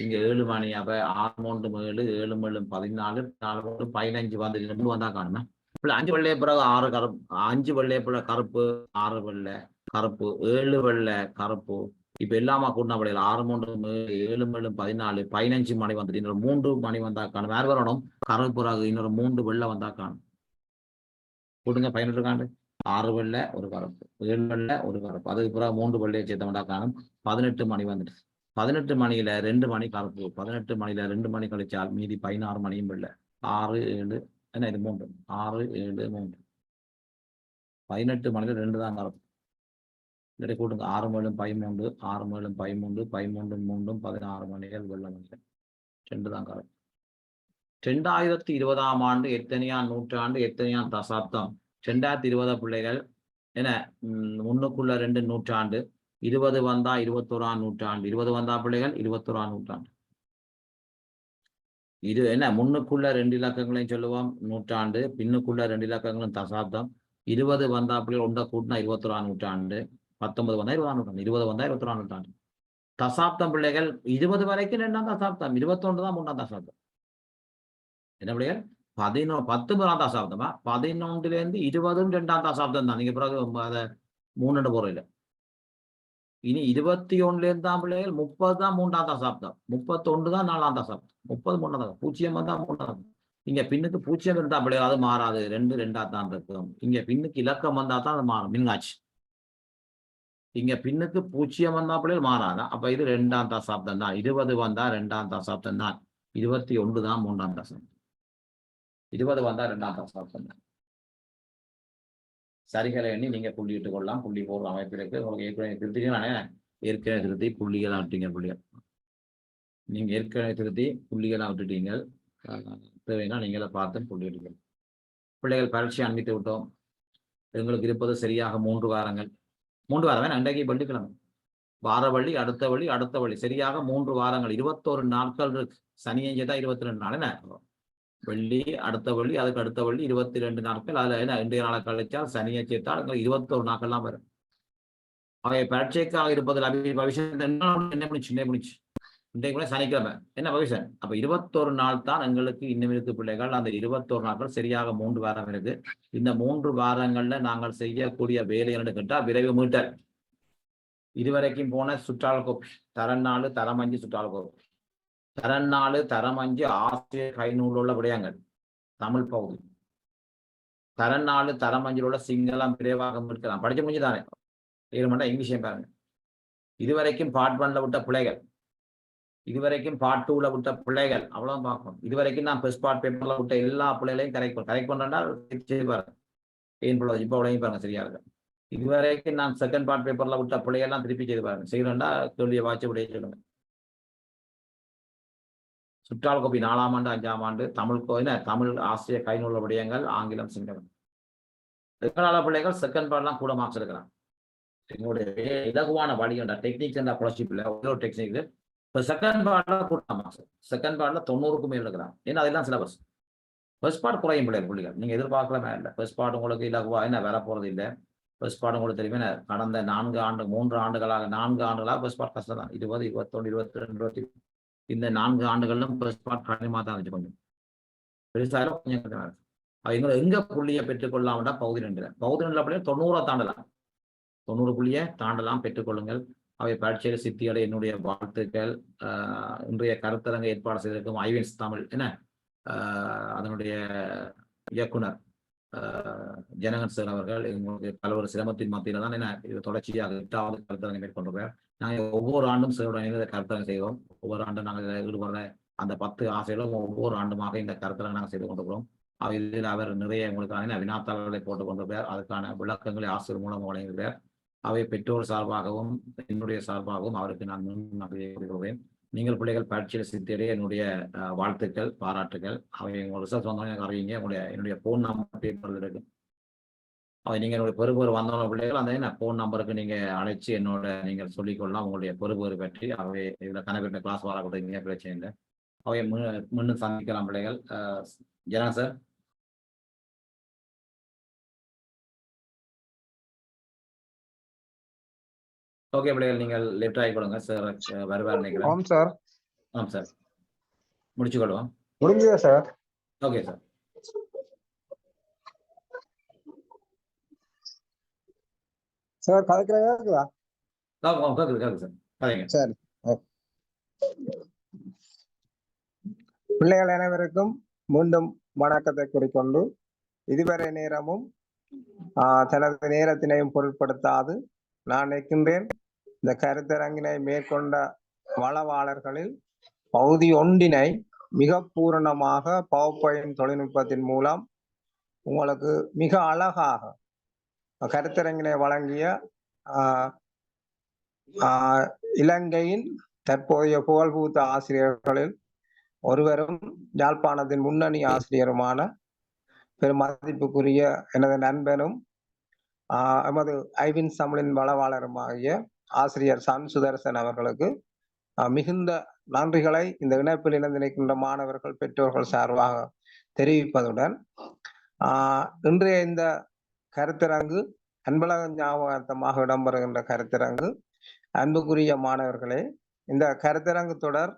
இங்க 7 மணி. அப்ப 6 3 7 7 7 14 4 15 வந்து 2 வந்தா காணுமே. 5 வெள்ளைய பிறகு 6 கருப்பு, 5 வெள்ளைய பிறகு கருப்பு 6 வெள்ளை கருப்பு 7 வெள்ளை கருப்பு. இப்ப எல்லாமா கூட்டினா படையில 6 3 7 7 14 15 மணி வந்துட்டு இன்னொரு 3 மணி வந்தா காணும். வேறு வரணும் கருப்பு பிறகு இன்னொரு 3 வெள்ளை வந்தா காணும். கூட்டுங்க 18 காண்டு. 6 வெள்ளை ஒரு கருப்பு, 7 வெள்ளை ஒரு கருப்பு, அதுக்கு பிறகு 3 வெள்ளையை சேர்த்த வந்தா காணும். 18 மணி வந்துட்டு. 18 மணியில 2 மணி கருப்பு, 18 மணியில 2 மணி கழிச்சால் மீதி 16 மணியும் வெள்ளை. 6 7 என்ன இது 3 6 7 3 18 மணியில 2 தான் கருப்பு. இதை கூட்டுங்க 6 மேலும் 13 6 மேலும் 13 13 3 16 மணிகள் வெள்ள மணிகள் 2 தான் கருப்பு. 2020ஆம் ஆண்டு எத்தனையாம் நூற்றாண்டு எத்தனையாம் தசாப்தம்? 2020 பிள்ளைகள் என்ன 1க்குள்ள 2 நூற்றாண்டு, 20 வந்தா 21ஆம் நூற்றாண்டு, 20 வந்தா பிள்ளைகள் 21ஆம் நூற்றாண்டு. இது என்ன 3க்குள்ள 2 இலக்கங்களையும் சொல்லுவோம் நூற்றாண்டு, பின்னுக்குள்ள 2 இலக்கங்களும் தசாப்தம். 20 வந்தா பிள்ளைகள் ஒன்றை கூட்டினா 21ஆம் நூற்றாண்டு, 19 வந்தா 20ஆம் நூற்றாண்டு, 20 வந்தா 21ஆம் நூற்றாண்டு. தசாப்தம் பிள்ளைகள் 20 வரைக்கும் 2ஆம் தசாப்தம், 21 தான் 3ஆம் தசாப்தம். என்ன பிள்ளைகள் 10 முதலாம் தசாப்தமா? 11லேருந்து 20 2ஆம் தசாப்தம் தான். நீங்க பிறகு அதை 3 போற இல்லை. இனி 21 இருந்தா பிள்ளைகள் 30 தான் 3ஆம் தசாப்தம், 31 தான் 4ஆம் தசாப்தம், 30 3ஆம் தசாப்தம், 0 வந்தா 3ஆம். இங்க பின்னுக்கு 0 இருந்தா பிள்ளைகள் அது மாறாது, 2 2ஆ தான் இருக்கும். இங்க பின்னுக்கு இலக்கம் வந்தா தான் அது மாறும். மின்காட்சி இங்க பின்னுக்கு 0 வந்தா பிள்ளைகள் மாறாதான். அப்ப இது 2ஆம் தசாப்தம் தான். 20 வந்தா 2ஆம் தசாப்தம் தான். 21 தான் 3ஆம் தசாப்தம். 20 வந்தா 2ஆம் தசாப்தம் தான். சரிகளை எண்ணி நீங்க புள்ளியிட்டுக் கொள்ளலாம். புள்ளி போடுற அமைப்பு இருக்கு. உங்களுக்கு ஏற்கனவே திருத்தினானே, ஏற்கனவே திருத்தி புள்ளிகளாக விட்டீங்க. புள்ளிகள் நீங்க ஏற்கனவே திருத்தி புள்ளிகளாக விட்டுட்டீங்க. தேவைன்னா நீங்கள பார்த்து புள்ளியிடுங்க. பிள்ளைகள் பரீட்சை அனுப்பித்து விட்டோம். எங்களுக்கு இருப்பது சரியாக 3 வாரங்கள். 3 வாரம் அன்றைக்கு வெள்ளிக்கிழமை, வார வழி, அடுத்த வழி, அடுத்த வழி, சரியாக 3 வாரங்கள், 21 நாட்கள் இருக்கு. சனியை தான் 22 நாள். என்ன வெள்ளி, அடுத்த வள்ளி, அதுக்கு அடுத்த வள்ளி, 22 நாட்கள். அதுல என்ன 2 நாளை கழிச்சால் சனியை சேர்த்தால் 21 நாட்கள்லாம் வரும். அவை பரீட்சைக்காக இருப்பதில் பவிஷன் என்ன பண்ணிச்சு இன்றைக்கு கூட சனிக்கிழமை என்ன பவிஷன். அப்ப 21 நாள் தான் எங்களுக்கு இன்னும் இருக்கு பிள்ளைகள். அந்த 21 நாட்கள் சரியாக 3 வாரம் இருக்கு. இந்த 3 வாரங்கள்ல நாங்கள் செய்யக்கூடிய வேலைகள் கேட்டா விரைவு மீட்டல், இதுவரைக்கும் போன சுற்றால் கோப்பி, தரம் 4 தரம் 5 சுற்றால் கோப்பி, தரம் 4 தரம் 5 ஆசிரியர் கைநூல் உள்ள விடயங்கள் தமிழ் பகுதி, தரம் 4 தரம் 5 உள்ள சிங்களம் விரைவாக மீட்கலாம். படிச்ச முடிஞ்சுதானே 7 மணி நேரம் இங்கிலீஷையும் பாருங்க. இதுவரைக்கும் பார்ட் 1ல விட்ட பிள்ளைகள், இதுவரைக்கும் பார்ட் 2ல விட்ட பிள்ளைகள் அவ்வளவு பார்க்கணும். இதுவரைக்கும் நான் ஃபர்ஸ்ட் பார்ட் பேப்பர்ல விட்ட எல்லா பிள்ளைகளையும் கரெக்ட் பண்றேன்னா செய்து பாருங்க. ஏன் பிள்ளை இப்போ அவ்வளவு பாருங்க சரியா இருக்கு. இதுவரைக்கும் நான் செகண்ட் பார்ட் பேப்பர்ல விட்ட பிள்ளைகள்லாம் திருப்பி செய்து பாருங்க. செய்யறேன்டா கேள்வியை வாட்சி விடைய சொல்லுங்க. சுற்றால் கோப்பி 4ஆம் ஆண்டு 5ஆம் ஆண்டு தமிழ் ஆசிரியர் கைநூல் விடயங்கள் ஆங்கிலம் சிங்களம். எங்களால பிள்ளைகள் செகண்ட் பார்ட்லாம் கூட மார்க்ஸ் எடுக்கிறான். எங்களுடைய இலகுவான வழி என்ற டெக்னிக்ஸ் என்ற ஸ்காலர்ஷிப் இல்லை, ஒரு டெக்னிக். இப்போ செகண்ட் பார்ட்ல கூட மார்க்ஸ், செகண்ட் பார்ட்ல 90க்கும் மேல் எடுக்கிறான். ஏன்னா அதெல்லாம் சிலபஸ். ஃபர்ஸ்ட் பார்ட் குறையும் பிள்ளைகள். நீங்க எதிர்பார்க்கலாமே இல்லை. ஃபர்ஸ்ட் பார்ட் உங்களுக்கு இலகுவா என்ன வர போறது இல்லை. ஃபர்ஸ்ட் பார்ட் உங்களுக்கு தெரியுமே, கடந்த 3 ஆண்டுகளாக ஃபர்ஸ்ட் பார்ட் கஷ்டம் தான். 20, 21, 22, 20 இந்த 4 ஆண்டுகளிலும் ஃபர்ஸ்ட் பார்ட் கடினமாக தான் இருந்துச்சு. கொஞ்சம் பெருசாக கொஞ்சம் கடினமாக இருக்கு. அவங்க எங்க புள்ளியை பெற்றுக்கொள்ளலாம்டா பகுதி 2ல. பகுதி 2ல அப்படியே 90 தாண்டலாம், 90 புள்ளியை தாண்டலாம், பெற்றுக்கொள்ளுங்கள். அவை பரீட்சையில் சித்தியோட என்னுடைய வாழ்த்துக்கள். இன்றைய கருத்தரங்க ஏற்பாடு செய்திருக்கும் ஐவின்ஸ் தமிழ் அதனுடைய இயக்குனர் ஜனகன் சார் அவர்கள் எங்களுக்கு பல்வேறு சிரமத்தின் மத்தியில தான் இது தொடர்ச்சியாக 8வது கருத்தரங்கை மேற்கொண்டிருக்கிறார். நாங்கள் ஒவ்வொரு ஆண்டும் சாரோட இணைந்த கருத்தரங்கை செய்வோம். ஒவ்வொரு ஆண்டும் நாங்கள் ஈடுபடுற அந்த 10 ஆசைகளும் ஒவ்வொரு ஆண்டுமாக இந்த கருத்தரங்கை நாங்கள் செய்து கொண்டிருக்கிறோம். இதில் அவர் நிறைய எங்களுக்கான வினாத்தாளர்களை போட்டுக் கொண்டிருக்கிறார். அதுக்கான விளக்கங்களை ஆசிரியர் மூலம் வழங்குகிறார். அவை பெற்றோர் சார்பாகவும் என்னுடைய சார்பாகவும் அவருக்கு நான் நன்றி. நீங்கள் பிள்ளைகள் பரீட்சையில் சித்தியடைய என்னுடைய வாழ்த்துக்கள், பாராட்டுகள். அவை உங்கள் ரிசல்ட் வந்தவங்க அறிவிங்க. என்னுடைய ஃபோன் நம்பர் பேப்பர் இருக்கு. அவை நீங்கள் என்னுடைய பெறுபேறு வந்தவங்க பிள்ளைகள் அந்த ஃபோன் நம்பருக்கு நீங்க அழைச்சி என்னோட நீங்கள் சொல்லிக்கொள்ளலாம் உங்களுடைய பெறுபேறு பற்றி. அவை இதில் கணக்கு கிளாஸ் வரக்கூடாது, பிரச்சனை இல்லை. அவை முன்னும் சந்திக்கலாம் பிள்ளைகள். ஜனா சார். ஓகே பிள்ளைகள், நீங்கள் லெஃப்ட் ஆகி கொடுங்க சார். வருவார் நினைக்கிறேன். ஆம் சார். ஆம் சார், முடிச்சு கொள்வோம். முடிஞ்சதா சார்? Okay sir. சார் கதைக்கிறதா இருக்குதா? கேக்குது சார், கதைங்க. சரி. பிள்ளைகள் அனைவருக்கும் மீண்டும் வணக்கத்தை கூறிக்கொண்டு, இதுவரை நேரமும் தனது நேரத்தினையும் பொருட்படுத்தாது நான் நிற்கின்றேன். இந்த கருத்தரங்கினை மேற்கொண்ட வளவாளர்களில் பகுதி 1 மிக பூரணமாக பவர்பாயிண்ட் தொழில்நுட்பத்தின் மூலம் உங்களுக்கு மிக அழகாக கருத்தரங்கினை வழங்கிய இலங்கையின் தற்போதைய புகழ்பூத்த ஆசிரியர்களில் ஒருவரும் யாழ்ப்பாணத்தின் முன்னணி ஆசிரியருமான பெரும் மதிப்புக்குரிய எனது நண்பனும் எமது ஐவின்ஸ் தமிழின் வளவாளருமாகிய ஆசிரியர் சன் சுதர்சன் அவர்களுக்கு மிகுந்த நன்றிகளை இந்த இணைப்பில் இணைந்து நிற்கின்ற மாணவர்கள் பெற்றோர்கள் சார்பாக தெரிவிப்பதுடன் இன்றைய இந்த கருத்தரங்கு அன்பழக ஞாபகார்த்தமாக இடம்பெறுகின்ற கருத்தரங்கு, அன்புக்குரிய மாணவர்களே, இந்த கருத்தரங்கு தொடர்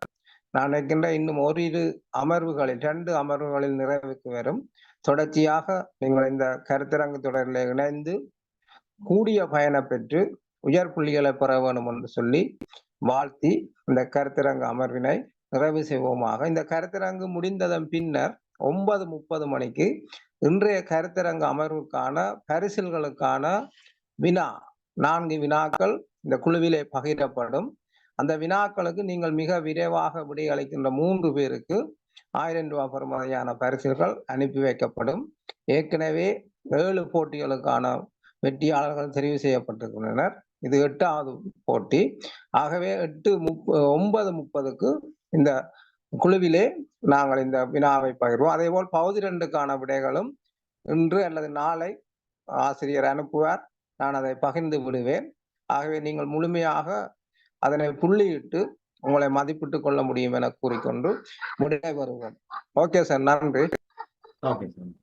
நான் நிற்கின்ற இன்னும் 2 அமர்வுகளில் நிறைவுக்கு வரும். தொடர்ச்சியாக நீங்கள் இந்த கருத்தரங்கு தொடரில் இணைந்து கூடிய பயனை பெற்று உயர் புள்ளிகளை பெற வேண்டும் என்று சொல்லி வாழ்த்தி இந்த கருத்தரங்கு அமர்வினை நிறைவு செய்வோமாக. இந்த கருத்தரங்கு முடிந்ததன் பின்னர் 9:30 மணிக்கு இன்றைய கருத்தரங்கு அமர்வுக்கான பரிசில்களுக்கான வினா 4 வினாக்கள் இந்த குழுவிலே பகிரப்படும். அந்த வினாக்களுக்கு நீங்கள் மிக விரைவாக விடையளிக்கின்ற 3 பேருக்கு 1000 ரூபாய் பெறுமதியான பரிசுகள் அனுப்பி வைக்கப்படும். ஏற்கனவே 7 போட்டிகளுக்கான வெற்றியாளர்கள் தெரிவு செய்யப்பட்டிருக்கின்றனர். இது 8வது போட்டி. ஆகவே 9:30க்கு இந்த குழுவிலே நாங்கள் இந்த வினாவை பகிர்வோம். அதே போல் பகுதி 2க்கான விடைகளும் இன்று அல்லது நாளை ஆசிரியர் அனுப்புவார். நான் அதை பகிர்ந்து விடுவேன். ஆகவே நீங்கள் முழுமையாக அதனை புள்ளியிட்டு உங்களை மதிப்பிட்டுக் கொள்ள முடியும் என கூறிக்கொண்டு விடைபெறுவோம். ஓகே சார், நன்றி. Okay sir.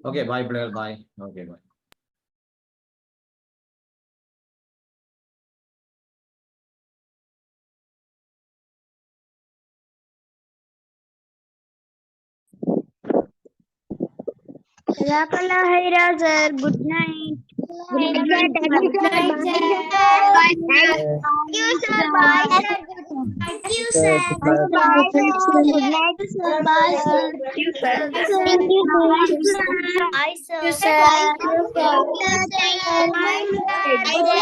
ஓகே, பாய் பிள்ளைகள், பாய். Okay, bye. Jazakallah khaira sir. Good night. Good night sir. Thank you sir. Bye sir. Thank you sir. Bye sir. Good night sir. Bye sir. Thank you sir. Thank you sir. Bye sir. Thank you sir. Bye sir.